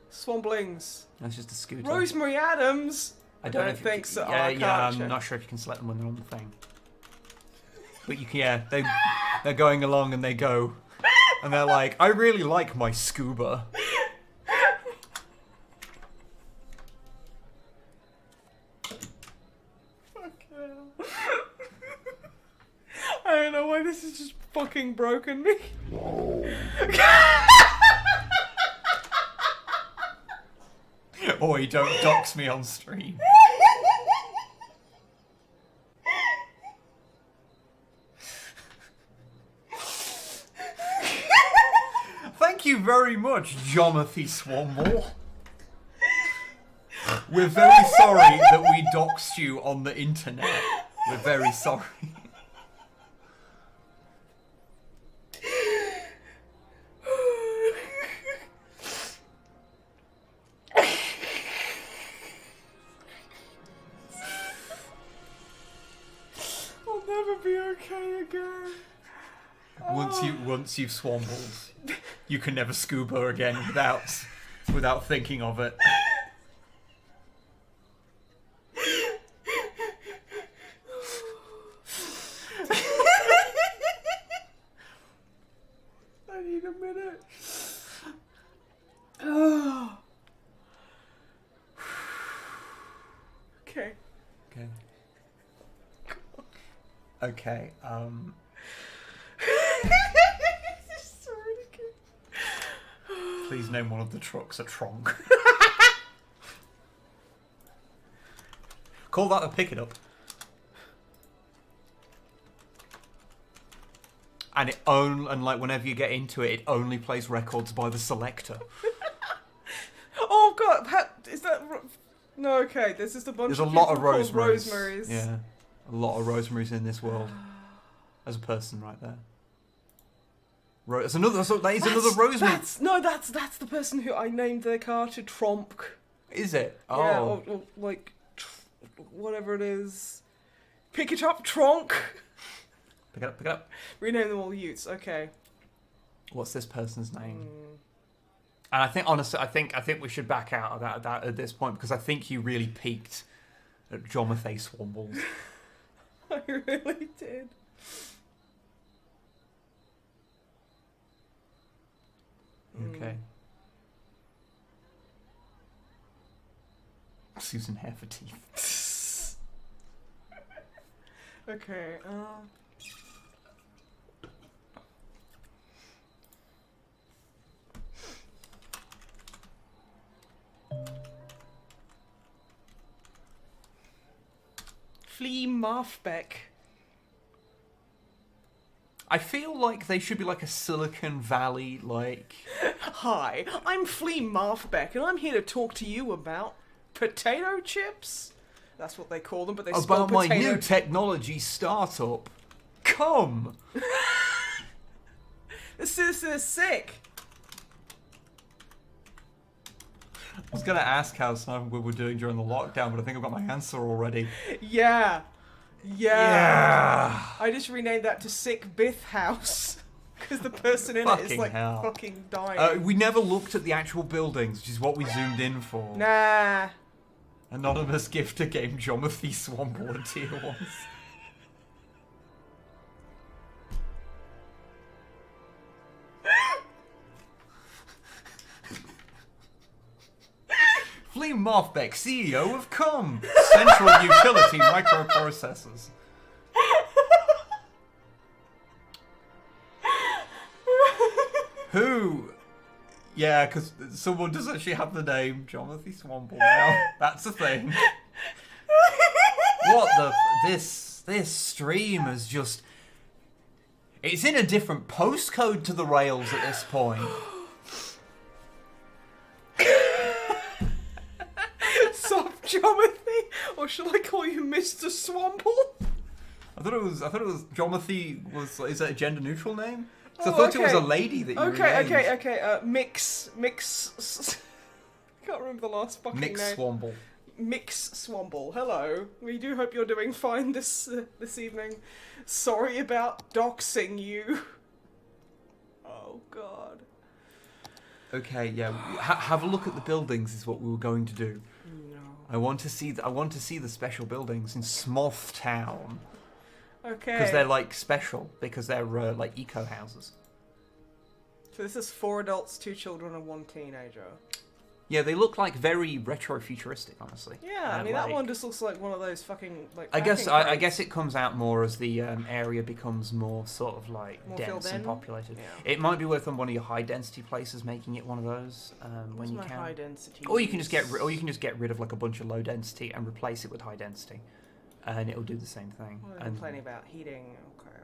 Swamblings. that's just a scooter. Rosemary Adams. I don't know if think so. Yeah, Oh, I yeah. can't I'm check. not sure if you can select them when they're on the thing. But you can. Yeah, they're going along and they go, and they're like, I really like my scuba. Fuck hell. I don't know why this has just fucking broken me. Oi, don't dox me on stream. Thank you very much, Jonathan Swamble. We're very sorry that we doxed you on the internet. We're very sorry. I'll never be okay again. Once you've swambled, you can never scuba again without thinking of it. I need a minute. Oh. Okay. Okay. Okay. This is really good. Please name one of the trucks a tronk. Call that a pick it up. And like whenever you get into it, it only plays records by the selector. Oh god, is that... No, okay, there's just a bunch There's a of lot of people called Rosemaries. Rosemaries. Yeah, a lot of Rosemaries in this world. There's a person right there. That is another Rosemary. That's the person who I named their car to Tromp. Is it? Oh. Yeah, or like, whatever it is. Pick it up, Tronk. Pick it up, pick it up. Rename them all Utes, okay. What's this person's name? And I think, honestly, I think we should back out of that at this point, because I think you really peaked at Jonathan Swambles. I really did. Okay. Susan hair for teeth. Okay, Flea Marfbeck. I feel like they should be like a Silicon Valley, like... Hi, I'm Flea Marfbeck, and I'm here to talk to you about potato chips? That's what they call them, but they spell About my potato... new technology startup. Come! This is sick! I was going to ask how Snipe and Wib were doing during the lockdown, but I think I've got my answer already. Yeah. Yeah. I just renamed that to Sick Bith House. Because the person in it is Fucking like hell. fucking dying. We never looked at the actual buildings, which is what we zoomed in for. Nah. Anonymous gifter game Geometry Swamble and tier 1s. Flea Marfbeck, CEO of COM, Central Utility Microprocessors. Who? Yeah, because someone does actually have the name Geometry Swamble now. That's a thing. What the? This stream is just... It's in a different postcode to the rails at this point. Soft Geometry? Or should I call you Mr. Swamble? I thought it was Geometry was... Is that a gender neutral name? So I Oh, thought it was okay. a lady that you Okay. renamed. Mix. I can't remember the last fucking Mix name. Swamble. Mix Swamble. Hello. We do hope you're doing fine this evening. Sorry about doxing you. Oh God. Okay, yeah. Have a look at the buildings. Is what we were going to do. No. I want to see the special buildings in Smoth Town Okay. because they're like special because they're like eco houses. So this is 4 adults, 2 children, and 1 teenager. Yeah, they look like very retro futuristic, honestly. Yeah, I And, mean that like, one just looks like one of those fucking like. I guess packing I crates. guess it comes out more as the area becomes more sort of like More dense filled and in? populated. Yeah. It might be worth on one of your high density places making it one of those when What's you my can. high density? Or you can just get rid of like a bunch of low density and replace it with high density, and it'll do the same thing. What am I And complaining about? Heating. Okay.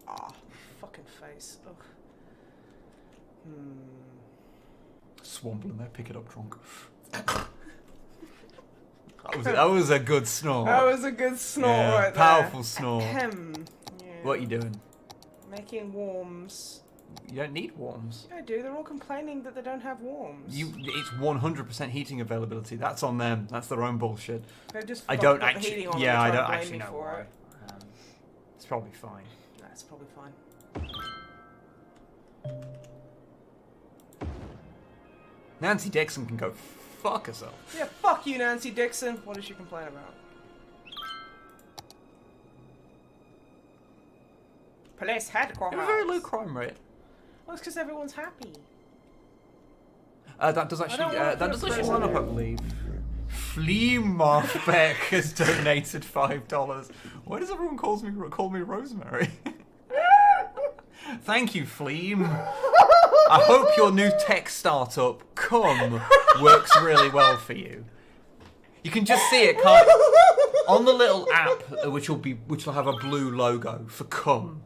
Ah, fucking face. Ugh. Swamble in there, pick it up drunk. that was a good snort. That was a good snort Yeah, right powerful there. snort. Ahem. Yeah. What are you doing? Making worms. You don't need worms. Yeah, I do. They're all complaining that they don't have worms. It's 100% heating availability. That's on them. That's their own bullshit. They've just I fucked don't up the actually. heating on Yeah, I them and don't tried to blame actually me know for why. it. It's probably fine. That's probably fine. Nancy Dixon can go fuck herself. Yeah, fuck you, Nancy Dixon. What does she complain about? Police headquarters. They have a very low crime rate. Well, it's because everyone's happy. That does actually run up, I believe. Flea Marfbeck has donated $5. Why does everyone call me Rosemary? Thank you, Fleam. I hope your new tech startup, Cum, works really well for you. You can just see it, can't on the little app, which will have a blue logo for Cum.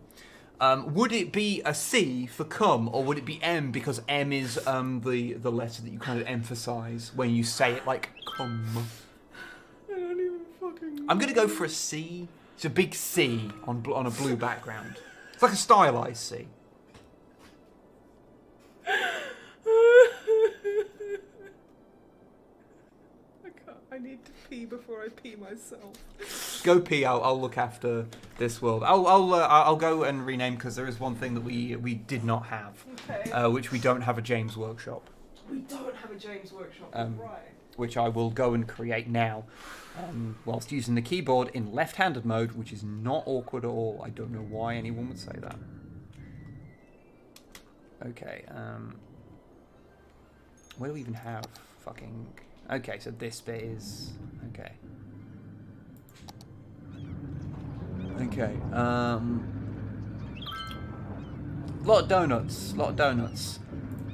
Would it be a C for cum, or would it be M because M is the letter that you kind of emphasise when you say it like cum? I don't even fucking. I'm gonna go for a C. It's a big C on a blue background. It's like a stylised C. I need to pee before I pee myself. Go pee. I'll look after this world. I'll go and rename because there is one thing that we did not have, Okay. which we don't have a James workshop. We don't have a James workshop, right? Which I will go and create now, whilst using the keyboard in left-handed mode, which is not awkward at all. I don't know why anyone would say that. Okay, where do we even have fucking... Okay, so this bit is... Okay. Okay, lot of donuts,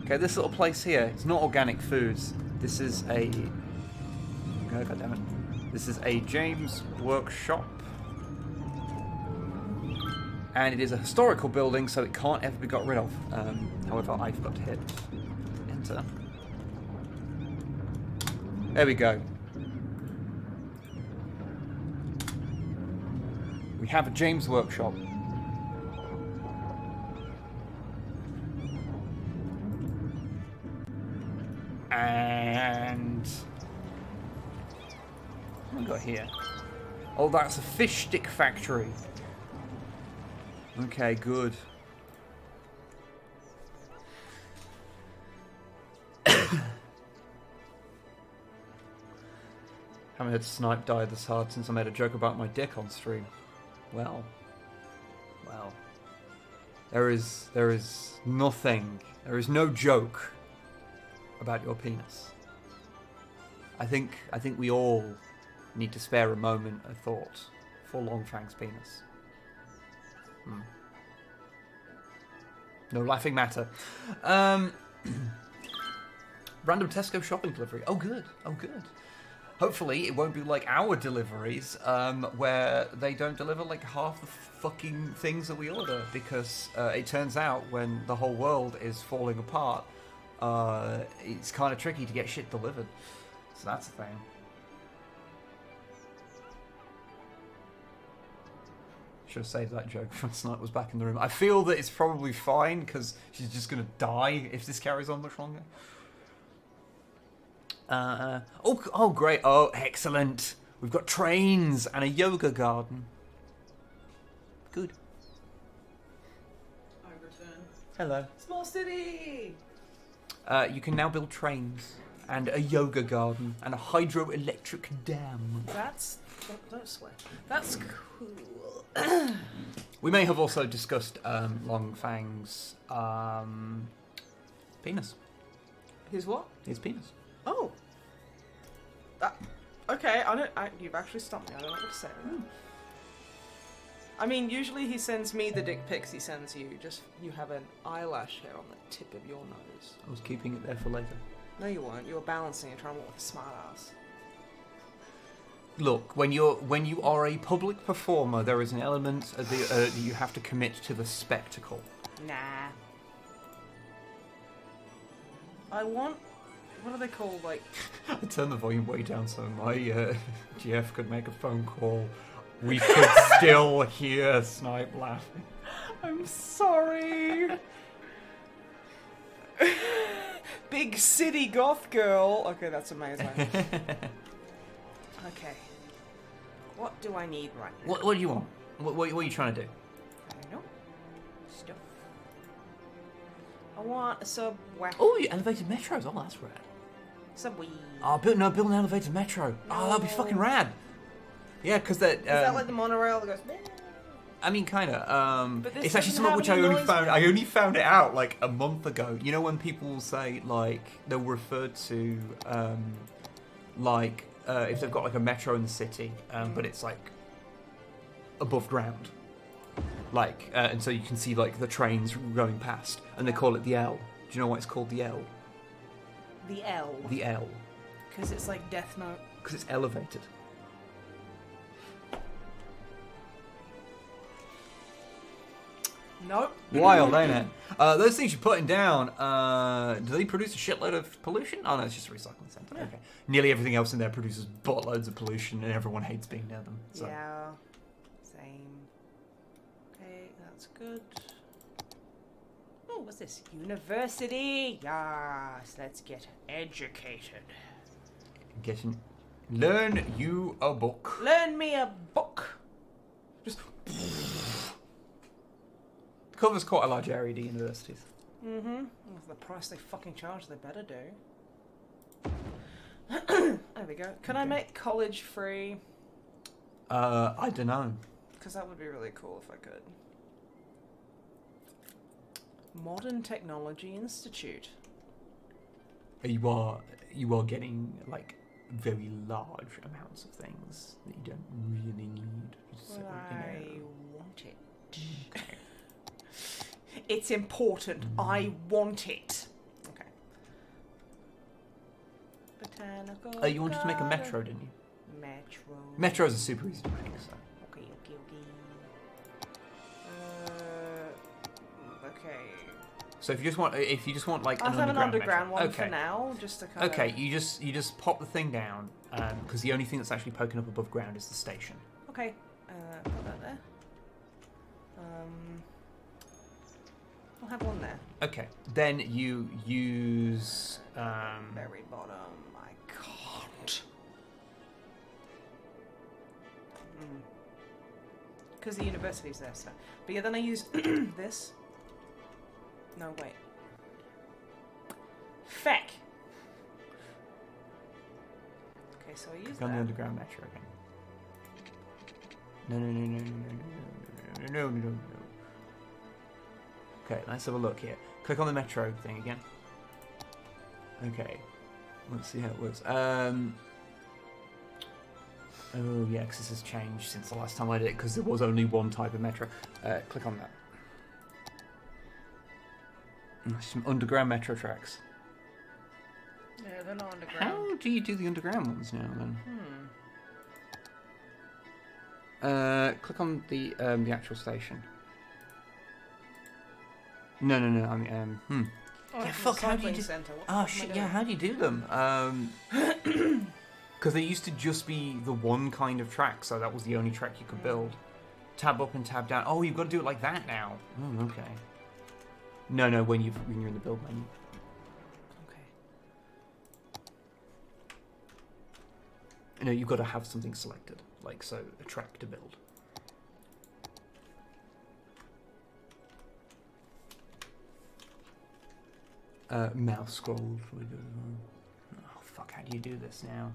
Okay, this little place here, it's not organic foods. This is a... Oh, God damn it. This is a James workshop. And it is a historical building, so it can't ever be got rid of. However, I forgot to hit enter. There we go. We have a James workshop. And what have we got here? Oh, that's a fish stick factory. Okay, good. Haven't heard Snipe die this hard since I made a joke about my dick on stream. Well. There is nothing. There is no joke about your penis. I think we all need to spare a moment of thought for Longfang's penis. No laughing matter. Random Tesco shopping delivery. Oh good. Hopefully it won't be like our deliveries, where they don't deliver like half the fucking things that we order, because it turns out when the whole world is falling apart, it's kind of tricky to get shit delivered. So that's the thing. Should have saved that joke when Snipe was back in the room. I feel that it's probably fine, because she's just going to die if this carries on much longer. Oh, great. Oh, excellent. We've got trains and a yoga garden. Good. I return. Hello. Small city! You can now build trains and a yoga garden and a hydroelectric dam. That's... Don't swear. That's cool. We may have also discussed Longfang's penis. His what? His penis. Oh. Okay, you've actually stumped me. I don't know what to say. I mean, usually he sends me the dick pics he sends you. Just, you have an eyelash hair on the tip of your nose. I was keeping it there for later. No, you weren't. You were balancing and trying to walk with a smart ass. Look, when you are a public performer, there is an element of that you have to commit to the spectacle. Nah. I want... What are they called, like... I turned the volume way down so my GF could make a phone call. We could still hear Snipe laughing. I'm sorry. Big city goth girl. Okay, that's amazing. Okay. What do I need right now? What do you want? What are you trying to do? I don't know. Stuff. I want a subway. Oh, you elevated metros. Oh, that's rad. Subway. Oh, build an elevated metro. Oh, that'd be fucking rad. Yeah, because that... Is that like the monorail that goes... I mean, kind of. But this it's actually doesn't something have which I any only noise. found. I only found it out like a month ago. You know when people say like they'll refer to if they've got like a metro in the city, but it's like above ground, like and so you can see like the trains going past, and they call it the L. Do you know why it's called the L? The L. The L. Because it's like Death Note. Because it's elevated. Nope. Wild, ain't it? Those things you're putting down, do they produce a shitload of pollution? Oh no, it's just a recycling centre. Yeah. Okay. Nearly everything else in there produces buttloads of pollution, and everyone hates being near them. So. Yeah. Same. Okay, that's good. Oh, what's this? University! Yes, let's get educated. Learn you a book. Learn me a book. Just. Covers quite a large area to universities. Mm-hmm. Well, for the price they fucking charge, they better do. There we go. Can I make college free? I don't know. Because that would be really cool if I could. Modern Technology Institute. You are getting like very large amounts of things that you don't really need. So, I want it. It's important. I want it. Okay. Botanical. You wanted to make a metro, didn't you? Metro. Metros are super easy to make, so. Okay. Okay. So if you just want like I'll have an underground metro. one for now, just to kind of. Okay, you just pop the thing down, because the only thing that's actually poking up above ground is the station. Okay. Put that there. I'll have one there. Okay, then you use Very bottom. I can't. Because the university's there, so. But yeah, then I use this. No, wait. Feck. Okay, so I use Click on the that. underground metro again. No. Okay, let's have a look here. Click on the metro thing again. Okay, let's see how it works. Oh yeah, because this has changed since the last time I did it, because there was only one type of metro. Click on that. Some underground metro tracks. Yeah, they're not underground. How do you do the underground ones now then? Click on the actual station. No. I mean, Oh, Yeah, it's fuck, a how do you recycling do- centre. What the Oh fuck am I shit! doing? Yeah, how do you do them? Because they used to just be the one kind of track, so that was the only track you could build. Tab up and tab down. Oh, you've got to do it like that now. Oh, okay. No, when you're in the build menu. Okay. No, you've got to have something selected, like so, a track to build. Mouse scroll. Oh fuck! How do you do this now?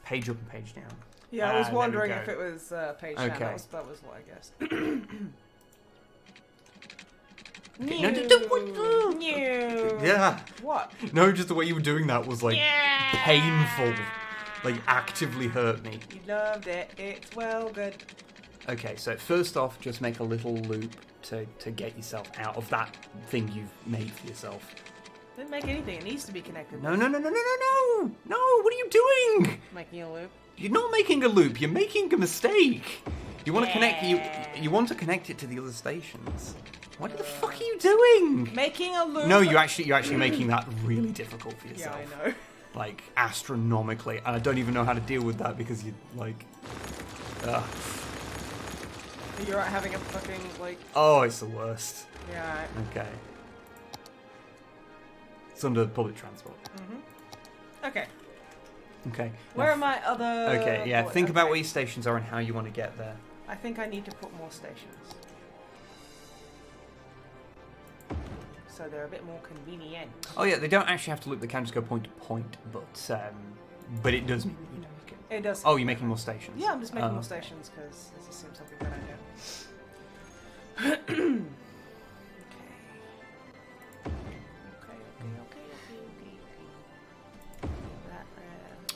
Page up and page down. Yeah, I was there we wondering go. if it was page down. Okay. That was what I guessed. No, New. Yeah. What? No, just the way you were doing that was like painful. Like actively hurt me. You loved it. It's well good. Okay, so first off, just make a little loop to get yourself out of that thing you've made for yourself. Didn't make anything. It needs to be connected. No! No! What are you doing? Making a loop. You're not making a loop. You're making a mistake. You want to connect. You want to connect it to the other stations. What the fuck are you doing? Making a loop. No, you're actually making that really difficult for Yeah, yourself. I know. Like astronomically, and I don't even know how to deal with that because you like. You're right, having a fucking like. Oh, it's the worst. Yeah. Right. Okay. It's under public transport. Okay. Okay. Where now- are my other? Okay, yeah. bullets? Think about Okay. where your stations are and how you want to get there. I think I need to put more stations. So they're a bit more convenient. Oh yeah, they don't actually have to loop. They can just go point to point, but it does mean you know you can. It does. Oh, you're making more stations. Yeah, I'm just making more okay. stations because this just seems like a good idea. Okay.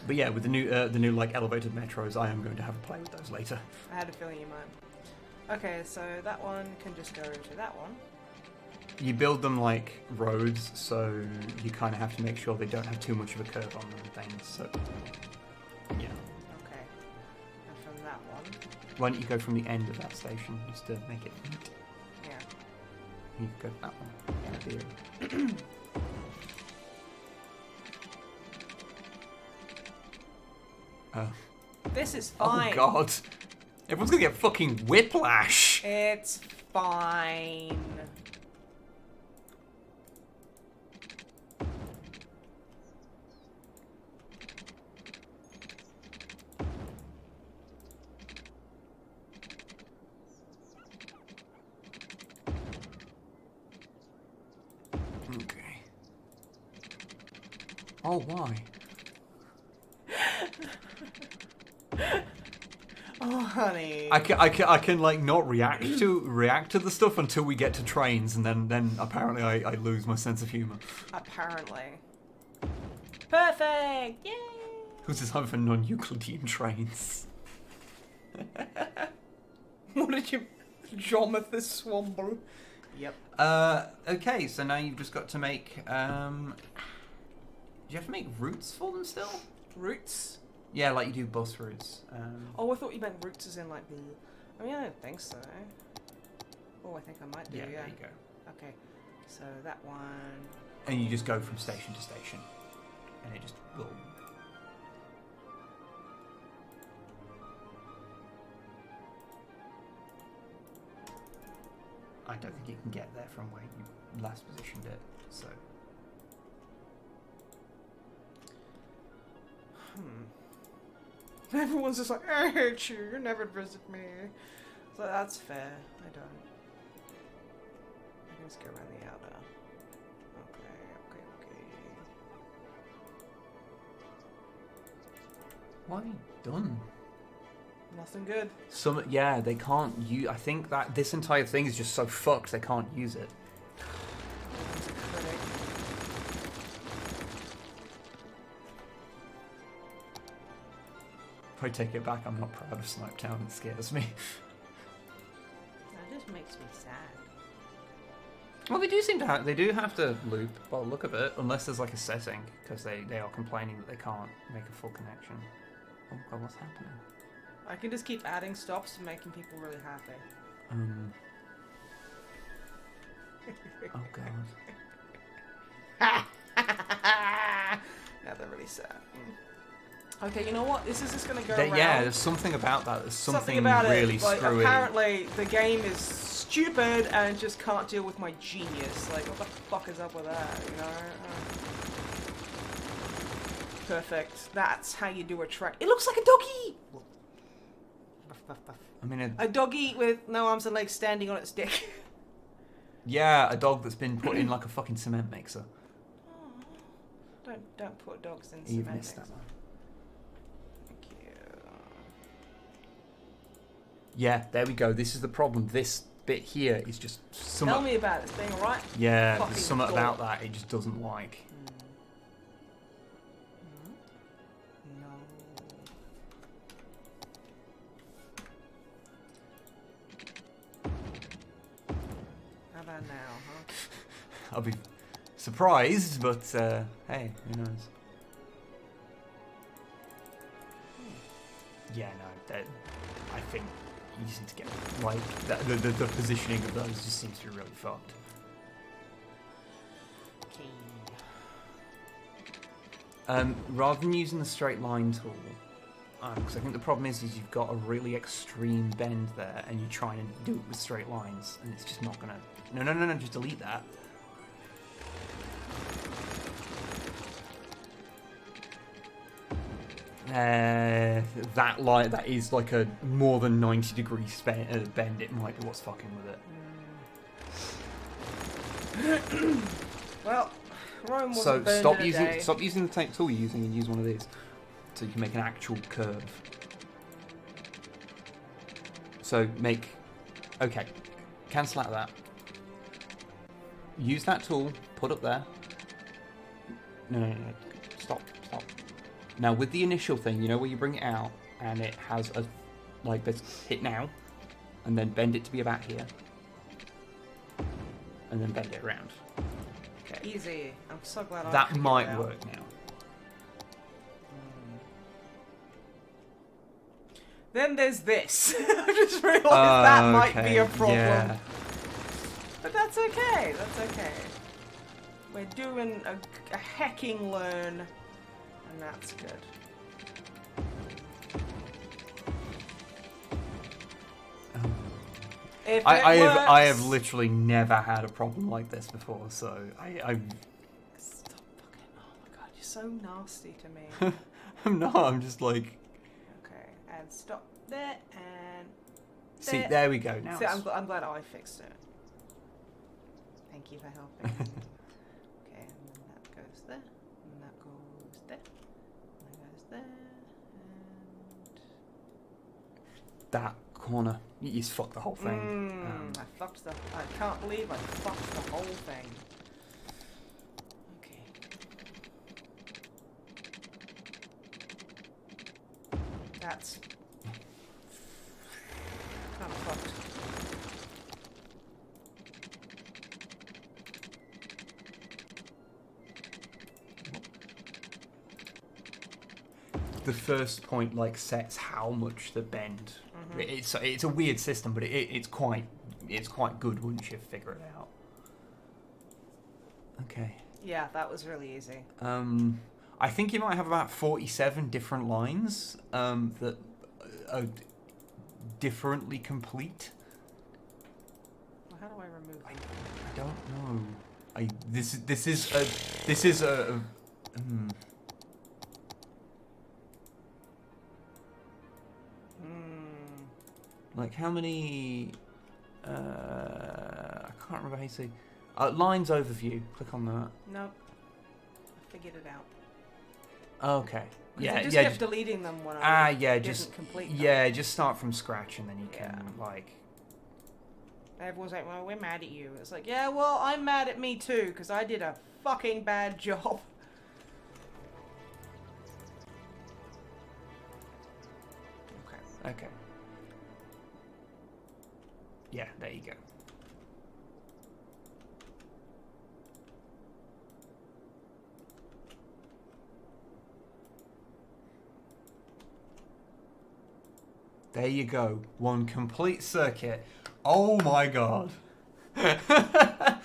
But yeah, with the new like elevated metros, I am going to have a play with those later. I had a feeling you might. Okay, so that one can just go to that one. You build them like roads, so you kind of have to make sure they don't have too much of a curve on them and things. So yeah. Okay. And from that one. Why don't you go from the end of that station just to make it neat? Yeah. You can go to that one. Yeah, This is fine. Oh god. Everyone's gonna get fucking whiplash. It's fine. Okay. Oh, why? Oh, honey. I can like not react to the stuff until we get to trains, and then apparently I lose my sense of humor. Apparently. Perfect! Yay! Who's designed for non-Euclidean trains? What did you... Jonathan Swamble? Yep. Okay, so now you've just got to make, do you have to make routes for them still? Roots? Yeah, like you do bus routes. Oh, I thought you meant roots as in like the... I mean, I don't think so. Oh, I think I might do, yeah. There you go. Okay, so that one... And you just go from station to station. And it just will... I don't think you can get there from where you last positioned it, so... Everyone's just like, I hate you, you never visit me. So that's fair, I don't. I can just go around the outer. Okay. What have you done? Nothing good. Yeah, they can't use... I think that this entire thing is just so fucked they can't use it. It's a critic. If I take it back, I'm not proud of Snipe Town, it scares me. That just makes me sad. Well, they do seem to have... They do have to loop, by the look of it, unless there's like a setting, because they are complaining that they can't make a full connection. Oh god, what's happening? I can just keep adding stops and making people really happy. Oh god. Now they're really sad. Okay, you know what? This is just gonna go around. Yeah, there's something about that. There's something about really it. Like, screwy. apparently, the game is stupid and it just can't deal with my genius. Like, what the fuck is up with that? You know? Perfect. That's how you do a track. It looks like a doggy. I mean, A doggy with no arms and legs standing on its dick. yeah, a dog that's been put in like a fucking cement mixer. Don't put dogs in You've cement missed that mixer. one. Thank you. Yeah, there we go. This is the problem. This bit here is just Tell me about it. It's being alright. Yeah, Fucking there's something dog. about that it just doesn't like. No. How about now, huh? I'll be surprised, but hey, who knows? Yeah, no, I think you just need to get like the positioning of those just seems to be really fucked. Rather than using the straight line tool, because I think the problem is you've got a really extreme bend there, and you're trying to do it with straight lines, and it's just not gonna. No, just delete that. That line, that is like a more than 90-degree bend. It might be what's fucking with it. Well, Rome wasn't So burned in a day. stop using the type tool you're using and use one of these, so you can make an actual curve. So okay, cancel out of that. Use that tool, put up there. No, stop. Now with the initial thing, you know where you bring it out and it has a, like this, hit now, and then bend it to be about here, and then bend it around. Okay. Easy. I'm so glad I That figured might it out. work now. Then there's this. I just realised that might be a problem. Yeah. But that's okay. That's okay. We're doing a hacking learn, and that's good. If I have works- literally never had a problem like this before, so I Stop fucking. Oh my god, you're so nasty to me. I'm not. I'm just like. Okay, and stop there and. See, there we go. Now. See, I'm glad I fixed it. Thank you for helping. Okay, and then that goes there, and that goes there, and that goes there, and. That corner. You just fucked the whole thing. I fucked the. I can't believe I fucked the whole thing. Okay. That's kind of fucked. The first point like sets how much the bend. It's a weird system, but it's quite good once you figure it out. Okay. Yeah, that was really easy. I think you might have about 47 different lines that are differently complete. Well, how do I remove them? I don't know. This is a. Like how many? I can't remember how you say. Lines overview. Click on that. Nope. I figured it out. Okay. Yeah, I just yeah. kept deleting them when I didn't just complete them. yeah. Just start from scratch and then you can like. Everyone's like, well, we're mad at you. It's like, yeah, well, I'm mad at me too, because I did a fucking bad job. Okay. Yeah, there you go. There you go. One complete circuit. Oh my god. I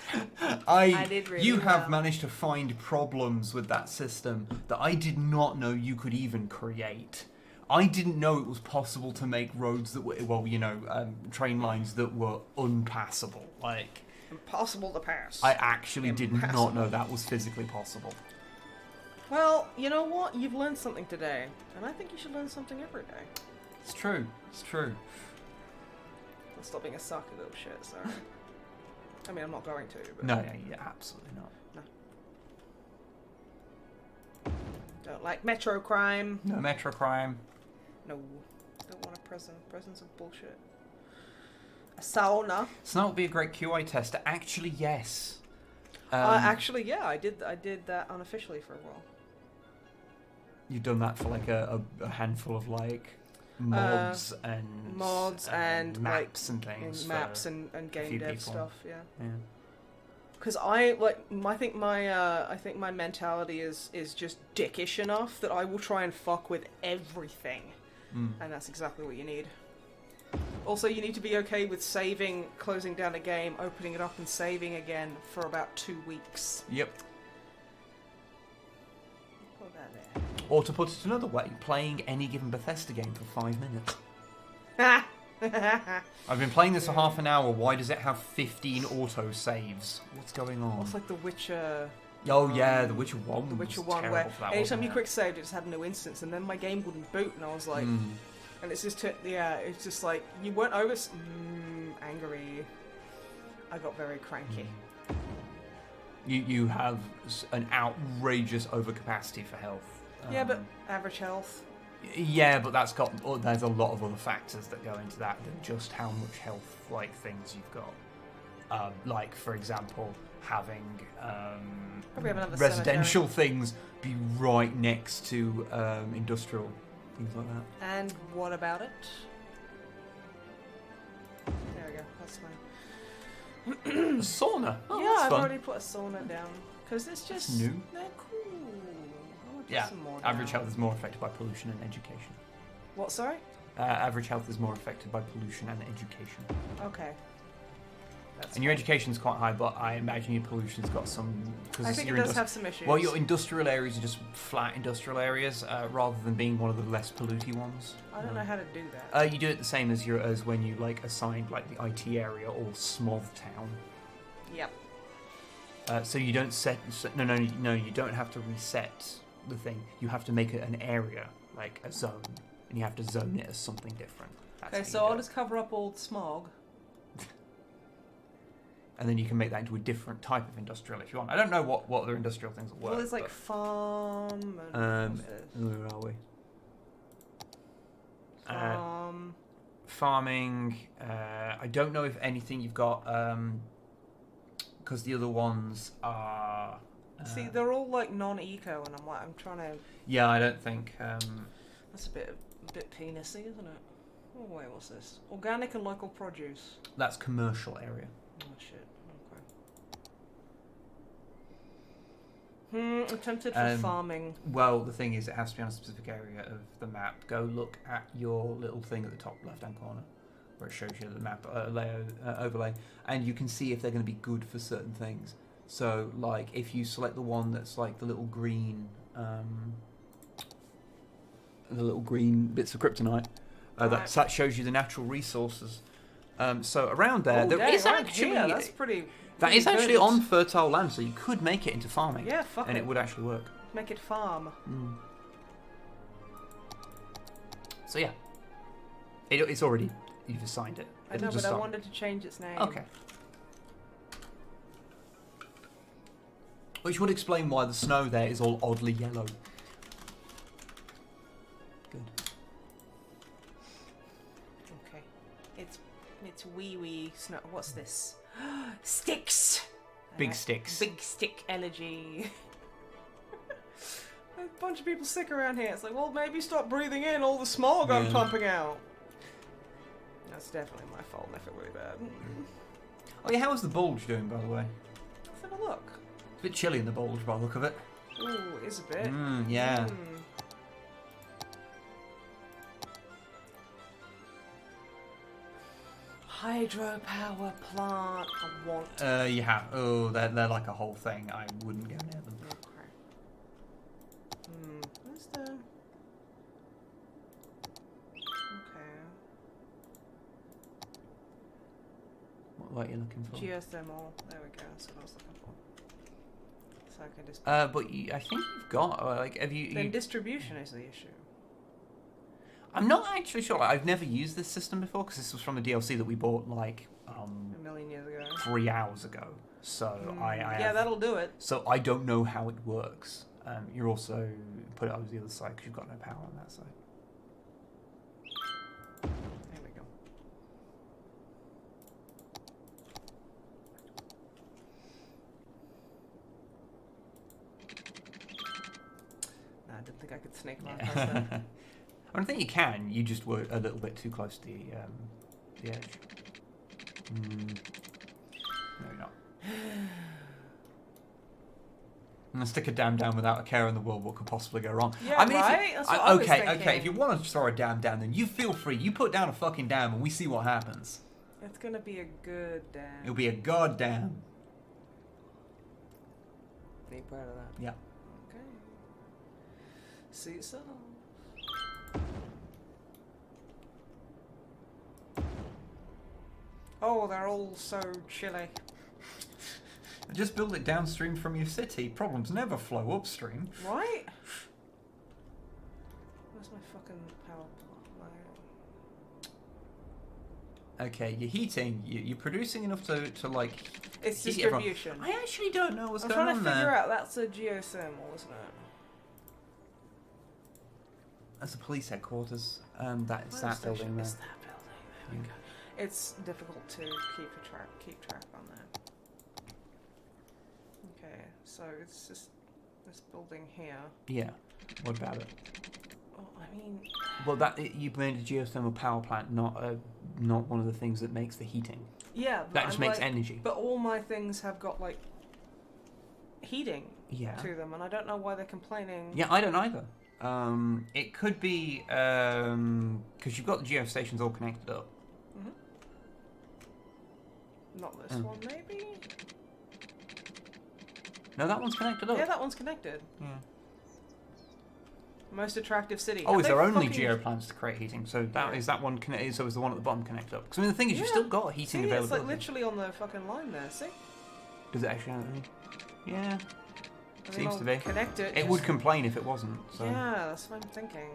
did really You have well. managed to find problems with that system that I did not know you could even create. I didn't know it was possible to make roads that were, well, you know, train lines that were unpassable. Like, Impossible to pass. I actually did not Impassable. know that was physically possible. Well, you know what? You've learned something today, and I think you should learn something every day. It's true. It's true. Let's stop being a sucker little shit, sorry. I mean, I'm not going to, but... No, yeah, absolutely not. Don't like metro crime. No metro crime. No. Don't want a prison. Prisons are bullshit. A sauna. So that would be a great QI tester. Actually, yes. Actually, yeah, I did that unofficially for a while. You've done that for like a handful of like mods and like, maps and things. Maps for and game few dev people. stuff, yeah. Yeah. Because I think my mentality is just dickish enough that I will try and fuck with everything, and that's exactly what you need. Also, you need to be okay with saving, closing down a game, opening it up, and saving again for about 2 weeks. Yep. Put that there. Or to put it another way, playing any given Bethesda game for 5 minutes. I've been playing this for half an hour. Why does it have 15 auto saves? What's going on? It's like The Witcher. Oh yeah, The Witcher 1. The Witcher was 1, terrible where for that, anytime wasn't you it? quick saved, it just had no instance, and then my game wouldn't boot, and I was like, and it's just it's just like you weren't angry. I got very cranky. You have an outrageous overcapacity for health. Yeah, but average health. Yeah, but there's a lot of other factors that go into that than just how much health like things you've got. Like for example, having Probably have another residential things be right next to industrial things like that. And what about it? There we go. That's fine. A sauna. Oh, yeah, that's I've fun. already put a sauna down because it's just That's new. They're cool. I want to put Yeah, some more average down. health is more affected by pollution and education. What? Sorry. Average health is more affected by pollution and education. Okay. That's And your fine. education's quite high, but I imagine your pollution's got some. I think it does have some issues. Well, your industrial areas are just flat industrial areas, rather than being one of the less polluty ones. I don't know how to do that. You do it the same as when you like assigned like the IT area or small town. Yep. So you don't no, you don't have to reset the thing. You have to make it an area, like a zone, and you have to zone it as something different. That's Okay, how so you do I'll it. just cover up all the smog. And then you can make that into a different type of industrial if you want. I don't know what other industrial things will work. Well, there's like but, farm and where are we? farm. Farming. I don't know if anything you've got, because the other ones are. See, they're all like non-eco, and I'm trying to. Yeah, I don't think. That's a bit a bit penisy, isn't it? Oh wait, what's this? Organic and local produce. That's commercial area. Oh shit. Okay. I'm tempted for farming. Well, the thing is, it has to be on a specific area of the map. Go look at your little thing at the top left-hand corner, where it shows you the map overlay, and you can see if they're going to be good for certain things. So, like, if you select the one that's like the little green bits of kryptonite, that shows you the natural resources. So around there, there is actually that's pretty. That is actually good. on fertile land, so you could make it into farming. Yeah, fuck and it. it would actually work. Make it farm. So yeah, it's already, you've assigned it. I know, but I wanted to change its name. Okay. Which would explain why the snow there is all oddly yellow. Good. Okay. It's wee snow. What's this? Sticks! Big sticks. Big stick elegy. A bunch of people sick around here. It's like, well, maybe stop breathing in all the smog I'm pumping out. That's definitely my fault. I feel really bad. Oh yeah, how is the bulge doing, by the way? Let's have a look. It's a bit chilly in the bulge by the look of it. Ooh, it is a bit. Yeah. Hydropower plant. I want. Yeah. Oh, they're like a whole thing. I wouldn't go near them. Okay. Where's the? Okay. What are you looking for? Geothermal. There we go. That's what I was looking for. So I can just. But I think you've got like, have you? Then distribution is the issue. I'm not actually sure. I've never used this system before because this was from a DLC that we bought like a million years ago. 3 hours ago. So yeah, that'll do it. So I don't know how it works. You're also put it over the other side because you've got no power on that side. There we go. Nah, I didn't think I could snake my past that. I don't think you can. You just were a little bit too close to the edge. No, you're not. I'm gonna stick a dam down without a care in the world. What could possibly go wrong? Yeah, I mean, right? That's what I was okay. thinking. If you want to throw a dam down, then you feel free. You put down a fucking dam, and we see what happens. It's gonna be a good dam. It'll be a goddamn. Be proud of that. Yeah. Okay. See so. Oh, they're all so chilly. Just build it downstream from your city. Problems never flow upstream. Right? Where's my fucking power plant? Okay, you're heating. You're producing enough to like. It's heat everyone. distribution. I actually don't know what's I'm going on trying to figure there. out. That's a geothermal, isn't it? That's the police headquarters. That's Fire that building station. there. It's that building. There we go. It's difficult to keep track on that. Okay, so it's just this building here. Yeah. What about it? Oh, I mean. Well, you made a geothermal power plant, not one of the things that makes the heating. Yeah, but That just makes like, energy. But all my things have got like heating Yeah. to them, and I don't know why they're complaining. Yeah, I don't either. It could be because you've got the geostations all connected up. Not this one, maybe? No, that one's connected up. Yeah, that one's connected. Yeah. Most attractive city. Oh, Have is they there only fucking- geoplants to create heating? So that is that one connected? So is the one at the bottom connected up? Because I mean, the thing is, you've Yeah. still got heating See, availability. it's like literally on the fucking line there, see? Does it actually have any? Yeah. I mean, Seems I'll to be. Connect it. It would complain if it wasn't. So. Yeah, that's what I'm thinking.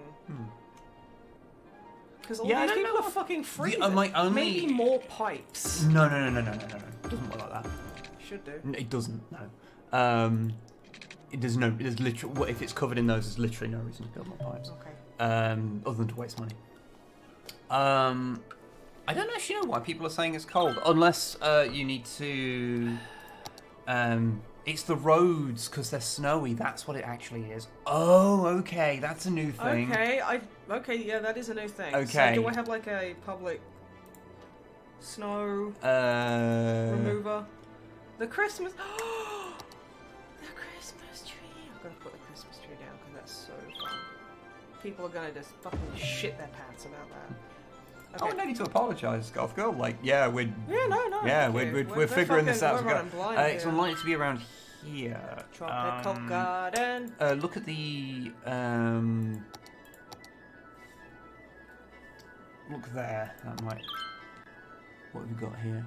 Because all Yeah, I these don't people know. are fucking freezing. my only- Maybe more pipes. No. It doesn't work like that. Should do. It doesn't. No. There's literally. If it's covered in those, there's literally no reason to build more pipes. Okay. Other than to waste money. I don't actually know why people are saying it's cold, unless you need to. It's the roads because they're snowy. That's what it actually is. Oh, okay, that's a new thing. Okay, Okay, yeah, that is a new thing. Okay. So do I have like a public snow remover? The Christmas... the Christmas tree! I'm gonna put the Christmas tree down because that's so fun. People are gonna just fucking shit their pants about that. Okay. Oh, no need to apologise, Golf Girl. Like, yeah, we're... Yeah, no. Yeah, thank you. we're figuring this out. We're running blind It's here. unlikely to be around here. Tropical garden. Look at the... Look there. That might... What have we got here?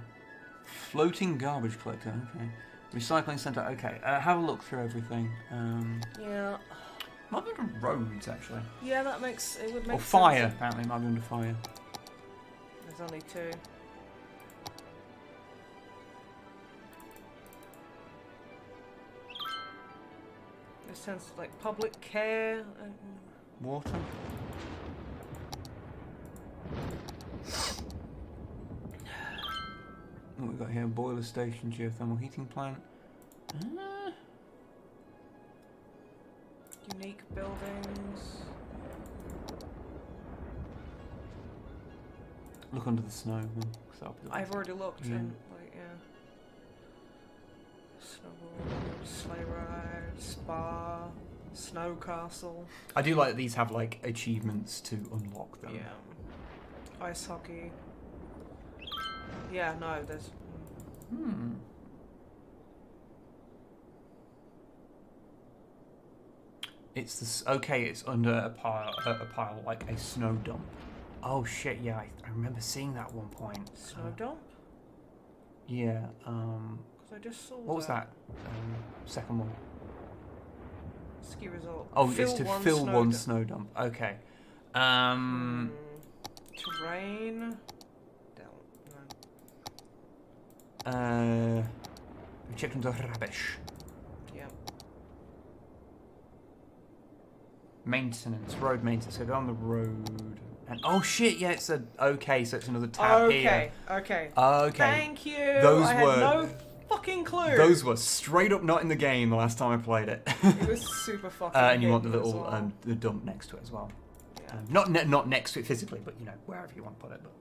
Floating garbage collector. Okay. Recycling centre. Okay. Have a look through everything. Yeah. Might be under roads, actually. Yeah, that makes... It would make Or fire. sense. Apparently, it might be under fire. There's only 2. This sounds like public care. Water. What we got here? Boiler station, geothermal heating plant. Unique buildings. Look under the snow. I've already looked Yeah. and like snowboard, sleigh ride, spa, snow castle. I do like that these have like achievements to unlock them. Yeah. Ice hockey. Yeah, no, there's... It's this. Okay, it's under a pile like a snow dump. Oh shit! Yeah, I remember seeing that at one point. Snow dump? Yeah. Because I just saw What was that? Second one. Ski resort. Oh, it's to fill one dump. snow dump. Okay. Terrain. We checked under rubbish. Yeah. Maintenance, road maintenance. So go on the road. And oh shit! Yeah, it's a okay. So it's another tab here. Okay. Okay. Thank you. Those I were- had no fucking clue. Those were straight up not in the game the last time I played it. It was super fucking. And you want the hidden as little well. the dump next to it as well. Yeah. Not next to it physically, but you know wherever you want to put it. But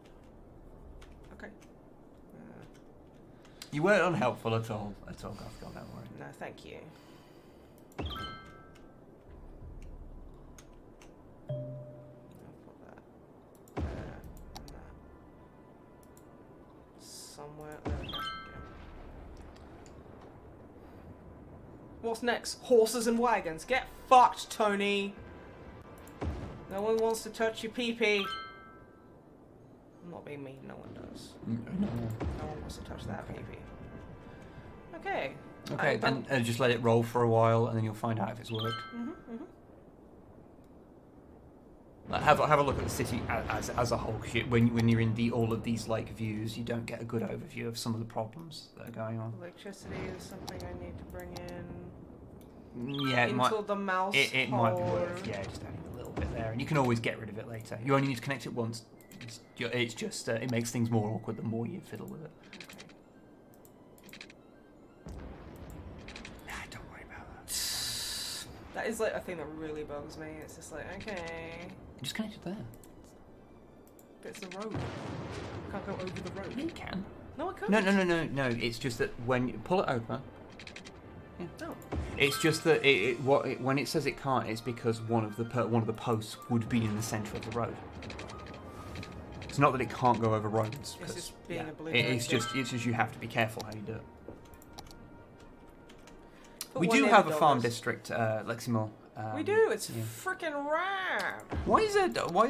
Okay. you weren't unhelpful at all. Don't worry. No, thank you. I'll put that there and that. Somewhere. There we go. Okay. What's next? Horses and wagons. Get fucked, Tony. No one wants to touch your pee-pee. I'm not being mean. No one does. No one wants to touch that pee-pee. Okay. Okay, and just let it roll for a while, and then you'll find out if it's worked. Like, have a look at the city as a whole. When you're in all of these like views, you don't get a good overview of some of the problems that are going on. Electricity is something I need to bring in. Yeah, into the mouse it might be hole. worth. Yeah, just adding a little bit there, and you can always get rid of it later. You only need to connect it once. It's just it makes things more awkward the more you fiddle with it. Don't worry about that. That is like a thing that really bugs me. It's just like, okay, Just connect it there. but it's the road. I can't go over the road. Yeah, you can. No, I can't. No. It's just that when you pull it over. Yeah. No. It's just that when it says it can't, it's because one of the posts would be in the centre of the road. It's not that it can't go over roads. It's just being a blue. It's just you have to be careful how you do it. But We one do never have a farm does. district, Leximore. We do. It's yeah. freaking rad. Why is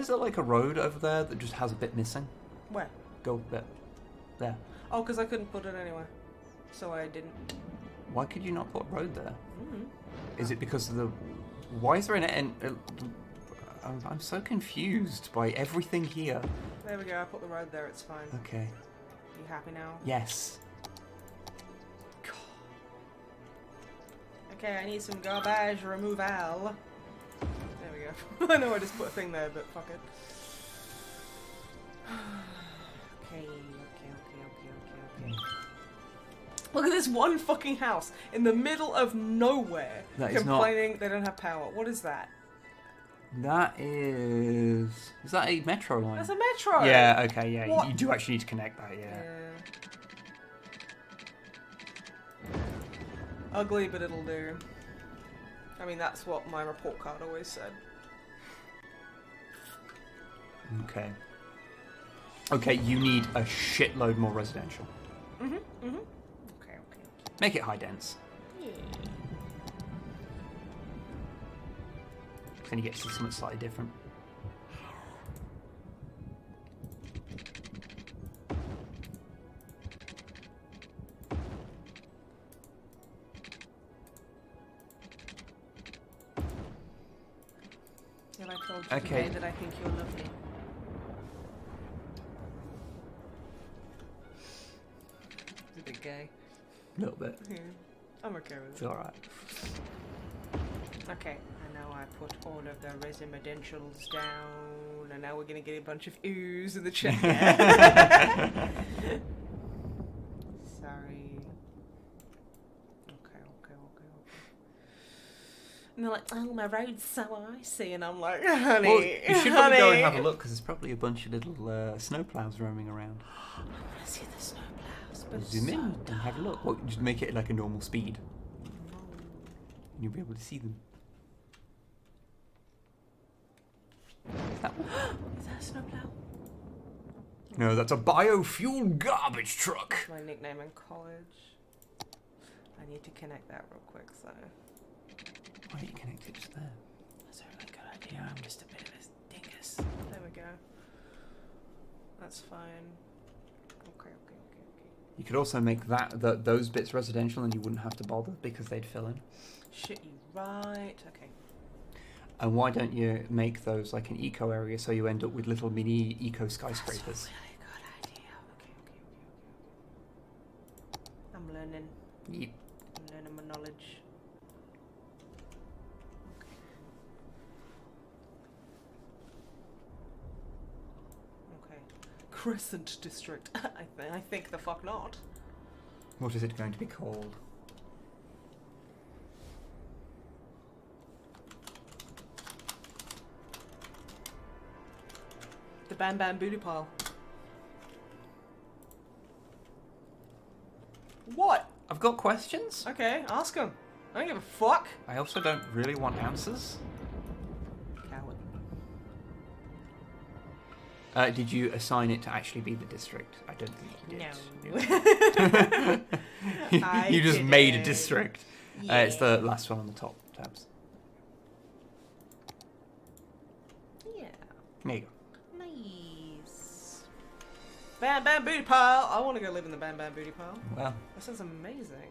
there like a road over there that just has a bit missing? Where? Go there. There. Oh, because I couldn't put it anywhere, so I didn't. Why could you not put a road there? Mm-hmm. Is it because of the? Why is there I'm so confused by everything here. There we go. I put the road there. It's fine. Okay. You happy now? Yes. Okay, I need some garbage removal. There we go. I know I just put a thing there, but fuck it. Okay. Look at this one fucking house in the middle of nowhere, That is complaining they don't have power. What is that? That is... Is that a metro line? That's a metro. Yeah, okay, yeah. What? You do actually need to connect that, yeah. Ugly, but it'll do. I mean, that's what my report card always said. Okay. Okay, you need a shitload more residential. Okay, okay. Make it high dense. Yeah. Then you get to see something slightly different. Have I told you Okay. today that I think you're lovely? Is it a bit gay? A little bit. Yeah. I'm okay with It's it. alright. Okay, and now I put all of the residentials down, and now we're gonna get a bunch of oohs in the chat. Sorry. Okay. And they're like, oh, my road's so icy, and I'm like, honey, Well, you should probably go and have a honey. look, because there's probably a bunch of little snowplows roaming around. I want to see the snowplows, but Zoom in it's so and have a look. Well, just make it like a normal speed. And you'll be able to see them. Is that one? Is that a snowplow? No, that's a biofuel garbage truck. That's my nickname in college. I need to connect that real quick, so. Why don't you connect it just there? That's a really good idea. I'm just a bit of a dingus. There we go. That's fine. Okay. You could also make those bits residential, and you wouldn't have to bother because they'd fill in. Shit, you right. Okay. And why don't you make those like an eco area so you end up with little mini eco skyscrapers? That's a really good idea. Okay. I'm learning. Yep. I'm learning my knowledge. Okay. Crescent District. I think the fuck not. What is it going to be called? The Bam Bam Booty Pile. What? I've got questions. Okay, ask him. I don't give a fuck. I also don't really want answers. Coward. Did you assign it to actually be the district? I don't think you did. No. No. You just made a district. It's the last one on the top tabs. Yeah. There you go. Nice. Bam Bam Booty Pile. I want to go live in the Bam Bam Booty Pile. Well, That sounds amazing.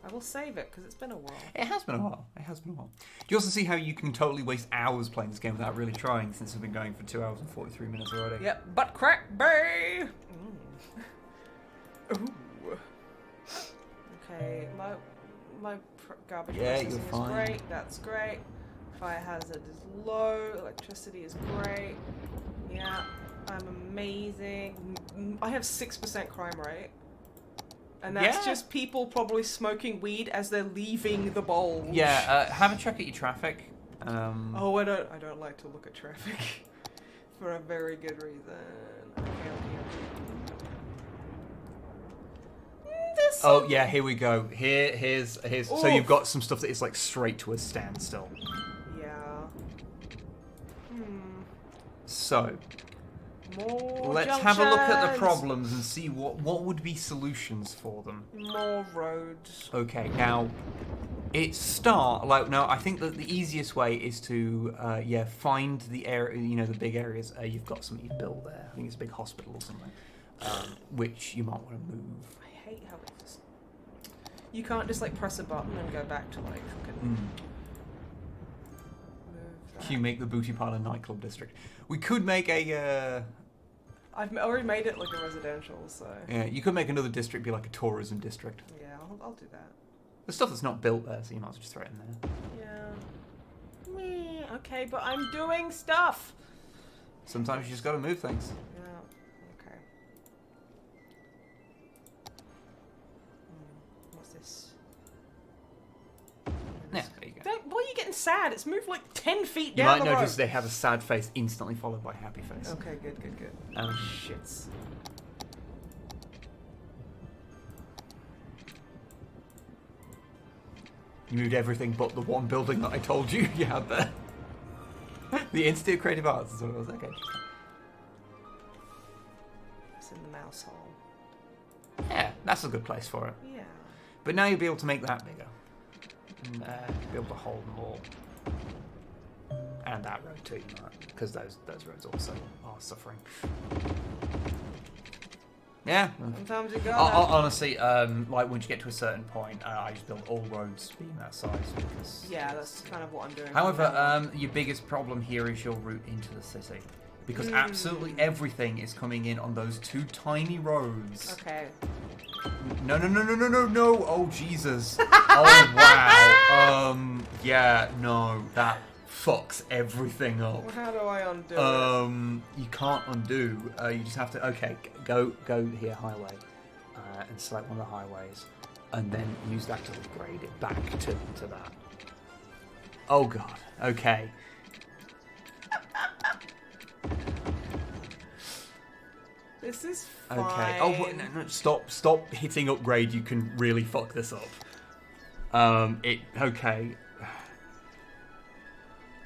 I will save it because it's been a while. it has been a while. It has been a while. Do you also see how you can totally waste hours playing this game without really trying, since we've been going for 2 hours and 43 minutes already? Yep, butt crack, bay. Ooh. Okay, my garbage processing you're is fine. great. That's great. Fire hazard is low. Electricity is great. Yeah, I'm amazing. I have 6% crime rate. And that's Yeah. just people probably smoking weed as they're leaving the bowl. Yeah, have a check at your traffic. Oh, I don't like to look at traffic for a very good reason. Okay. There's Oh some- yeah, here we go. Here's. So Oof. you've got some stuff that is like straight to a standstill. Yeah. So More let's have a look at the junctions. problems and see what would be solutions for them. More roads. Okay, now I think that the easiest way is to find the area, the big areas. You've got something you built there. I think it's a big hospital or something, which you might want to move. I hate how it just... You can't just like press a button and go back to like fucking move that. Can you make the Booty Pile a nightclub district? We could make a. I've already made it like a residential, so You could make another district be like a tourism district. yeah, I'll do that. There's stuff that's not built there, so you might as well just throw it in there. Yeah. Meh, okay, but I'm doing stuff. Sometimes you just got to move things. Yeah. Okay. What's this? Yeah, there you go. Why are you getting sad? It's moved like 10 feet You down might the road. notice they have a sad face instantly followed by a happy face. Okay, good. Um, Shits. You moved everything but the one building that I told you you had there. The Institute of Creative Arts is what it was. Okay. It's in the mouse hole. Yeah, that's a good place for it. Yeah. But now you'll be able to make that bigger. And be able to hold more. And that road too, because those roads also are suffering. Yeah. Sometimes you go. Honestly, like once you get to a certain point, I just build all roads being that size because. Yeah, that's kind of what I'm doing. However, your biggest problem here is your route into the city, because absolutely everything is coming in on those two tiny roads. Okay. No! Oh Jesus! Oh wow! Yeah, no, that fucks everything up. Well, how do I undo it? You can't undo. You just have to. Okay, go here, highway, and select one of the highways, and then use that to upgrade it back to that. Oh god. Okay. This is fine. Okay. Oh no! Stop hitting upgrade. You can really fuck this up. Okay.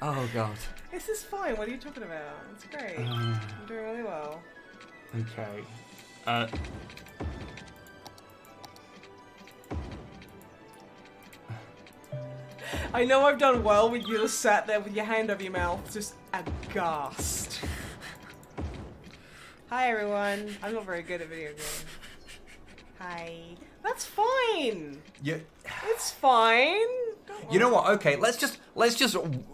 Oh god. This is fine. What are you talking about? It's great. I'm doing really well. Okay. I know I've done well when you just sat there with your hand over your mouth, just aghast. Hi everyone. I'm not very good at video games. Hi. That's fine. Yeah. It's fine. You know what? Okay, let's just.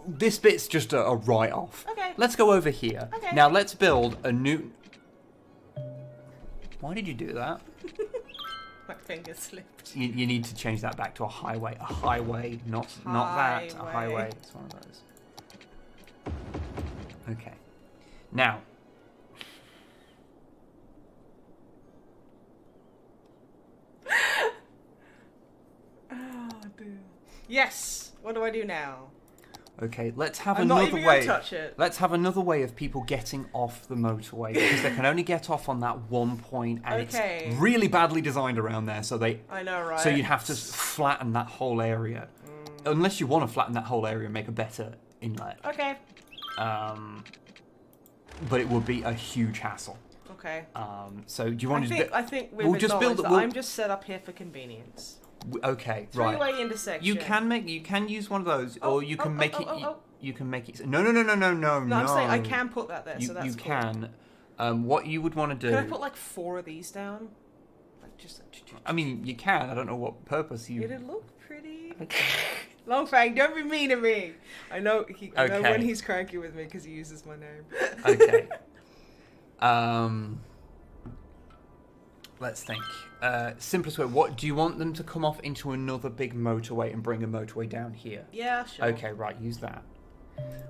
This bit's just a write-off. Okay. Let's go over here. Okay. Now let's build a new. Why did you do that? My finger slipped. You need to change that back to a highway. A highway, not that. A highway. It's one of those. Okay. Now. Oh dear. Yes. What do I do now? Okay, let's have I'm not another even way. gonna touch it. Let's have another way of people getting off the motorway because they can only get off on that one point, and Okay. it's really badly designed around there. So I know, right? So you'd have to flatten that whole area, unless you want to flatten that whole area and make a better inlet. Okay. But it would be a huge hassle. Okay. So do you want to just? I think we've we'll just build acknowledged it. that I'm just set up here for convenience. Okay, right. Three-way intersection. You can use one of those, or you can make it. oh. You can make it. No. No, I'm saying I can put that there, so that's you cool. can. What you would want to do. Can I put like 4 of these down? Like just. I mean, you can. I don't know what purpose you. It'd look pretty. Longfang, don't be mean to me. I know I know when he's cranky with me because he uses my name. Okay. Let's think. Simplest way. What do you want them to come off into another big motorway and bring a motorway down here? Yeah, sure. Okay, right. Use that.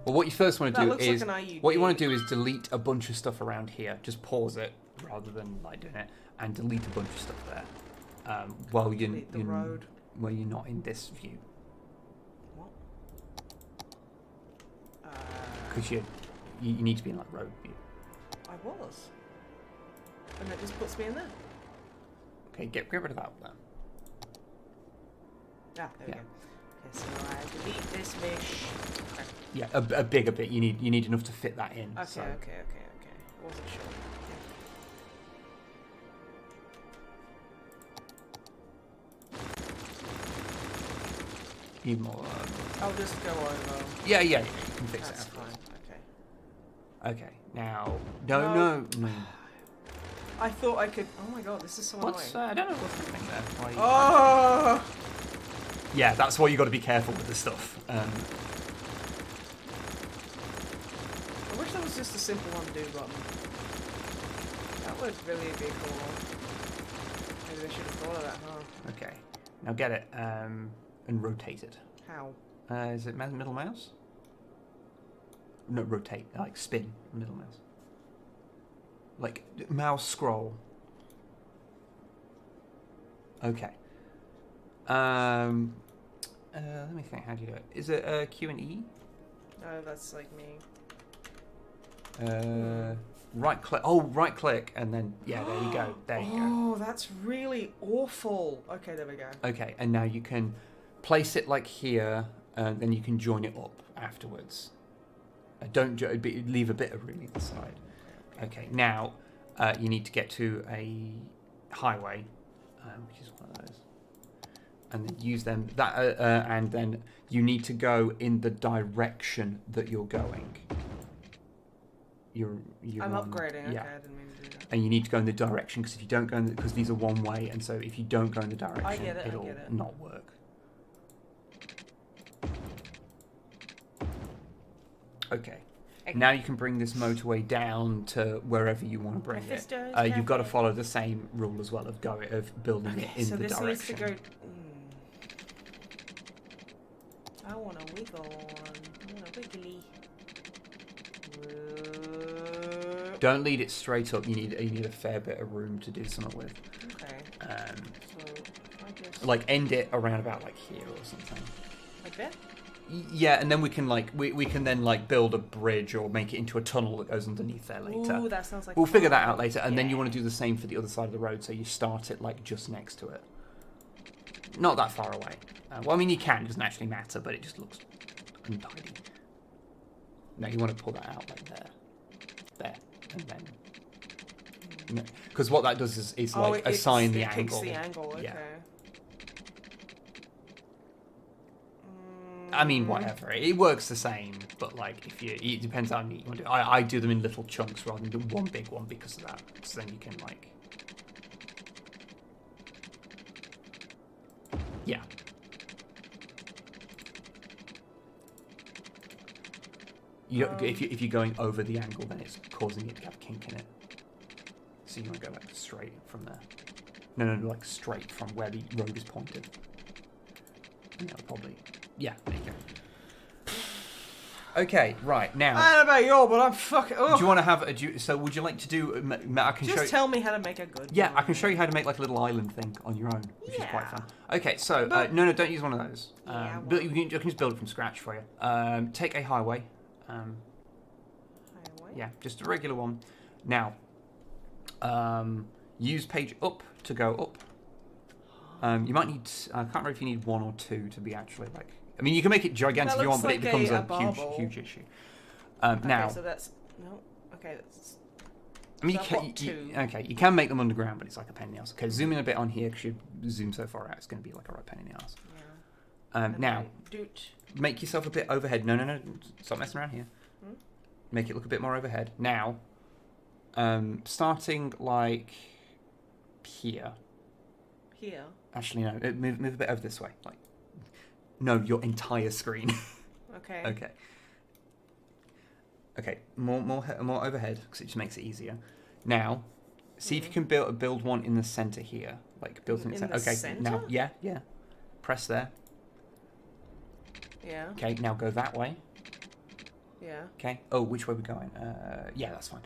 Well, what you first want to do is what you want to do is delete a bunch of stuff around here. Just pause it rather than like doing it, and delete a bunch of stuff there. While you're not in this view. What? Because you need to be in like road view. I was. And that just puts me in there. Okay, get rid of that then. Ah, there we go. Okay, so I delete this fish. Okay. Yeah, a bigger bit. You need enough to fit that in. Okay, so. okay. Wasn't sure. Even more. I'll just go over. Yeah. You can fix That's it. fine. Okay. Now, no. I thought I could. Oh my god, this is so annoying. I don't know what's happening there. Oh! Yeah, that's why you got to be careful with this stuff. I wish there was just a simple undo button. That would really be cool. Maybe I should have thought of that, huh? Okay. Now get it and rotate it. How? Is it middle mouse? No, rotate. Like spin. Middle mouse. Like mouse scroll. Okay. Let me think. How do you do it? Is it Q and E? Oh, that's like me. Right click. Oh, right click, and then yeah, there you go. There you go. Oh, that's really awful. Okay, there we go. Okay, and now you can place it like here, and then you can join it up afterwards. Don't leave a bit of room either side. Okay, now you need to get to a highway, which is one of those, and then use them. And then you need to go in the direction that you're going. I'm upgrading. Yeah. Okay, I didn't mean to do that. And you need to go in the direction because if you don't go in, because these are one way, and so if you don't go in the direction, get it, it'll not work. Okay. Now you can bring this motorway down to wherever you want to bring it. You've got to follow the same rule as well of building it in the direction. So this needs to go. I want a wiggle one. I want a wiggly. Don't lead it straight up. You need a fair bit of room to do something with. Okay. So I just Like end it around about like here or something. like that. Yeah, and then we can we can then build a bridge or make it into a tunnel that goes underneath there later. Ooh, that sounds like We'll figure that fun. out later, and then you want to do the same for the other side of the road, so you start it just next to it, not that far away. Well, I mean you can; it doesn't actually matter, but it just looks untidy. No, you want to pull that out like there, and then because what that does is assign the angle. Kicks the angle. Okay. Yeah. I mean, whatever. It works the same, but it depends how neat you want to do it. I do them in little chunks rather than do one big one because of that. So then you can yeah. If you're going over the angle, then it's causing it to have a kink in it. So you want to go straight from there. No, straight from where the road is pointed. And that'll probably. Yeah, there you go. Okay, right, now... I don't know about you, but I'm fucking... Do you want to have... so would you like to do... I can Just tell me how to make a good Yeah, one. I can show you how to make a little island thing on your own, which is quite fun. Okay, so... But- no, don't use one of those. Yeah, I can just build it from scratch for you. Take a highway. Highway? Yeah, just a regular one. Now, use page up to go up. You might need... I can't remember if you need one or two to be actually I mean, you can make it gigantic if you want, but it becomes a huge issue. Now, so that's no. Okay, that's. I mean, so I've got two. you can make them underground, but it's like a pain in the ass. Okay, zoom in a bit on here because you zoom so far out, it's going to be like a right pain in the ass. Yeah. Now, make yourself a bit overhead. No, stop messing around here. Make it look a bit more overhead. Now, starting here. Here. Actually, no. Move a bit over this way. No, your entire screen. Okay. Okay. Okay. More overhead because it just makes it easier. Now, see if you can build one in the center here. Build something in the okay. center? Now, yeah. Press there. Yeah. Okay. Now go that way. Yeah. Okay. Oh, which way are we going? Yeah, that's fine.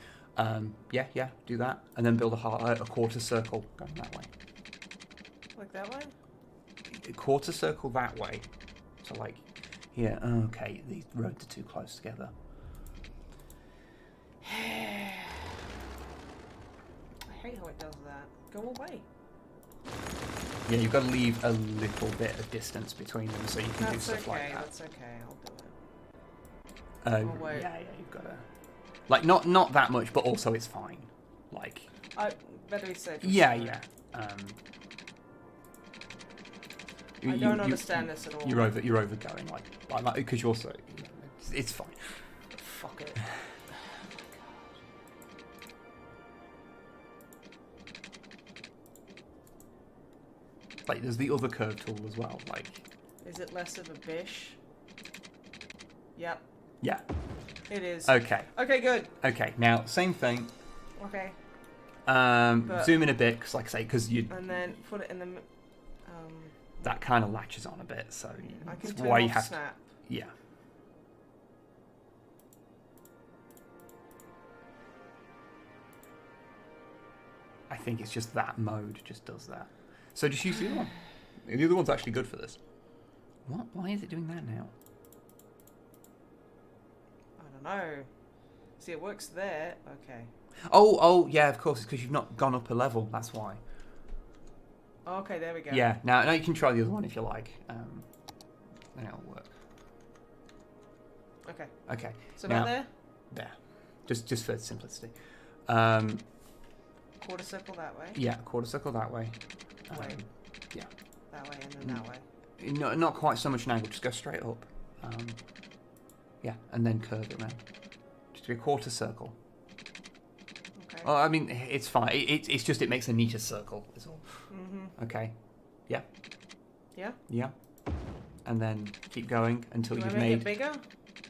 Yeah. Do that, and then build a quarter circle going that way. Like that way? A quarter circle that way. So here. Okay, these roads are too close together. I hate how it does that. Go away. Yeah, you've got to leave a little bit of distance between them so you can do stuff like that. That's okay. I'll do it. Wait. Yeah, you've got to... not that much, but also it's fine. Better be safe. Yeah. I don't understand this at all. You're overgoing, because you're also... It's fine. Fuck it. There's the other curve tool as well, Is it less of a bish? Yep. Yeah. It is. Okay. Okay, good. Okay, now, same thing. Okay. Zoom in a bit, because you... And then put it in the... that kind of latches on a bit, so I can that's turn why you off have snap. Yeah. I think it's just that mode just does that. So just use the other one. The other one's actually good for this. What? Why is it doing that now? I don't know. See, it works there. Okay. Oh, yeah, of course. It's because you've not gone up a level. That's why. Okay, there we go. Yeah, now you can try the other one if you like. Then it'll work. Okay. Okay. So now, about there? There. Just for simplicity. Quarter circle that way. Yeah, quarter circle that way. Wait. Yeah. That way and then that way. No, not quite so much an angle. Just go straight up. Yeah, and then curve it around. Just be a quarter circle. Okay. Oh, I mean, it's fine. It's just it makes a neater circle. Is all. Mm-hmm. Okay. Yeah. Yeah? Yeah. And then keep going until Do I you've make made. it bigger?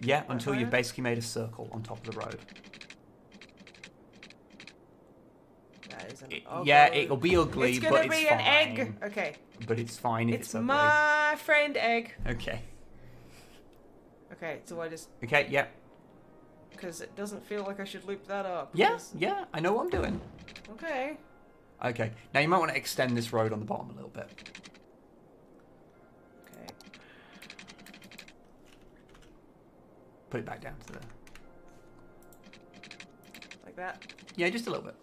Yeah, until you've higher? basically made a circle on top of the road. That is an Yeah, ugly. it'll be ugly, It's but gonna it's be fine. an egg. Okay. But it's fine if It's it's ugly. my friend egg. Okay. Okay, so I just... Okay, yeah. Because it doesn't feel like I should loop that up. Yeah, 'cause- yeah, I know what I'm doing. Okay. Okay, now you might want to extend this road on the bottom a little bit. Okay. Put it back down to the... Like that. Yeah, just a little bit.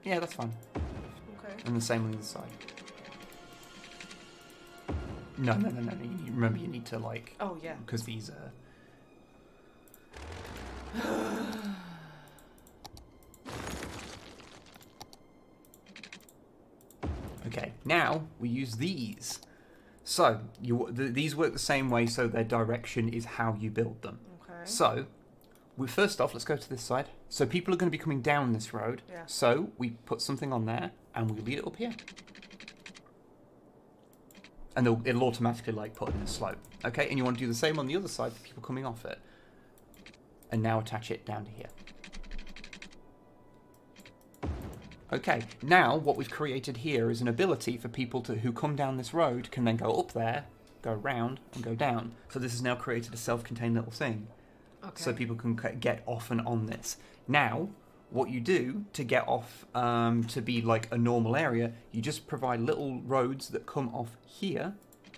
Yeah, that's fine. Okay. And the same on the other side. No. Remember, you need to, like... Oh, yeah. Because these are... Okay, now we use these. So, these work the same way, so their direction is how you build them. Okay. So, first off, let's go to this side. So people are going to be coming down this road. Yeah. So we put something on there, and we lead it up here. And it'll automatically, like, put it in a slope. Okay, and you want to do the same on the other side for people coming off it. And now attach it down to here. Okay, now what we've created here is an ability for people who come down this road can then go up there, go round, and go down. So this has now created a self-contained little thing. Okay. So people can get off and on this. Now, what you do to get off to be like a normal area, you just provide little roads that come off here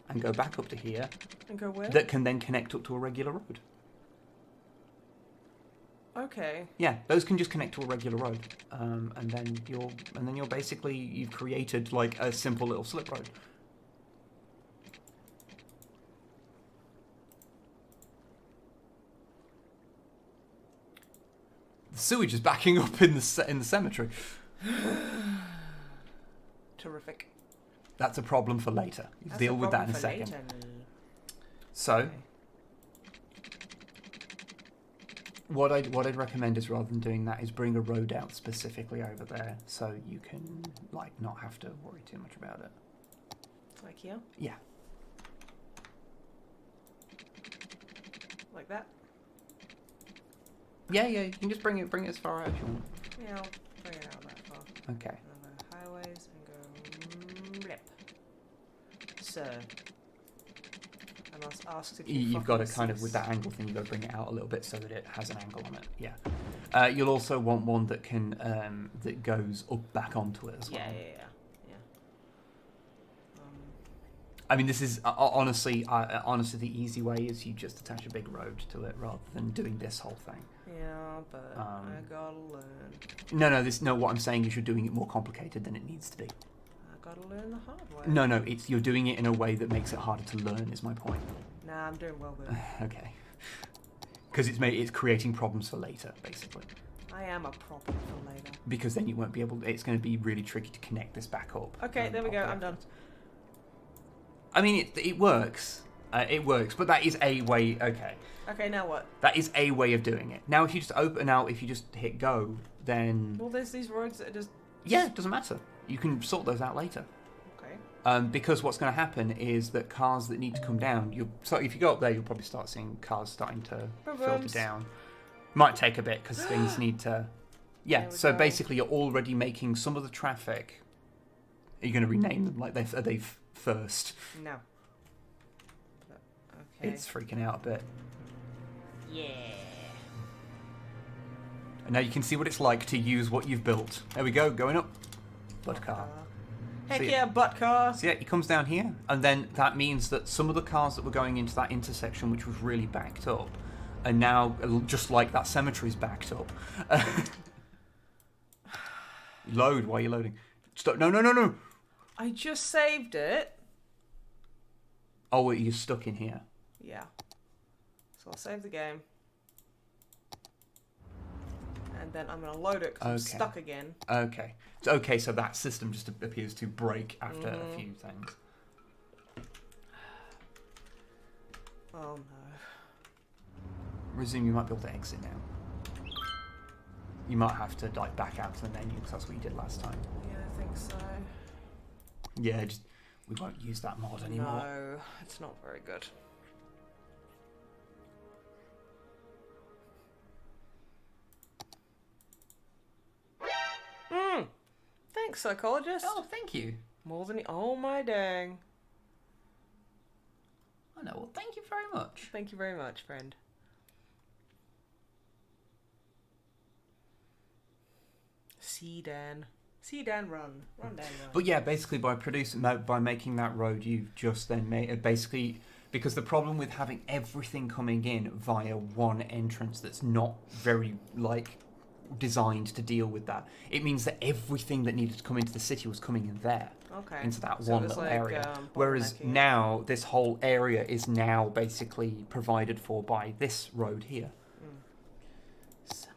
and go back up to here And go where? that can then connect up to a regular road. Okay. Yeah, those can just connect to a regular road, and then you're basically, you've created like a simple little slip road. The sewage is backing up in the cemetery. Terrific. That's a problem for later. That's Deal a with that in a problem for second. later. So, Okay. what I'd recommend is, rather than doing that, is bring a road out specifically over there, so you can like not have to worry too much about it. Like here? Yeah. Like that? Yeah, you can just bring it as far out as you want. Yeah, I'll bring it out that far. Okay. Another highways and go blip. Sir. And ask if You've got to fucking kind of, cease. with that angle thing, you've got to bring it out a little bit so that it has an angle on it. Yeah. You'll also want one that can that goes up back onto it as well. Yeah. I mean, this is honestly the easy way is you just attach a big road to it rather than doing this whole thing. Yeah, but I gotta learn. No. What I'm saying is you're doing it more complicated than it needs to be. I gotta learn the hard way. No. You're doing it in a way that makes it harder to learn. Is my point. Nah, I'm doing well with it. Okay. Because it's creating problems for later, basically. I am a problem for later. Because then you won't be able. It's going to be really tricky to connect this back up. Okay, there we go. I'm done. I mean, it works. It works, but that is a way. Okay. Okay, now what? That is a way of doing it. Now, if you just open out, if you just hit go, then Well, there's these roads that are just... yeah, it doesn't matter. You can sort those out later. Okay. Because what's going to happen is that cars that need to come down, so if you go up there, you'll probably start seeing cars starting to filter Problems. down. Might take a bit because things need to. Yeah. There we So go. basically, you're already making some of the traffic. Are you going to rename them like are they first? No. But, okay. It's freaking out a bit. Yeah. And now you can see what it's like to use what you've built. There we go, going up. Blood car. Heck See it? yeah, butt car. So yeah, he comes down here, and then that means that some of the cars that were going into that intersection, which was really backed up, are now just like that cemetery's backed up. Load while you're loading. Stop! No, no, no, no! I just saved it. Oh, wait, you're stuck in here. Yeah. So I'll save the game. And then I'm going to load it because I'm stuck again. Okay. Okay, so that system just appears to break after a few things. Oh no. Resume, you might be able to exit now. You might have to like back out to the menu because that's what you did last time. Yeah, I think so. Yeah, just we won't use that mod anymore. No, it's not very good. Thanks, psychologist. Oh, thank you. More than oh my dang. Oh no, well, thank you very much. Thank you very much, friend. See Dan, run, Dan, run. But yeah, basically by making that road, you've just then made basically because the problem with having everything coming in via one entrance that's not very like designed to deal with that. It means that everything that needed to come into the city was coming in there. Okay. Into that So one it's little like, area. Whereas bottlenecking. now this whole area is now basically provided for by this road here. Cemetery.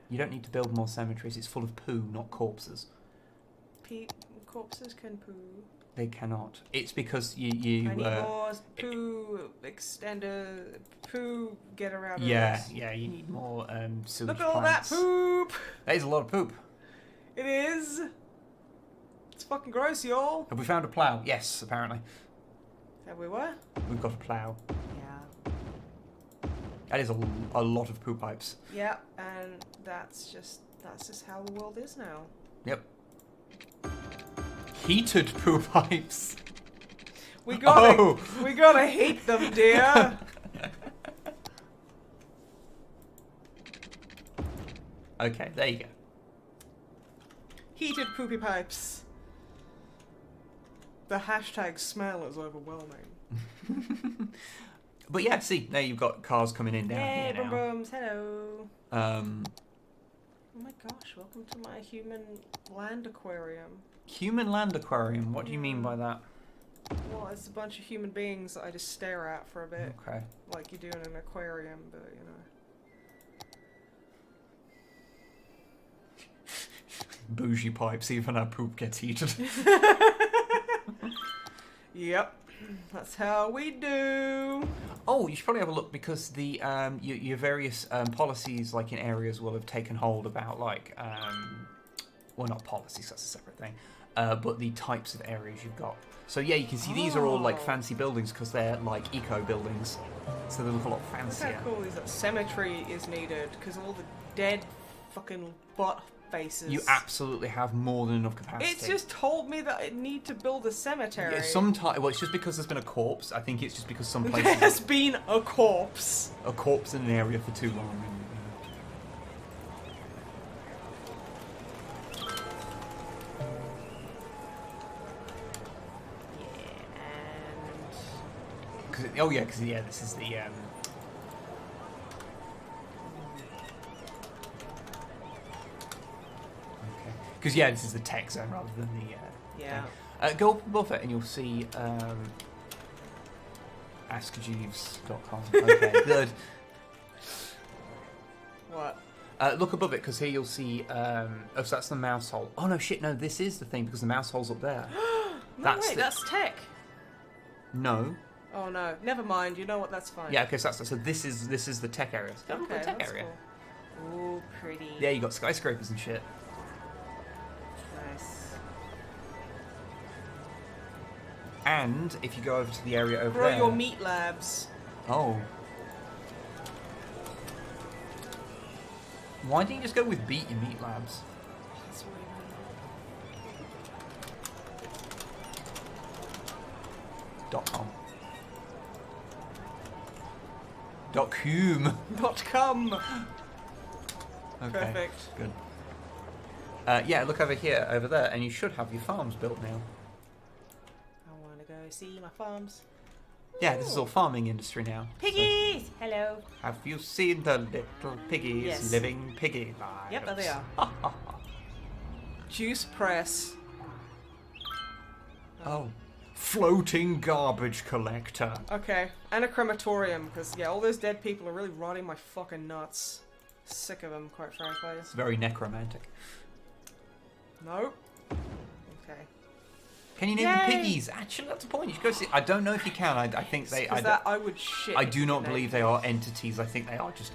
You don't need to build more cemeteries. It's full of poo, not corpses. Corpses can poo. They cannot. It's because you I need more poo extender. Poo get around. yeah, you need more sewage Look at all that plants. poop. That is a lot of poop. It is. It's fucking gross, y'all. Have we found a plough? Yes, apparently. Have we what? We've got a plough. Yeah. That is a lot of poo pipes. Yeah, and that's just how the world is now. Yep. Heated poo pipes. We gotta heat them, dear. Okay, there you go. Heated poopy pipes. The hashtag smell is overwhelming. But yeah, see, now you've got cars coming in down Hey, here boom now. booms, hello. Um, Oh my gosh, welcome to my human land aquarium. Human land aquarium. What do you mean by that? Well, it's a bunch of human beings that I just stare at for a bit, Okay. like you do in an aquarium, but you know. Bougie pipes, even our poop gets heated. Yep, that's how we do. Oh, you should probably have a look because the your various policies, like in areas, will have taken hold about like well, not policies, that's a separate thing, but the types of areas you've got. So yeah, you can see these are all like fancy buildings because they're like eco buildings, so they look a lot Look fancier. how cool is that? Cemetery is needed because all the dead fucking butt faces. You absolutely have more than enough capacity. It's just told me that I need to build a cemetery. Yeah, well, it's just because there's been a corpse. I think it's just because some places There's been a corpse. a corpse in an area for too long. Because this is the Because this is the tech zone rather than the Yeah. thing. Go up above it and you'll see askjeeves.com. Okay, good. What? Look above it because here you'll see. So that's the mouse hole. Oh no, shit! No, this is the thing because the mouse hole's up there. No, wait, that's tech. No. Oh no, never mind. You know what? That's fine. Yeah. Okay. So this is the tech area. So look at the tech that's area. Cool. Ooh, pretty. Yeah, you got skyscrapers and shit. Nice. And if you go over to the area over Grow there. your meat labs. Oh. Why didn't you just go with beat your meat labs? That's weird. .com. .com. .com. Okay. Perfect. Good. Yeah, look over here, over there, and you should have your farms built now. I want to go see my farms. Yeah, this is all farming industry now. Piggies! So, hello. have you seen the little piggies Yes. living piggy lives? Yep, there they are. Juice press. Oh. Floating garbage collector. Okay, and a crematorium, because, yeah, all those dead people are really rotting my fucking nuts. Sick of them, quite frankly. It's very necromantic. Nope. Okay. Can you name the piggies? Actually, that's the point. You should go see. I don't know if you can. I think they. I would shit. I if do you not named believe they are entities. I think they are just.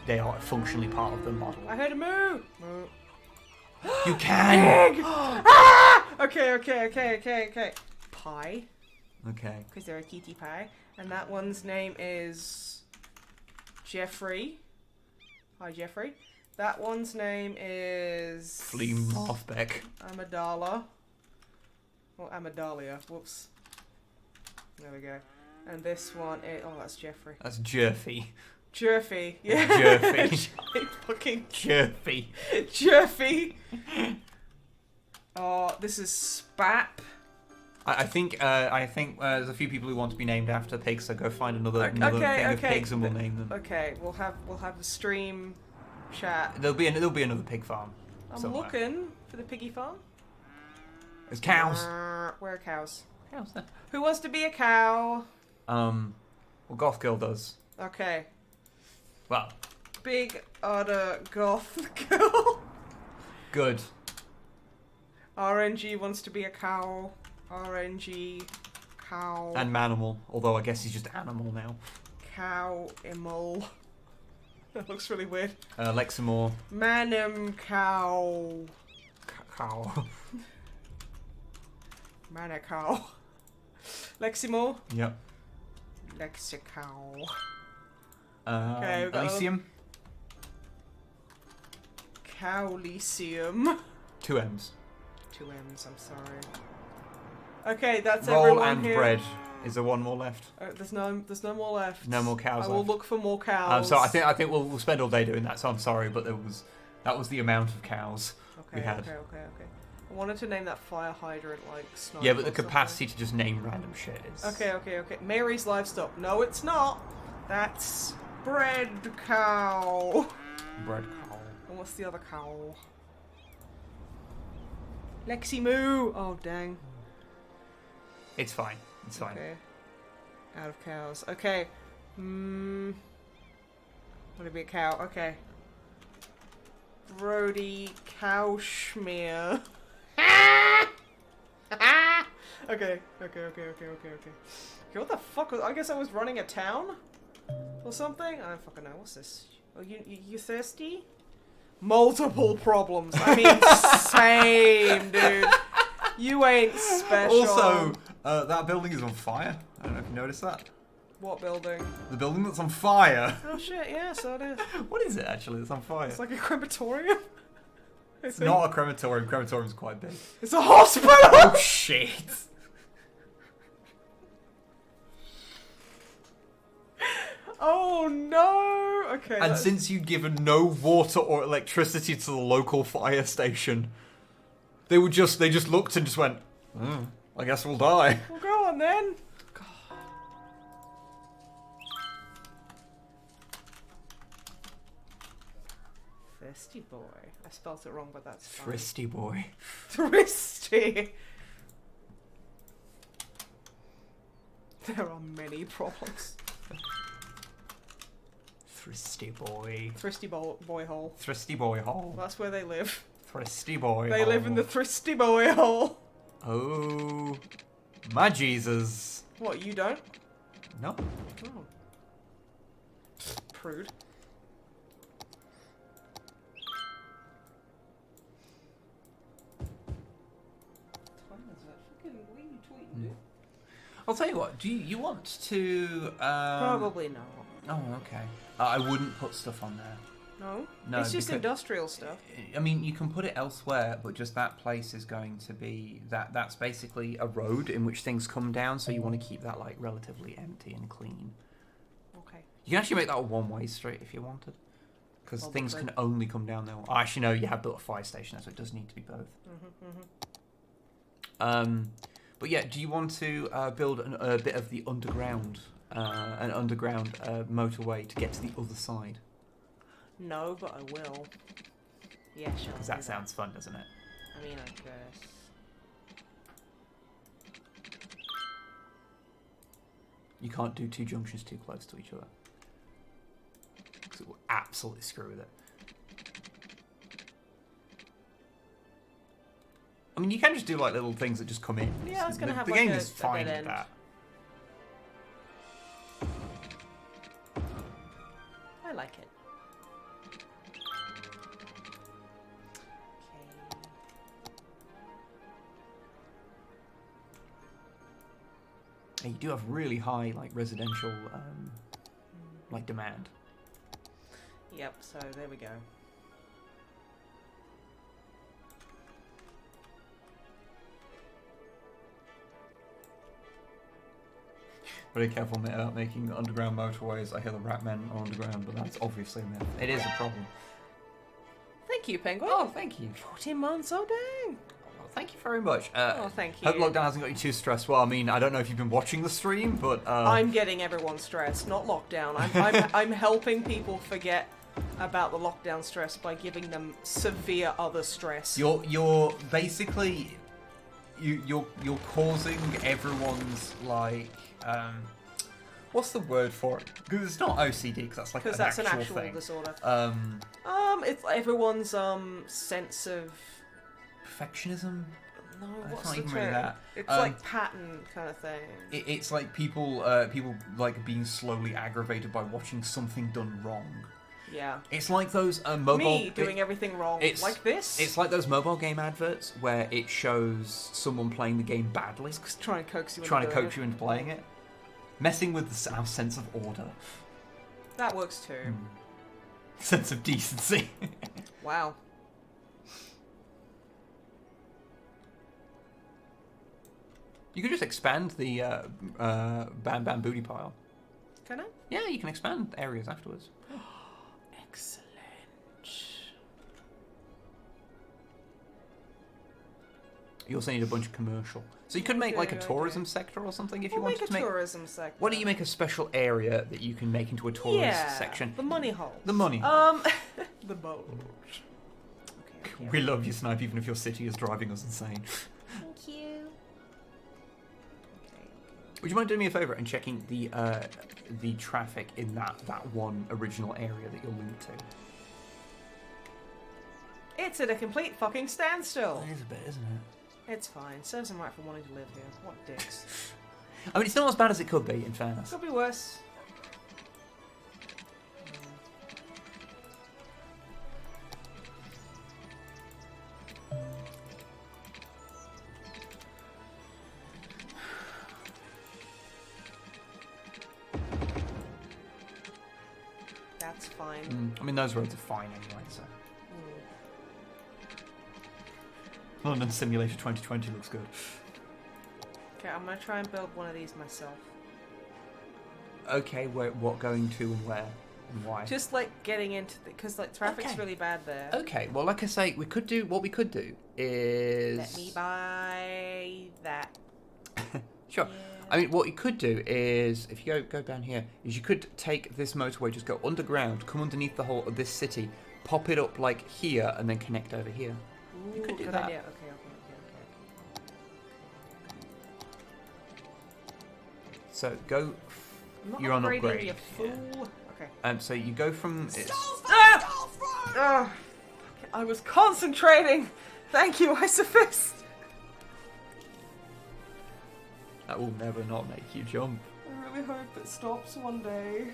They are functionally part of the model. I heard a moo! Moo. You can. Ah! Okay. Pie. Okay. Because they're a cutie pie. And that one's name is Jeffrey. Hi, Jeffrey. That one's name is Flea Mothbeck. Amidala. Or Amidalia. Whoops. There we go. And this one is... Oh, that's Jeffrey. That's Jerfy. Jerfy. Yeah. Jerfy. Fucking Jerfy. Jerfy. Oh, this is Spap. I think there's a few people who want to be named after pigs, so go find another thing of pigs and we'll name them. Okay, we'll have the stream chat. There'll be another pig farm. I'm somewhere. looking for the piggy farm. There's cows. Where are cows? Cows there. Who wants to be a cow? Well, Goth Girl does. Okay. Well, Big utter goth girl. good. RNG wants to be a cow. RNG cow. And Manimal, although I guess he's just animal now. Cow immal. That looks really weird. Leximore. Manim cow. Cow. Manicow. Leximore. Yep. Lexicow. Okay, Elysium. Cowlesium. 2 M's. 2 M's, I'm sorry. Okay, that's Roll everyone and here. bread. Is there one more left? There's no more left. No more cows I will left. look for more cows. So I think we'll spend all day doing that. So I'm sorry, but that was the amount of cows we had. Okay. I wanted to name that fire hydrant like Snipe. Yeah, but the or something. capacity to just name random shit is. Okay. Mary's livestock. No, it's not. That's bread cow. Bread cow. And what's the other cow? Lexi Moo. Oh dang. It's fine. It's fine. Okay. Out of cows. Okay. Want to be a cow? Okay. Brody Cowschmear. Okay. Okay, what the fuck was... I guess I was running a town? Or something? I don't fucking know. What's this? Oh, you thirsty? Multiple problems. I mean, same, dude. You ain't special. Also, that building is on fire. I don't know if you noticed that. What building? The building that's on fire. Oh shit, yeah, so it is. What is it actually that's on fire? It's like a crematorium. It's not a crematorium. Crematorium's quite big. It's a hospital! Oh shit! Oh no! Okay. And since you'd given no water or electricity to the local fire station, they just looked and just went, I guess we'll die. Well, go on then. God. Thirsty boy. I spelt it wrong, but that's fine. Fristy boy. Tristy. There are many problems. Thrifty boy. Thrifty boy hole. Thrifty boy hole. That's where they live. Thrifty boy They hole. live in the Thrifty boy hole. Oh, my Jesus. What, you don't? No. Oh. Prude. I'll tell you what. Do you want to? Probably not. Oh, okay. I wouldn't put stuff on there. No? No, It's just because- industrial stuff. I mean, you can put it elsewhere, but just that place is going to be that's basically a road in which things come down, so you want to keep that like relatively empty and clean. Okay. You can actually make that a one-way street if you wanted, because things can only come down there. Oh, actually, no, you have built a fire station, so it does need to be both. But yeah, do you want to build a bit of the underground, an underground motorway to get to the other side? No, but I will. Yeah, sure. Because that sounds fun, doesn't it? I mean, I guess. You can't do two junctions too close to each other, because it will absolutely screw with it. I mean, you can just do like little things that just come in. Yeah, I was gonna have the like game a is fine dead with end. that. I like it. And you do have really high like residential like demand. Yep, so there we go. Very careful about making underground motorways. I hear the rat men are underground, but that's obviously a myth. It is a problem. Thank you, Penguin. Oh, thank you. 14 months, oh dang. Well, thank you very much. Oh, thank you. Hope lockdown hasn't got you too stressed. Well, I mean, I don't know if you've been watching the stream, but I'm getting everyone stressed, not lockdown. I'm helping people forget about the lockdown stress by giving them severe other stress. you're basically you're causing everyone's like what's the word for it? Because it's not OCD, because that's like an actual thing. disorder. It's everyone's sense of Perfectionism. no, I what's can't the even term? read that. It's like pattern kind of thing. It's like people like being slowly aggravated by watching something done wrong. Yeah. It's like those mobile. Me doing everything wrong, like this. It's like those mobile game adverts where it shows someone playing the game badly, trying to coax you. trying to coax you into playing it, messing with our sense of order, That works too. sense of decency. Wow. You could just expand the Bam Bam Booty Pile. Can I? Yeah, you can expand areas afterwards. Excellent. You also need a bunch of commercial. So you could make like a tourism sector or something if you wanted to make. Tourism sector. Why don't you make a special area that you can make into a tourist section? The money hole. The money. The boat. Okay. We love you, Snipe, even if your city is driving us insane. Thank you. Okay. Would you mind doing me a favour and checking the traffic in that one original area that you're linked to? It's at a complete fucking standstill. It is a bit, isn't it? It's fine. Serves them right for wanting to live here. What dicks. I mean, it's not as bad as it could be, in fairness. Could be worse. That's fine. I mean, those roads are fine anyway, so. London Simulator 2020 looks good. Okay, I'm gonna try and build one of these myself. Okay, what going to and where and why? Just like getting into because like traffic's really bad there. Okay, well, like I say, what we could do is. Let me buy that. Sure. Yeah. I mean, what you could do is, if you go down here, is you could take this motorway, just go underground, come underneath the whole of this city, pop it up like here, and then connect over here. Ooh, You could do good that. idea. Okay. So go. I'm not You're on upgrading, upgrade. you fool. Okay. So you go from. I was concentrating. Thank you, Isofist. That will never not make you jump. I really hope it stops one day.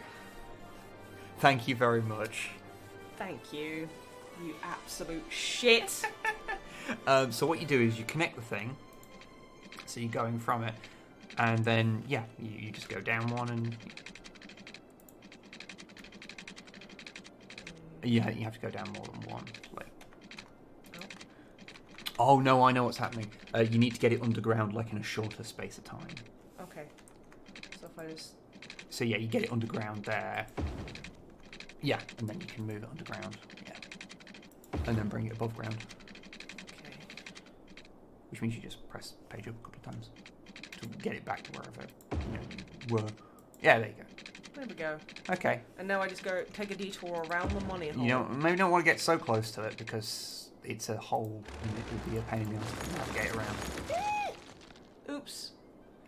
Thank you very much. Thank you, you absolute shit. So what you do is you connect the thing. So you're going from it, and then yeah, you just go down one and. Yeah, you have to go down more than one. Like. Oh no, I know what's happening. You need to get it underground, like in a shorter space of time. Okay. So if I just. So yeah, you get it underground there. Yeah, and then you can move it underground. Yeah. And then bring it above ground. Okay. Which means you just press page up a couple of times to get it back to wherever you were. Yeah, there you go. There we go. Okay. And now I just go take a detour around the money hole. You don't maybe don't want to get so close to it because it's a hole and it will be a pain in the ass to navigate around. Oops.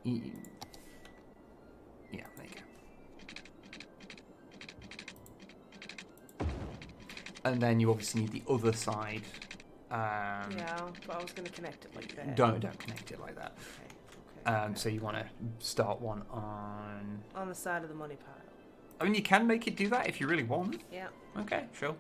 Yeah, there you go. And then you obviously need the other side. Yeah, but I was going to connect it like that. Don't connect it like that. Okay. So you want to start one on the side of the money pile. I mean, you can make it do that if you really want. Yeah. Okay, sure.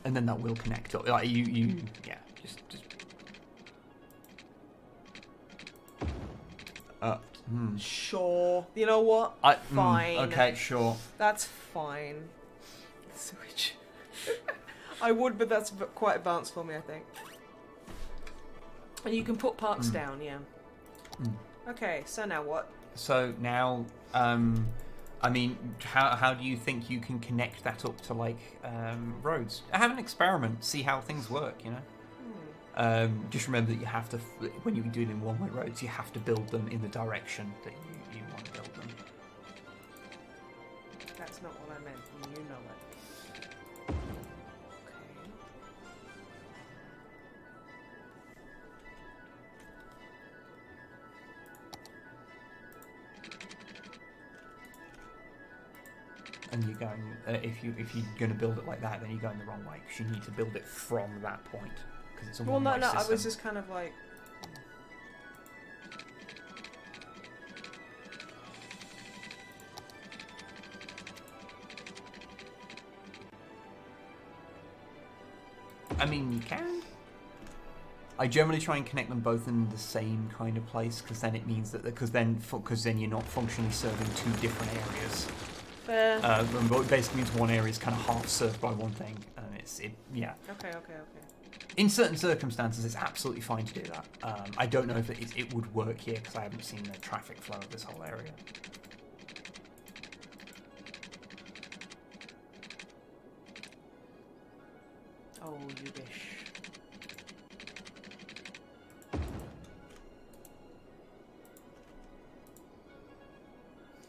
And then that will connect up. Like yeah, just. Sure. You know what? Fine. Okay, sure. That's fine. Switch. I would, but that's quite advanced for me, I think. And you can put parts down, yeah. Okay, so now what? So now, I mean, how do you think you can connect that up to like roads? Have an experiment, see how things work. You know. Just remember that you have to, when you're doing in one-way roads, you have to build them in the direction that you want to build them. That's not what I meant. You know it. Okay. And you're going, if you're going to build it like that, then you're going the wrong way because you need to build it from that point. It's a well, no, system. I was just kind of like. I mean, you can. I generally try and connect them both in the same kind of place because then it means that because then you're not functionally serving two different areas. Fair. And it basically means one area is kind of half served by one thing, and yeah. Okay. In certain circumstances, it's absolutely fine to do that. I don't know if it would work here because I haven't seen the traffic flow of this whole area. Oh, you wish.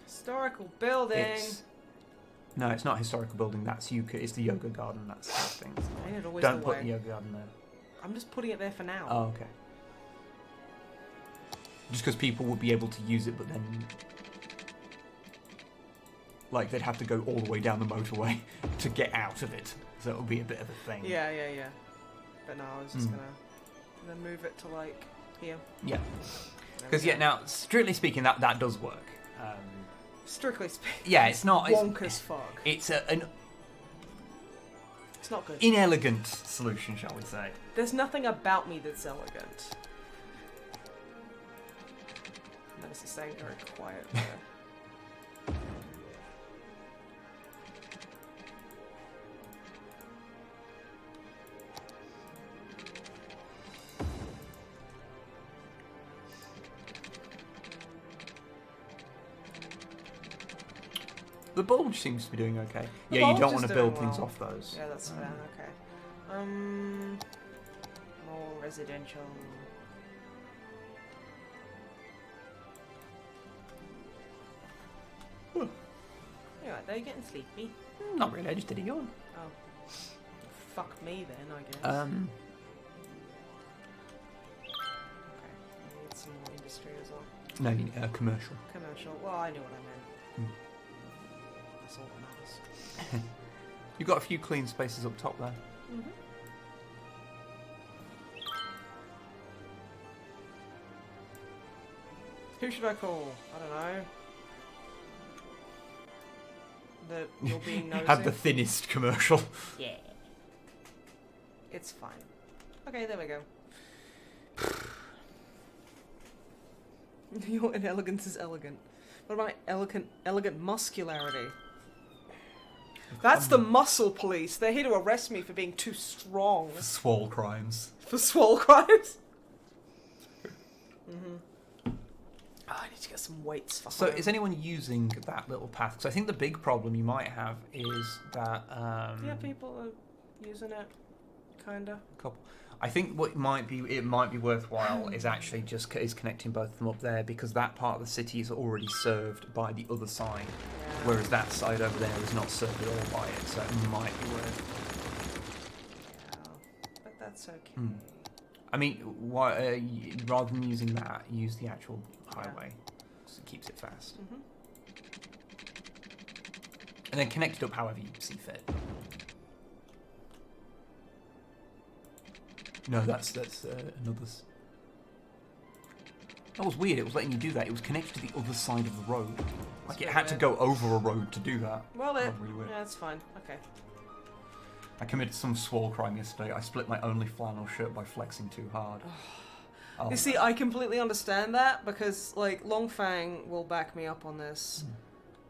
Historical building. No, it's not historical building. That's It's the yoga garden. That's the thing. Ain't it always Don't the put way? the yoga garden there. I'm just putting it there for now. Oh, okay. Just because people would be able to use it, but then, like, they'd have to go all the way down the motorway to get out of it. So it would be a bit of a thing. Yeah. But no, I was just gonna move it to like here. Yeah. Because now, strictly speaking, that does work. Strictly speaking. Yeah, it's not wonk as fuck. It's It's not good. inelegant solution, shall we say? There's nothing about me that's elegant. Notice it's staying very quiet there. The bulge seems to be doing okay. The Yeah, you don't bulge want is to build doing things well. off those. Yeah, that's fair. Okay. More residential. Anyway, they're getting sleepy. Not really. I just did a yawn. Oh, fuck me then, I guess. Um. Okay, I need some more industry as well. No, you need commercial. Commercial. Well, I knew what I meant. That's all that matters. You've got a few clean spaces up top there. Who should I call? I don't know. That you're being nosy. Have the thinnest commercial. Yeah. It's fine. Okay, there we go. Your inelegance is elegant. What about elegant muscularity? That's the muscle police. They're here to arrest me for being too strong. Swole crimes. For swole crimes? Oh, I need to get some weights for So home. is anyone using that little path? Because I think the big problem you might have is that... Yeah, people are using it, kinda. Couple. I think what might be worthwhile is actually just connecting both of them up there, because that part of the city is already served by the other side, whereas that side over there is not served at all by it, so it might be worth. Yeah, but that's okay. I mean, why rather than using that, use the actual highway, because it keeps it fast, and then connect it up however you see fit. No, that's another. That was weird. It was letting you do that. It was connected to the other side of the road. Like it had to go over a road to do that. Well, That was really weird. yeah, that's fine. Okay. I committed some swole crime yesterday. I split my only flannel shirt by flexing too hard. Oh. You see, I completely understand that because, like, Longfang will back me up on this.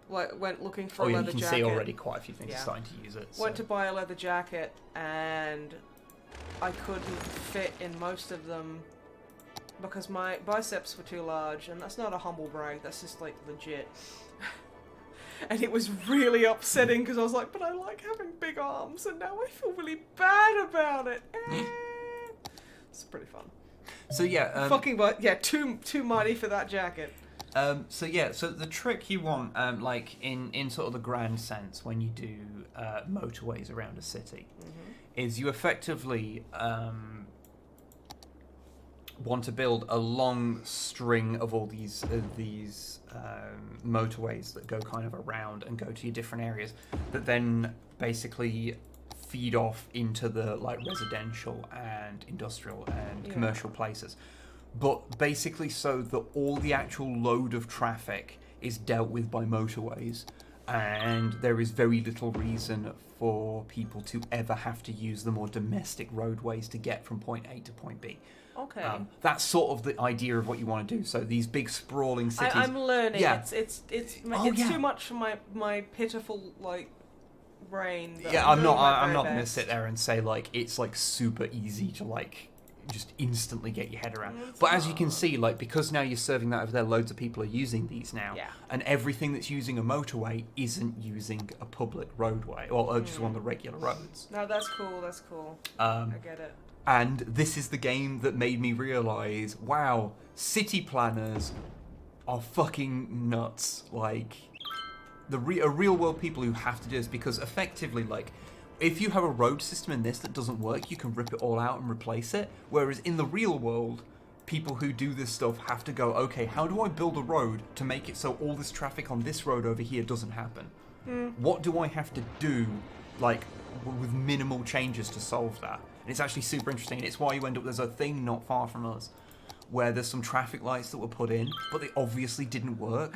Like, went looking for a yeah, leather you can jacket. see already quite a few things Yeah. are starting to use it. Went so. to buy a leather jacket and I couldn't fit in most of them because my biceps were too large, and that's not a humble brag, that's just like legit. And it was really upsetting because I was like, but I like having big arms and now I feel really bad about it. It's pretty fun. So yeah, Fucking but yeah, too mighty for that jacket. so yeah, so the trick you want, like in sort of the grand sense, when you do motorways around a city, is you effectively want to build a long string of all these motorways that go kind of around and go to your different areas, that then basically feed off into the like residential and industrial and commercial places. But basically so that all the actual load of traffic is dealt with by motorways, and there is very little reason for people to ever have to use the more domestic roadways to get from point A to point B. Okay. That's sort of the idea of what you want to do. So these big sprawling cities. I'm learning. Yeah. It's yeah. too much for my pitiful like brain. that Yeah, I'm doing my not very going to best. sit there and say like it's like super easy to like just instantly get your head around. But as you can see, like because now you're serving that over there, loads of people are using these now. Yeah. And everything that's using a motorway isn't using a public roadway or just one of the regular roads. No, that's cool. That's cool. I get it. And this is the game that made me realise, wow, city planners are fucking nuts. Like, a real world people who have to do this, because effectively, like, if you have a road system in this that doesn't work, you can rip it all out and replace it. Whereas in the real world, people who do this stuff have to go, okay, how do I build a road to make it so all this traffic on this road over here doesn't happen? What do I have to do, like, with minimal changes to solve that? And it's actually super interesting. And it's why you end up, there's a thing not far from us where there's some traffic lights that were put in, but they obviously didn't work.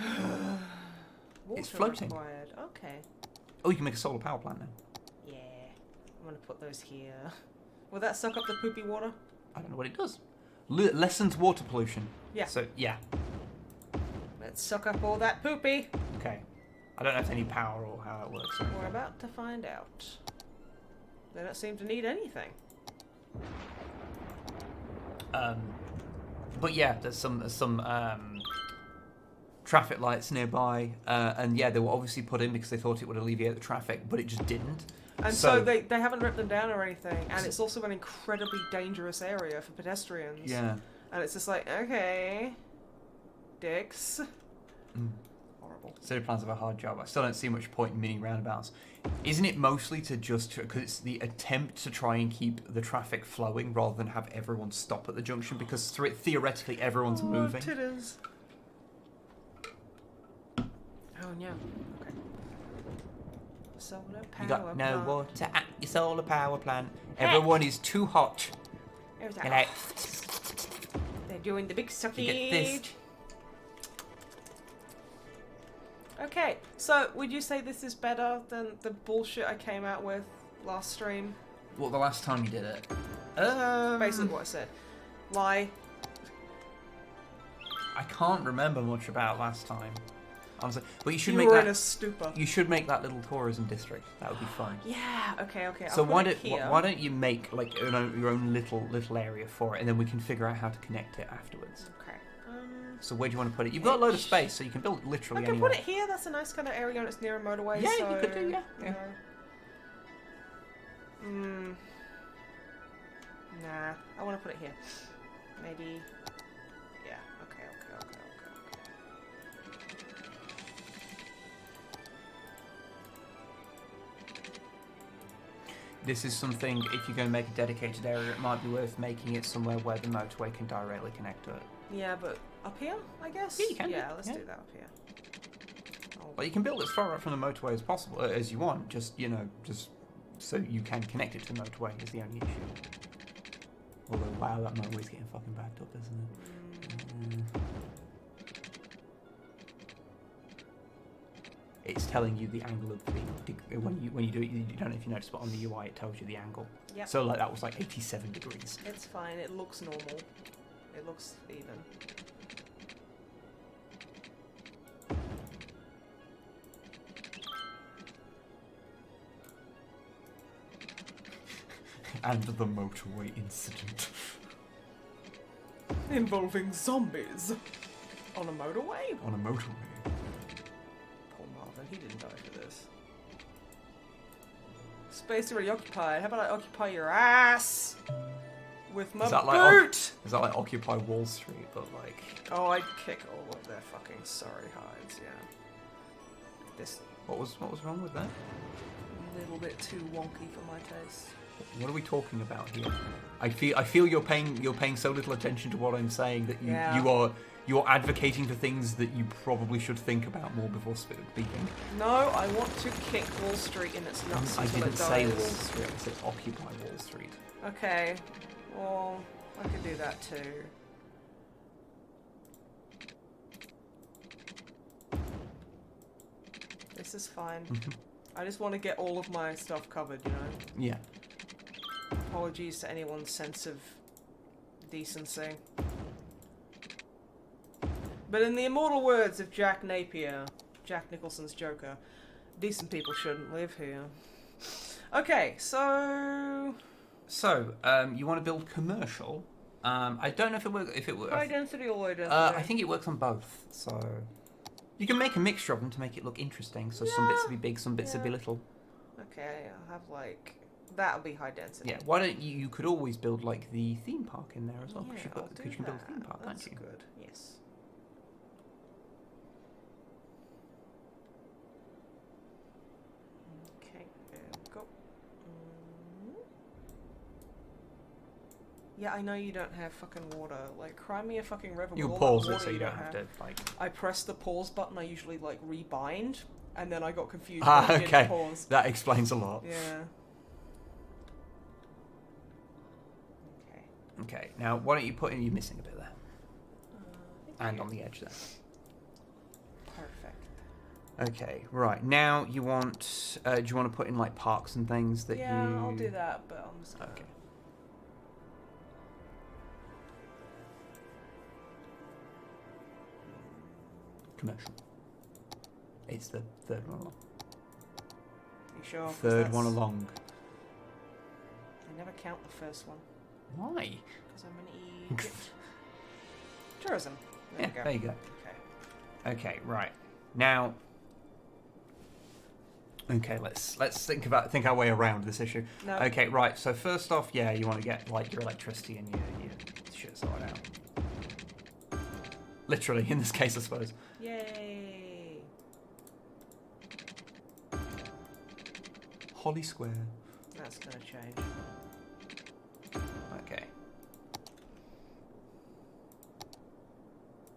It's floating. Required. Okay. Oh, you can make a solar power plant now. Yeah. I'm gonna put those here. Will that suck up the poopy water? I don't know what it does. Lessens water pollution. Yeah. So, yeah. Let's suck up all that poopy. Okay. I don't know if they need power or how that works. We're about to find out. They don't seem to need anything. But yeah, there's some traffic lights nearby, and yeah, they were obviously put in because they thought it would alleviate the traffic, but it just didn't. And so they haven't ripped them down or anything, and it's also an incredibly dangerous area for pedestrians. Yeah. And it's just like, okay, dicks. Horrible. City plans have a hard job. I still don't see much point in mini roundabouts. Isn't it mostly to just because it's the attempt to try and keep the traffic flowing rather than have everyone stop at the junction, because theoretically everyone's moving. It is. Oh no. Okay. Solar power You got no plant. water at your solar power plant. Everyone is too hot. There's You're that. like, They're doing the big sucky. you get this. Okay, so would you say this is better than the bullshit I came out with last stream? What, the last time you did it? Basically what I said. Lie. I can't remember much about last time. honestly. But you should You make were that. in a stupor. You should make that little tourism district. That would be fun. Yeah. Okay. Okay. So I'll why put it don't here. why don't you make like your own little area for it, and then we can figure out how to connect it afterwards. Okay. So where do you want to put it? You've got a load of space, so you can build literally I can anywhere. put it here. That's a nice kind of area, and it's near a motorway. Yeah, so, you could do. Yeah. you know. Nah, I want to put it here. Maybe. Yeah. Okay. This is something. If you're going to make a dedicated area, it might be worth making it somewhere where the motorway can directly connect to it. Yeah, but up here, I guess. Yeah, you can. Yeah, let's yeah. do that up here. Well, you can build as far up from the motorway as possible, as you want. Just just so you can connect it to the motorway is the only issue. Although, wow, that motorway's getting fucking backed up, isn't it? It's telling you the angle of the when you do it. You don't know if you notice, but on the UI it tells you the angle. Yep. So like that was like 87 degrees. It's fine. It looks normal. It looks even. And the motorway incident. Involving zombies. On a motorway? On a motorway. Poor Marvin, he didn't die for this. Space already occupied. How about I occupy your ass? With my boot! Is that like Occupy Wall Street, but like... Oh, I'd kick all of their fucking sorry hides, yeah. This What was wrong with that? a little bit too wonky for my taste. What are we talking about here? I feel you're paying so little attention to what I'm saying that you're advocating for things that you probably should think about more before speaking. No, I want to kick Wall Street in its nuts I until didn't it say dies. Wall Street. I said Occupy Wall Street. Okay, well, I could do that too. This is fine. I just want to get all of my stuff covered, you know? Yeah. Apologies to anyone's sense of decency. But in the immortal words of Jack Napier, Jack Nicholson's Joker, decent people shouldn't live here. Okay, so... So, you want to build commercial. I don't know if it works. High density or low density? I think it works on both. So you can make a mixture of them to make it look interesting. So some bits will be big, some bits will be little. Okay, I'll have like... That'll be high density. Yeah. Why don't you could always build like the theme park in there as well? Yeah, Because you can build a theme park, That's can't you? good. Yes. Okay, there we go. Yeah, I know you don't have fucking water. Like, cry me a fucking river. You with can all pause that it water so you don't have to like. I pressed the pause button. I usually like rebind, and then I got confused. Ah, when I did okay. Pause. That explains a lot. Yeah. Okay. Okay. Now, why don't you put in? You're missing a bit there, and on the edge there. Perfect. Okay. Right. Now you want. Do you want to put in like parks and things that Yeah, you? I'll do that, but I'm just gonna... Okay. Commercial. It's the third one along. You sure? 'Cause Third one that's- along. I never count the first one Why? because I'm an idiot. Tourism. There Yeah, we go. there you go. Okay. Okay, right. Now. Okay, let's think our way around this issue. No. Okay, right. So first off, yeah, you want to get like your electricity and your shit sorted out. Literally, in this case, I suppose. Yay! Holly Square. That's gonna change. Okay.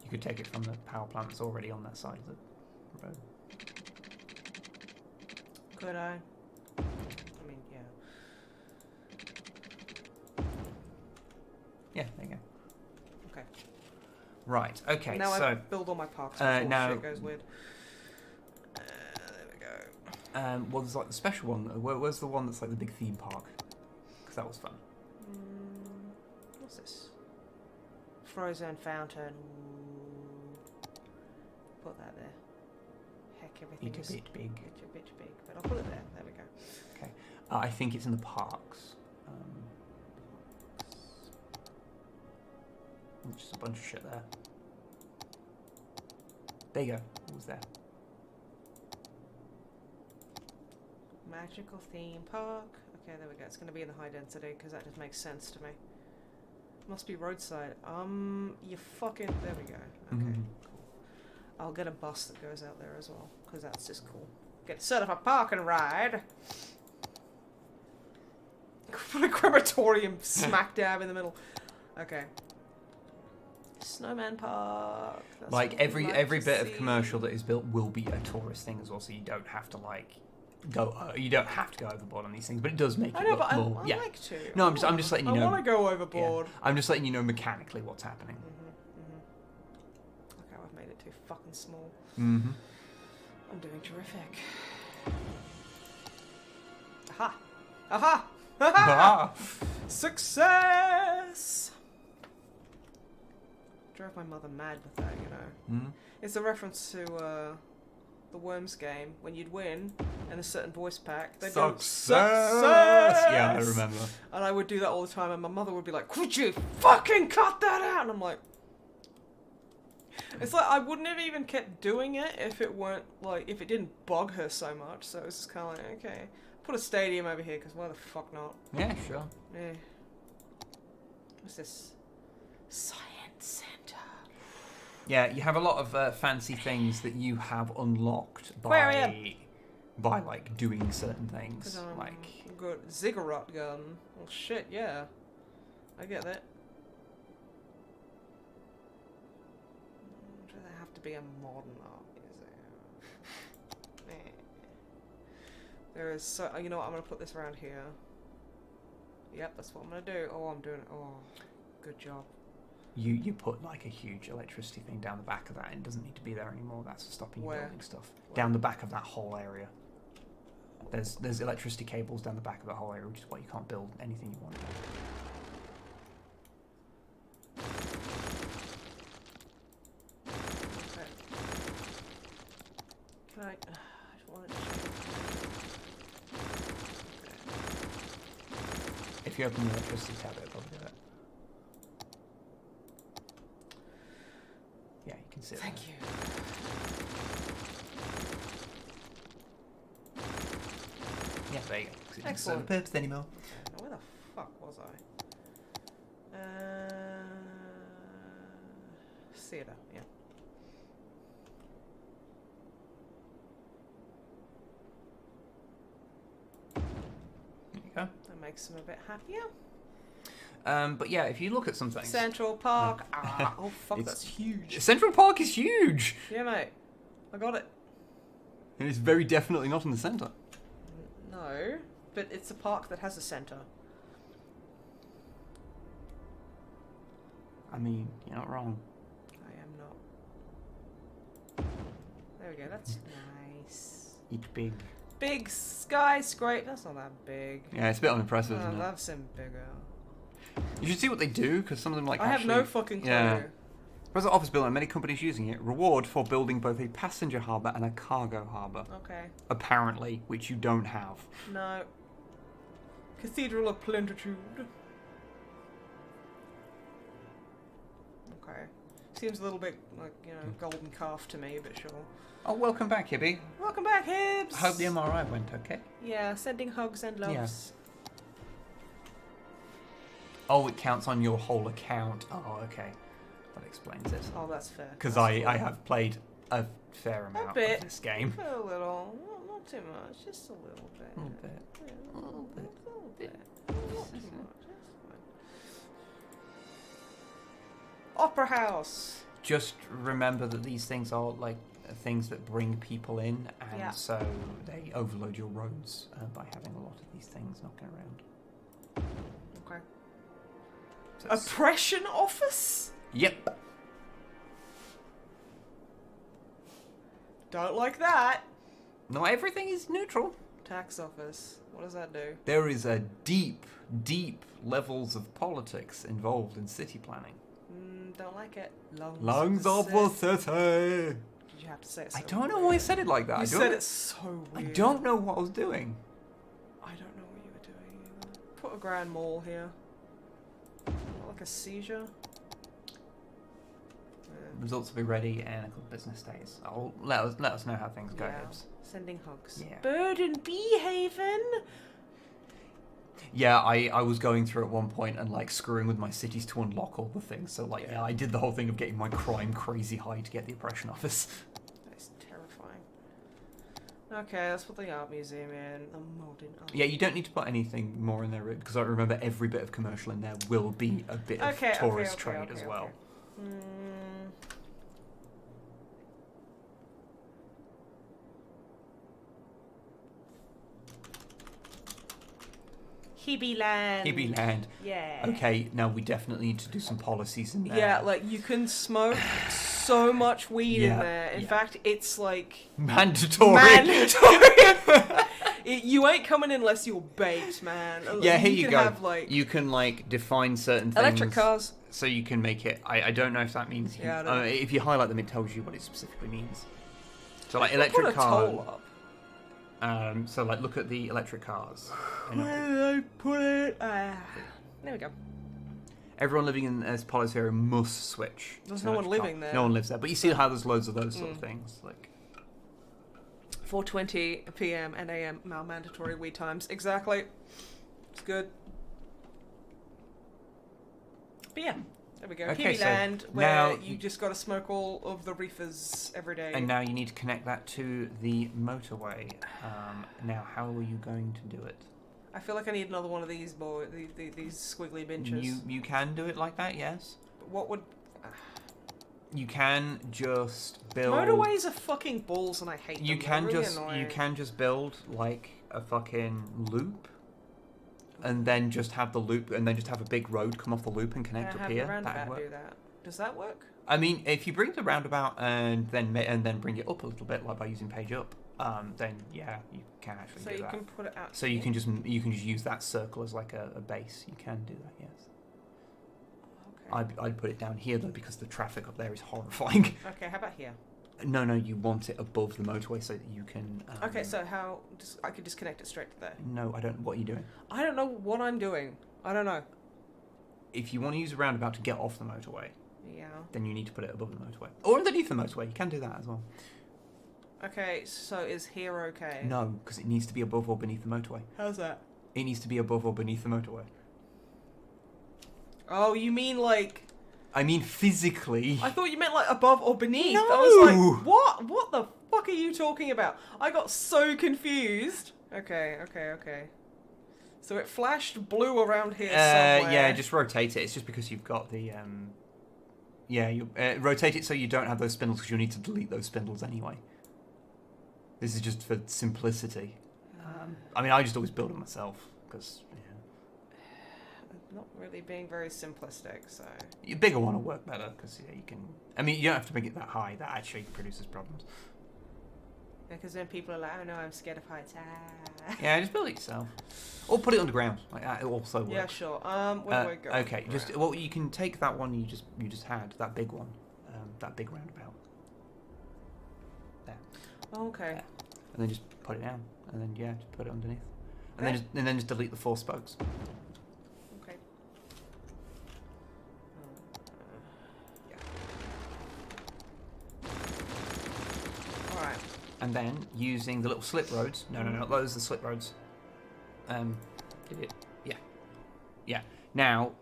You could take it from the power plant that's already on that side of the road. Could I? I mean, yeah. Yeah, there you go. Okay. Right. Okay. Now I so build all my parks before now- shit goes weird. There we go. well, there's like the special one. Where's the one that's like the big theme park? Because that was fun. What's this? Frozen fountain. Put that there. Heck, everything It's is a bit big. It's a bit big, but I'll put it there. There we go. Okay. I think it's in the parks. Just a bunch of shit there. There you go. It was there. Magical theme park. Okay, there we go. It's going to be in the high density because that just makes sense to me. Must be roadside. You fucking. There we go. Okay, Mhm. cool. I'll get a bus that goes out there as well because that's just cool. Get a certified park and ride. Put a crematorium smack dab in the middle. Okay. Snowman Park. That's Like what we'd every like to bit of see. commercial that is built will be a tourist thing as well, so you don't have to like go. You don't have to go overboard on these things, but it does make I it know, look but more. I Yeah. like to. No, I'm just letting you know. I want to go Yeah. overboard. I'm just letting you know mechanically what's happening. Okay, I've made it too fucking small. Mm-hmm. I'm doing terrific. Aha! Aha! Aha! Ah. Success! Drove my mother mad with that, you know. Mm. It's a reference to the Worms game when you'd win in a certain voice pack. They'd go, Success! Yeah, I remember. And I would do that all the time, and my mother would be like, "Could you fucking cut that out?" And I'm like, it's like I wouldn't have even kept doing it if it weren't like if it didn't bug her so much. So it's just kind of like, okay, put a stadium over here because why the fuck not? Yeah, sure. Yeah. What's this? Science Center. Yeah, you have a lot of fancy things that you have unlocked Aquarium. by like doing certain things. Like Good ziggurat gun. Well, shit, yeah. I get that. Does it have to be a modern art museum? There is so. You know what? I'm gonna put this around here. Yep, that's what I'm gonna do. Oh, I'm doing it. Oh, good job. you put like a huge electricity thing down the back of that, and it doesn't need to be there anymore. That's stopping you Where? building stuff. Where? Down the back of that whole area. There's electricity cables down the back of that whole area, which is why you can't build anything you want. Okay. Can I? I just wanted to. If you open the electricity tab, it'll probably do it. Yeah, you can see it. Thank there. you. Yeah, there you go. 'Cause it doesn't serve Excellent. the purpose anymore. Now, where the fuck was I? Theatre, yeah. There you go. That makes them a bit happier. But yeah, if you look at some things, Central Park. Oh fuck, It's- that's huge. Central Park is huge. Yeah, mate. I got it. It is very definitely not in the centre. No, but it's a park that has a centre. I mean, you're not wrong. I am not. There we go. That's nice. It's big. Big skyscraper. That's not that big. Yeah, it's a bit unimpressive, Oh, isn't it? I've seen bigger. You should see what they do, because some of them like I have actually... no fucking clue. Yeah. Present office building, many companies using it. Reward for building both a passenger harbour and a cargo harbour. Okay. Apparently, which you don't have. No. Cathedral of Plentitude. Okay. Seems a little bit like, you know, golden calf to me, but sure. Oh, welcome back, Hibby. Welcome back, Hibbs! I hope the MRI went okay. Yeah, sending hugs and loves. Oh, it counts on your whole account. Oh, okay. That explains it. Oh, that's fair. Because That's I cool. have played a fair amount bit. of this game. A little. Not too much, just a little bit. A little bit. Yeah, A little bit. A little bit. Not too much, that's fine. Opera House! Just remember that these things are like things that bring people in, and Yeah. so they overload your roads by having a lot of these things knocking around. Okay. So it's- Oppression Office? Yep. Don't like that. Not everything is neutral. Tax Office. What does that do? There is a deep, deep levels of politics involved in city planning. Don't like it. Lungs of the city. Did you you have to say it so I don't know weird? why I said it like that. You I said don't, it so I weird. don't know what I was doing. I don't know what you were doing either. Put a grand mall here. Not like a seizure. Results will be ready in a couple of business days. Let us know how things go. Yeah. Hibbs. Sending hugs. Yeah. Bird and Bee Haven. Yeah, I was going through at one point and like screwing with my cities to unlock all the things. So like, yeah, I did the whole thing of getting my crime crazy high to get the oppression office. That's terrifying. Okay, let's put the art museum in. The modern art. Yeah, you don't need to put anything more in there because I remember every bit of commercial in there will be a bit of tourist trade as well. Hibby Land. Hibby Land. Yeah. Okay, now we definitely need to do some policies in there. Yeah, like you can smoke so much weed in there. In fact, it's like mandatory. You ain't coming in unless you're baked, man. Yeah, here you can go. Have, like, you can like define certain things. electric cars. So you can make it. I don't know if that means. Yeah, I don't know. If you highlight them, it tells you what it specifically means. So like Put electric a cars. toll up. So like look at the electric cars. Where did I put it? There we go. Everyone living in this policy area must switch. There's to no one electric living car. there. No one lives there, but you see how there's loads of those sort of things. Like 4:20 p.m. and a.m. mandatory weed times. Exactly. It's good. But yeah, there we go. Okay, Hibby so Land, where now you just got to smoke all of the reefers every day. and now you need to connect that to the motorway. Now, how are you going to do it? I feel like I need another one of these these squiggly benches. You can do it like that, yes. But what would... You can just build. Motorways are fucking balls, and I hate them. You can They're really just annoying. you can just build like a fucking loop, and then just have the loop, and then just have a big road come off the loop and connect up have here. the roundabout That'd work. do that. Does that work? I mean, if you bring the roundabout and then bring it up a little bit, like by using page up, then yeah, you can actually So do you that. can put it out. So you can just use that circle as like a base. You can do that, yes. Okay. I'd put it down here though because the traffic up there is horrifying. Okay, how about here? No, you want it above the motorway so that you can. Okay, so how? I could disconnect it straight to there. No, I don't. What are you doing? I don't know what I'm doing. I don't know. If you want to use a roundabout to get off the motorway, Yeah. then you need to put it above the motorway or underneath the motorway. You can do that as well. Okay, so is here okay? No, because it needs to be above or beneath the motorway. How's that? It needs to be above or beneath the motorway. Oh, you mean like... I mean physically. I thought you meant like above or beneath. No! I was like, what? What the fuck are you talking about? I got so confused. Okay. So it flashed blue around here somewhere. Yeah, just rotate it. It's just because you've got the yeah, you rotate it so you don't have those spindles because you'll need to delete those spindles anyway. This is just for simplicity. I mean, I just always build them myself because Not really being very simplistic, so... your bigger one will work better because you can. I mean, you don't have to make it that high. That actually produces problems. Because then people are like, oh no, I'm scared of heights. Ah. Yeah, just build it yourself, or put it underground. Like that also works. Yeah, sure. Where do I go? Okay, just well, you can take that one you just had, that big one, that big roundabout. There. Okay. There. And then just put it down, and then yeah, just put it underneath, and then just delete the 4 spokes. Okay. Alright. And then using the little slip roads. No, those are the slip roads. Did it? Yeah. Now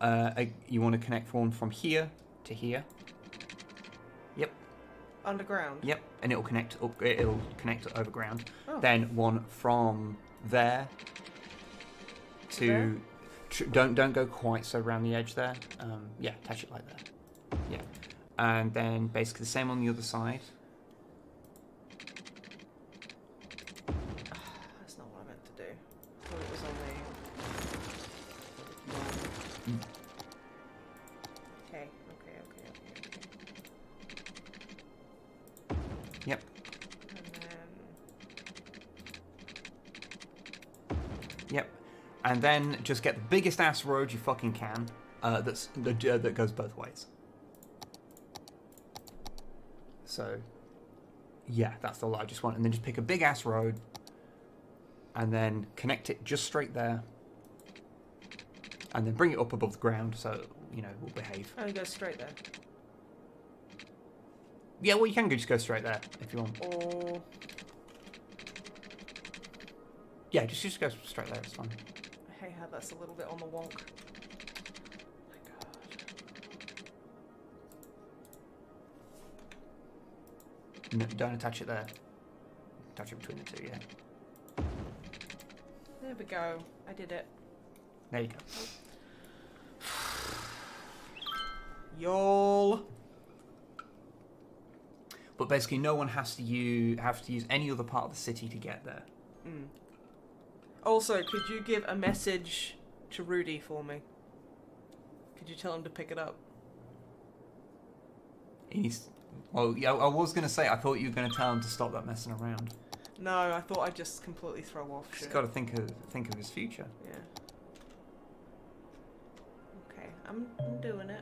you want to connect one from here to here. Yep. Underground? Yep. And it'll connect up. It'll connect overground. Oh. Then one from there to. Don't go quite so around the edge there. Yeah, attach it like that. Yeah. And then basically the same on the other side. That's not what I meant to do. I thought it was on the... Okay. Yep. And then... Yep. And then just get the biggest ass road you fucking can. That goes both ways. So, Yeah, that's the largest one. And then just pick a big ass road and then connect it just straight there. And then bring it up above the ground so, you know, it will behave. Oh, it goes straight there. Yeah, well, you can just go straight there if you want. Or... Yeah, just go straight there, it's fine. I hate how that's a little bit on the wonk. No, don't attach it there. Attach it between the two, yeah. There we go. I did it. There you go. Y'all. But basically, no one has to use any other part of the city to get there. Mm. Also, could you give a message to Rudy for me? Could you tell him to pick it up? Well, yeah, I was going to say, I thought you were going to tell him to stop that messing around. No, I thought I'd just completely throw off shit. He's got to think of his future. Yeah. Okay, I'm doing it.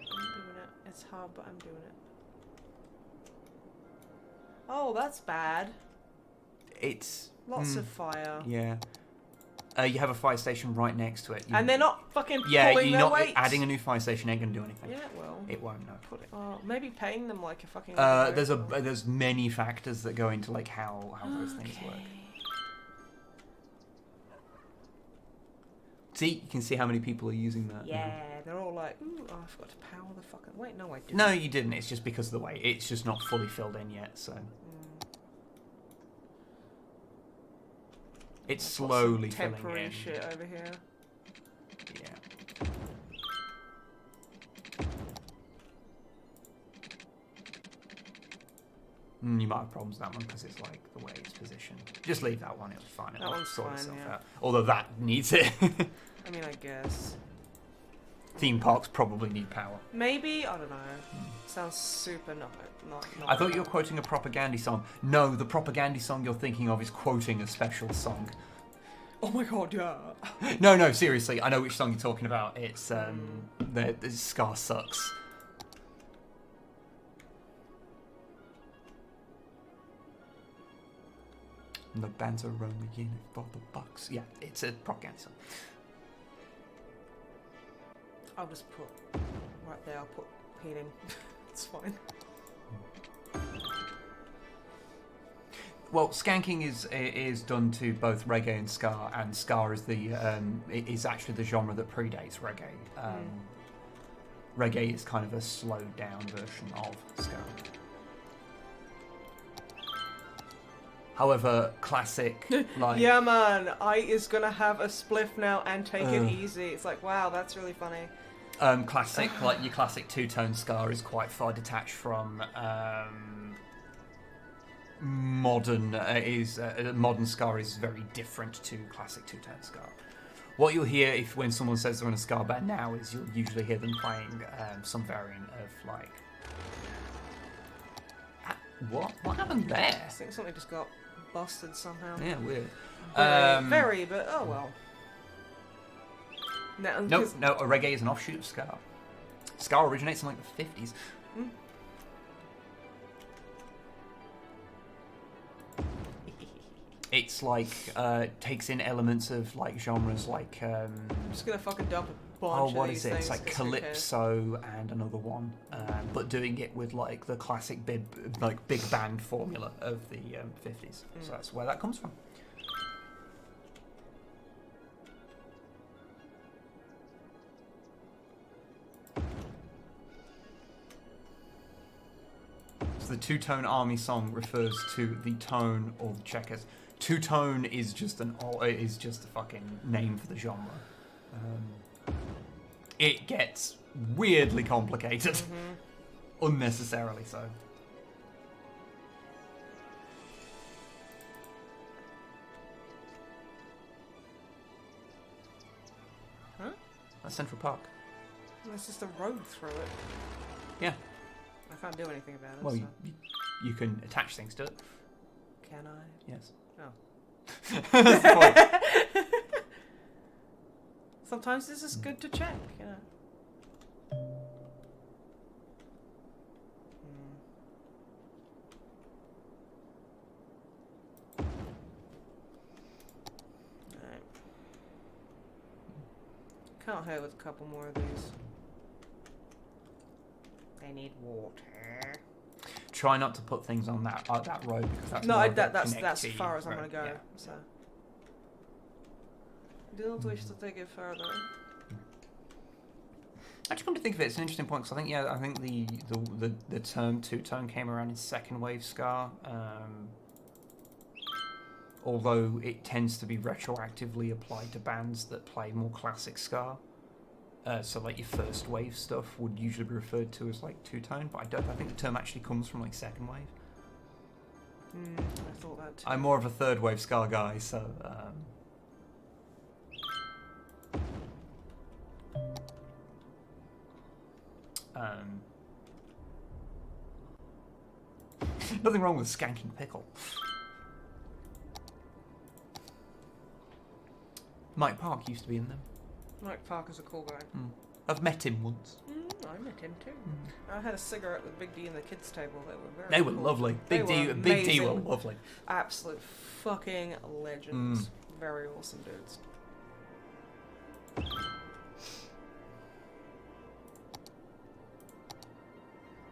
It's hard, but I'm doing it. Oh, that's bad. It's... Lots of fire. Yeah. You have a fire station right next to it. And they're not fucking yeah, pulling you're their not weight. adding a new fire station ain't gonna do anything. Yeah, it will. It won't. No. Put it. Oh, maybe paying them like a fucking. There's many factors that go into like how those things work. See, you can see how many people are using that. Yeah, they're all like, ooh, oh, I forgot to power the fucking. Wait, no, I didn't. No, you didn't. It's just because of the way. It's just not fully filled in yet, so. It's slowly filling in. Temporary shit over here. Yeah. You might have problems with that one because it's like the way it's positioned. Just leave that one, it'll be fine. That one's sort fine, itself yeah. out. Although that needs it. I mean, I guess. Theme parks probably need power. Maybe? I don't know. Sounds super not I thought you were quoting a propaganda song. No, the propaganda song you're thinking of is quoting a special song. Oh my god, yeah. No, seriously, I know which song you're talking about. It's, the Scar Sucks. The bands are only in it for the bucks. Yeah, it's a propaganda song. I'll just put right there. I'll put heating. It's fine. Well, skanking is done to both reggae and ska is the is actually the genre that predates reggae. Reggae is kind of a slowed down version of ska. However, classic like Yeah, man. I is gonna have a spliff now and take it easy. It's like, wow, that's really funny. Classic like your classic two-tone ska is quite far detached from modern modern ska is very different to classic two-tone ska. What you'll hear when someone says they're in a ska band now is you'll usually hear them playing some variant of like what happened there? I think something just got busted somehow. Yeah, weird. Very, but oh well. No, a reggae is an offshoot of ska. Ska originates in like the 50s. It's like takes in elements of like genres like I'm just gonna fucking dump a bunch of what these is it? things It's like because who cares? calypso and another one, but doing it with like the classic big band formula of the 50s. So that's where that comes from. So the two-tone army song refers to the tone or the checkers. Two-tone is just a fucking name for the genre. It gets weirdly complicated, unnecessarily so. Huh? That's Central Park. There's just a road through it. Yeah. I can't do anything about it. Well, so. you can attach things to it. Can I? Yes. Oh. That's the point. Sometimes this is good to check, you know. Can't hurt with a couple more of these. They need water. Try not to put things on that road because that's No, more of a that's connecty as far as I'm road, gonna go. yeah. So. Don't wish to take it further. Actually, come to think of it, it's an interesting point because I think the term two-tone came around in second wave ska, although it tends to be retroactively applied to bands that play more classic ska. So like your first wave stuff would usually be referred to as like two-tone, but I think the term actually comes from like second wave. I thought that too. I'm more of a third wave ska guy, so. Nothing wrong with skanking pickle. Mike Park used to be in them. Mike Parker's a cool guy. I've met him once. I met him too. I had a cigarette with Big D in the kids' table. They were very They were cool. lovely. They Big were D were amazing. lovely. Absolute fucking legends. Very awesome dudes.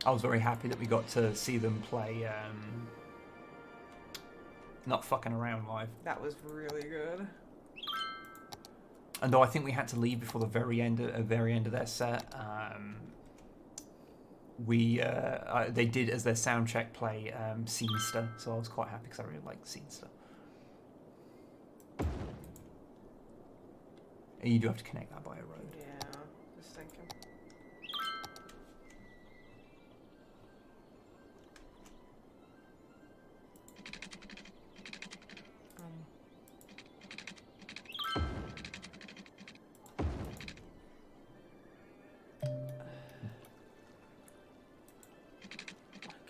I was very happy that we got to see them play Not Fucking Around live. That was really good. And though I think we had to leave before the very end of their set, they did as their sound check play Scenester, so I was quite happy because I really liked Scenester. And you do have to connect that by a road. Yeah, just thinking.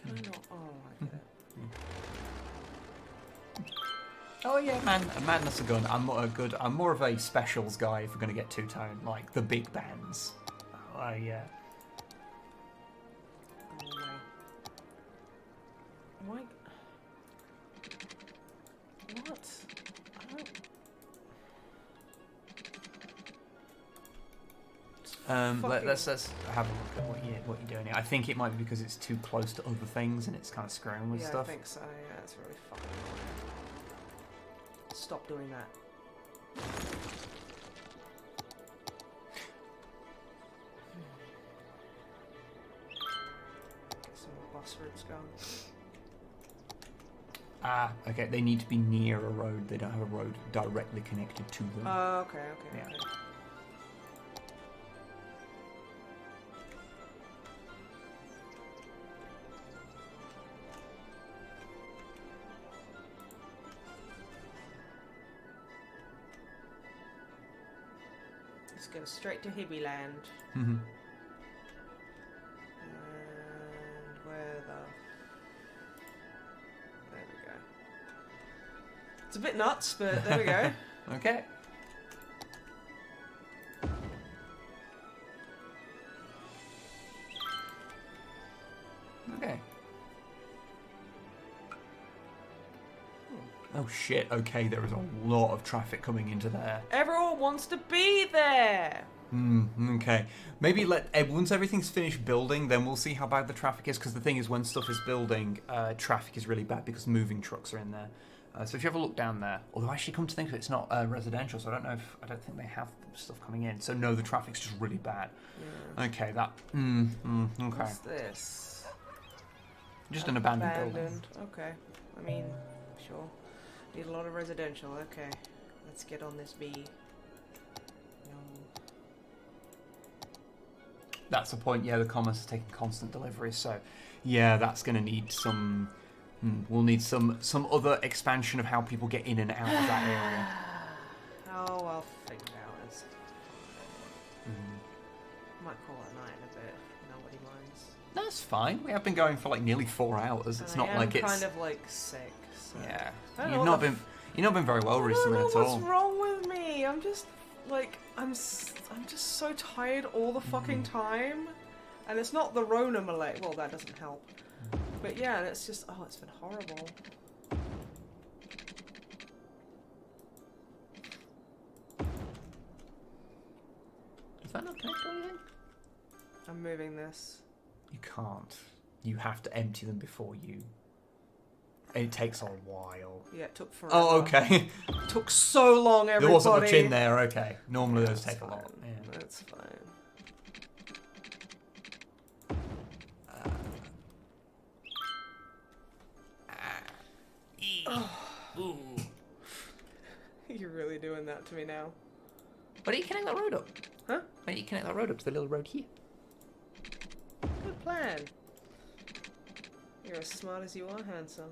Can I not? Oh, I get it. Oh yeah, madness a gun. I'm more of a specials guy if we're gonna get two-tone, like the big bands. Yeah. Why? What? I don't... Let's have a look at what you're doing here. I think it might be because it's too close to other things and it's kind of screwing with stuff. I think so. Yeah, it's really fucking annoying. Stop doing that. Get some more bus routes going. Okay. They need to be near a road. They don't have a road directly connected to them. Okay. Yeah. Okay. Let's go straight to Hippie Land. Mm-hmm. And where the... There we go. It's a bit nuts, but there we go. Okay. Okay. Oh shit, okay, there is a lot of traffic coming into there. Everyone wants to be there! Okay. Maybe once everything's finished building, then we'll see how bad the traffic is, because the thing is, when stuff is building, traffic is really bad because moving trucks are in there. So if you have a look down there, although actually come to think of it, it's not residential, so I don't think they have stuff coming in. So no, the traffic's just really bad. Yeah. Okay, that... okay. What's this? Just an abandoned building. Okay. I mean, sure. Need a lot of residential. Okay. Let's get on this bee. No. That's the point, yeah, the commerce is taking constant delivery, so yeah, that's going to need some... we'll need some other expansion of how people get in and out of that area. Oh, I'll figure it out. It's... Might call it a night in a bit. Nobody minds. That's fine. We have been going for like nearly 4 hours. It's not like it's... I'm kind of like sick. So. Yeah. You've not been very well recently at all. What's wrong with me? I'm just like I'm just so tired all the fucking time, and it's not the Rona Malay. Well, that doesn't help. But yeah, and it's just it's been horrible. that not connect to anything? I'm moving this. You can't. You have to empty them before you... It takes a while. Yeah, it took forever. Oh, okay. It took so long, everybody. There wasn't much in there, okay. Normally those That's take a lot. fine. Yeah. That's fine. Ooh. You're really doing that to me now. Why don't you connect that road up? Huh? Why don't you connect that road up to the little road here? Good plan. You're as smart as you are, handsome.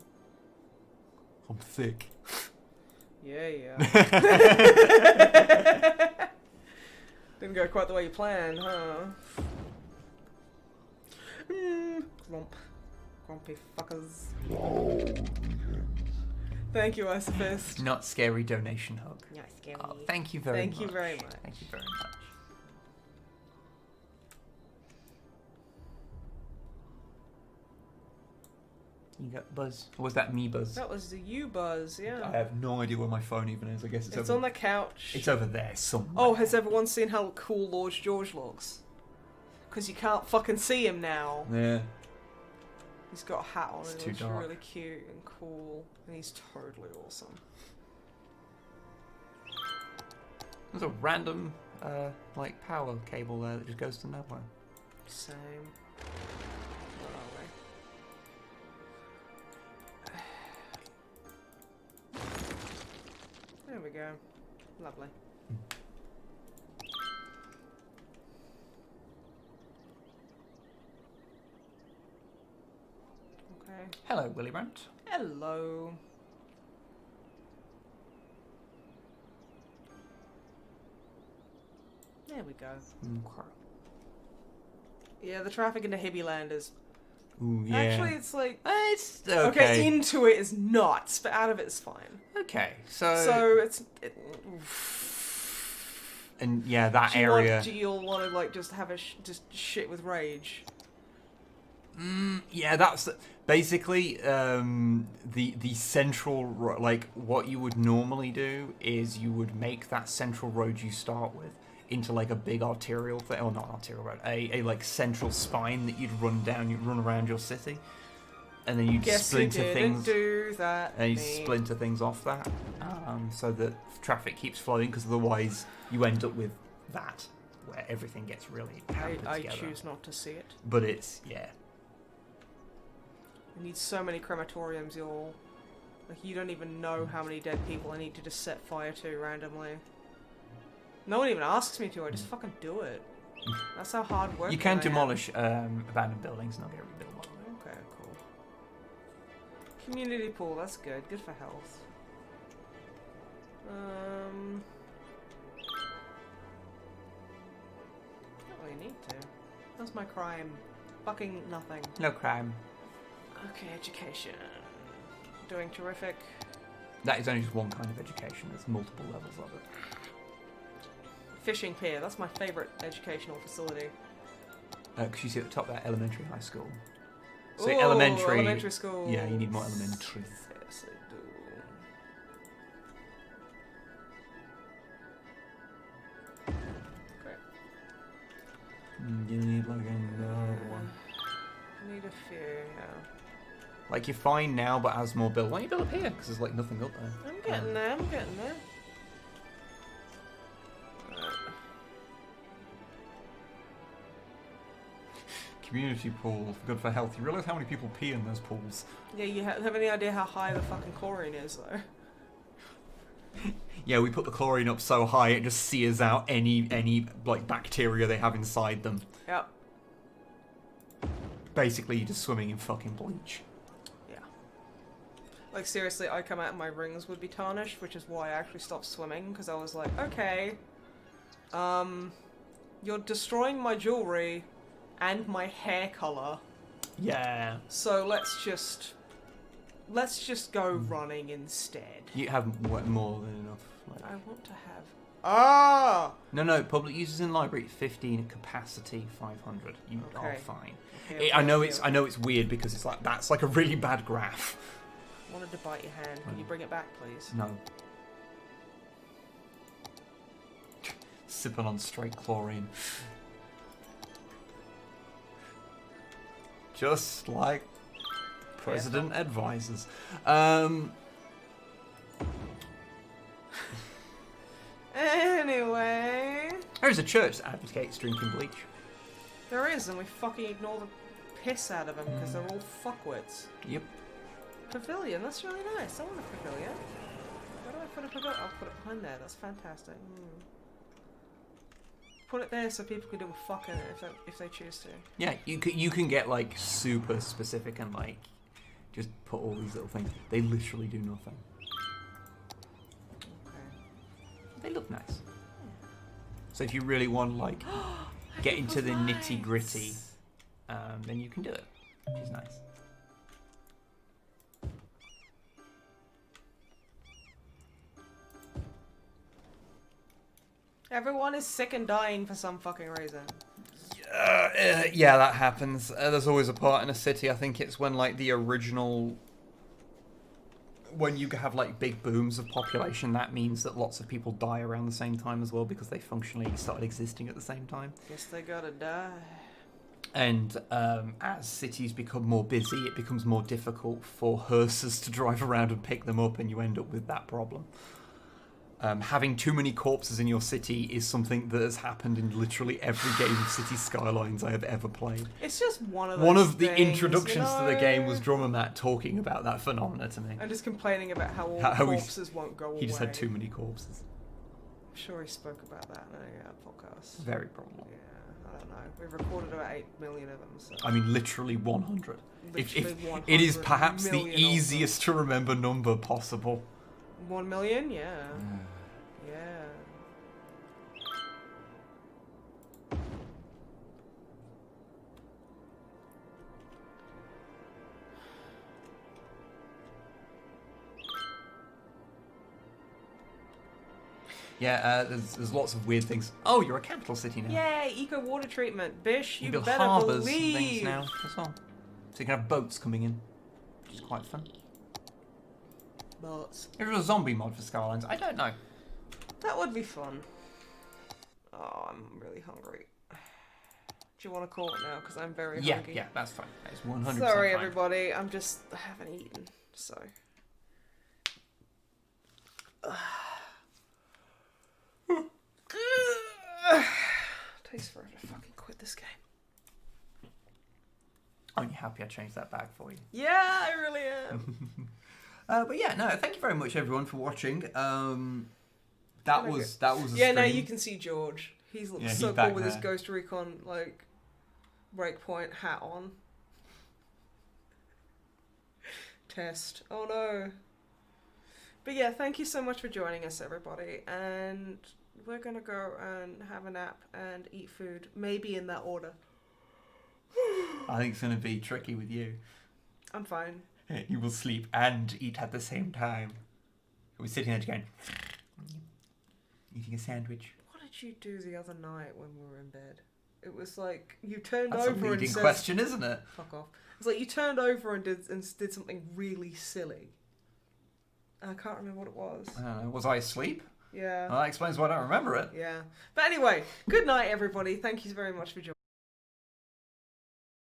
I'm thick. Yeah, yeah. Didn't go quite the way you planned, huh? Grump. Grumpy fuckers. Thank you, Isofist. Not scary donation hug. Yeah, scary. Oh, thank you very much. Thank you very much. Thank you very much. You got Buzz. Or was that me Buzz? That was the you buzz, yeah. I have no idea where my phone even is. I guess it's It's over. on the couch. It's over there somewhere. Oh, has everyone seen how cool Lord George looks? Because you can't fucking see him now. Yeah. He's got a hat on It's and too he looks dark. really cute and cool. And he's totally awesome. There's a random, like, power cable there that just goes to nowhere. Same. Where are we? There we go. Lovely. Okay. Hello, Willy Brandt. Hello. There we go. Okay. Yeah, the traffic into Hibbyland is... Ooh, yeah. Actually, it's like... It's okay. Okay, into it is nuts, but out of it is fine. Okay, so... So, it's... and yeah, that do you area... Want, do you want to, like, just have a... just shit with rage? Yeah, that's... Basically, the central... Like, what you would normally do is you would make that central road you start with into like a big arterial thing, or not arterial road, a like central spine that you'd run down, you'd run around your city, and then you'd splinter things. Do that. And you splinter things off that, so that traffic keeps flowing. Because otherwise, you end up with that where everything gets really hampered I together. choose not to see it. But it's I need so many crematoriums, y'all. Like, you don't even know how many dead people I need to just set fire to randomly. No one even asks me to, I just fucking do it. That's how hard work you can demolish abandoned buildings and they'll get rebuilt one. Okay, cool. Community pool, that's good. Good for health. Don't really need to. How's my crime? Fucking nothing. No crime. Okay, education. Doing terrific. That is only just one kind of education. There's multiple levels of it. Fishing pier, that's my favourite educational facility. Because you see at the top there, elementary, high school. So Ooh, elementary school. Yeah, you need more elementary. Yes, I do. Okay. You need like another one. I need a few, yeah. Like you're fine now, but as more build, why don't you build up here? Because there's like nothing up there. I'm getting there, I'm getting there. Community pool, good for health. You realise how many people pee in those pools? Yeah, you have any idea how high the fucking chlorine is, though? Yeah, we put the chlorine up so high it just sears out any like bacteria they have inside them. Yep. Basically, you're just swimming in fucking bleach. Yeah. Like, seriously, I come out and my rings would be tarnished, which is why I actually stopped swimming, because I was like, okay, you're destroying my jewelry and my hair color. Yeah. So let's just go running instead. You have more than enough. Like... I want to have... Ah! No, public users in library 15, capacity 500. You are fine. Okay, I know it's weird because it's like that's like a really bad graph. I wanted to bite your hand. Can you bring it back, please? No. Sipping on straight chlorine. Just like President advises. Anyway. There's a church that advocates drinking bleach. There is, and we fucking ignore the piss out of them because they're all fuckwits. Yep. Pavilion, that's really nice. I want a pavilion. Where do I put a pavilion? I'll put it behind there. That's fantastic. Put it there so people can do a fuck in it if they choose to. Yeah, you can get like super specific and like just put all these little things. They literally do nothing. Okay. They look nice. So if you really want like get into the nitty gritty, then you can do it, which is nice. Everyone is sick and dying for some fucking reason. Yeah, that happens. There's always a part in a city. I think it's when like the original, when you have like big booms of population, that means that lots of people die around the same time as well because they functionally started existing at the same time. Guess they gotta die. And as cities become more busy, it becomes more difficult for hearses to drive around and pick them up, and you end up with that problem. Having too many corpses in your city is something that has happened in literally every game of City Skylines I have ever played. It's just one of those One of the things, introductions you know? to the game was Drummer Matt talking about that phenomena to me. And just complaining about how all How the he- corpses won't go away. He just had too many corpses. I'm sure he spoke about that in a podcast. Very probably. Yeah, I don't know. We've recorded about 8 million of them, so... I mean, literally 100. Literally It is 100 perhaps the million of them. easiest to remember number possible. 1 million? Yeah. Yeah. Yeah, there's lots of weird things. Oh, you're a capital city now. Yay, eco water treatment. Bish, You you build better harbours and believe. things now as well. So you can have boats coming in, which is quite fun. Boats. If there was a zombie mod for Skylines, I don't know. That would be fun. Oh, I'm really hungry. Do you want to call it now? Because I'm very hungry. Yeah, that's fine. That is 100% Sorry, fine. everybody. I haven't eaten, so. Takes forever to fucking quit this game. Aren't you happy I changed that bag for you? Yeah, I really am. But yeah, no, thank you very much everyone for watching. That was a Yeah, stream. now you can see George. He's Yeah, so he's back cool with his there. Ghost Recon like breakpoint hat on. Test. Oh no. But yeah, thank you so much for joining us, everybody. And we're gonna go and have a nap and eat food, maybe in that order. I think it's going to be tricky with you. I'm fine. You will sleep and eat at the same time. We're sitting there going, eating a sandwich. What did you do the other night when we were in bed? It was like you turned That's a over and leading said, question, isn't it? "Fuck off." It's like you turned over and did something really silly. And I can't remember what it was. I don't know. Was I asleep? Yeah. Well, that explains why I don't remember it. Yeah. But anyway, good night, everybody. Thank you very much for joining.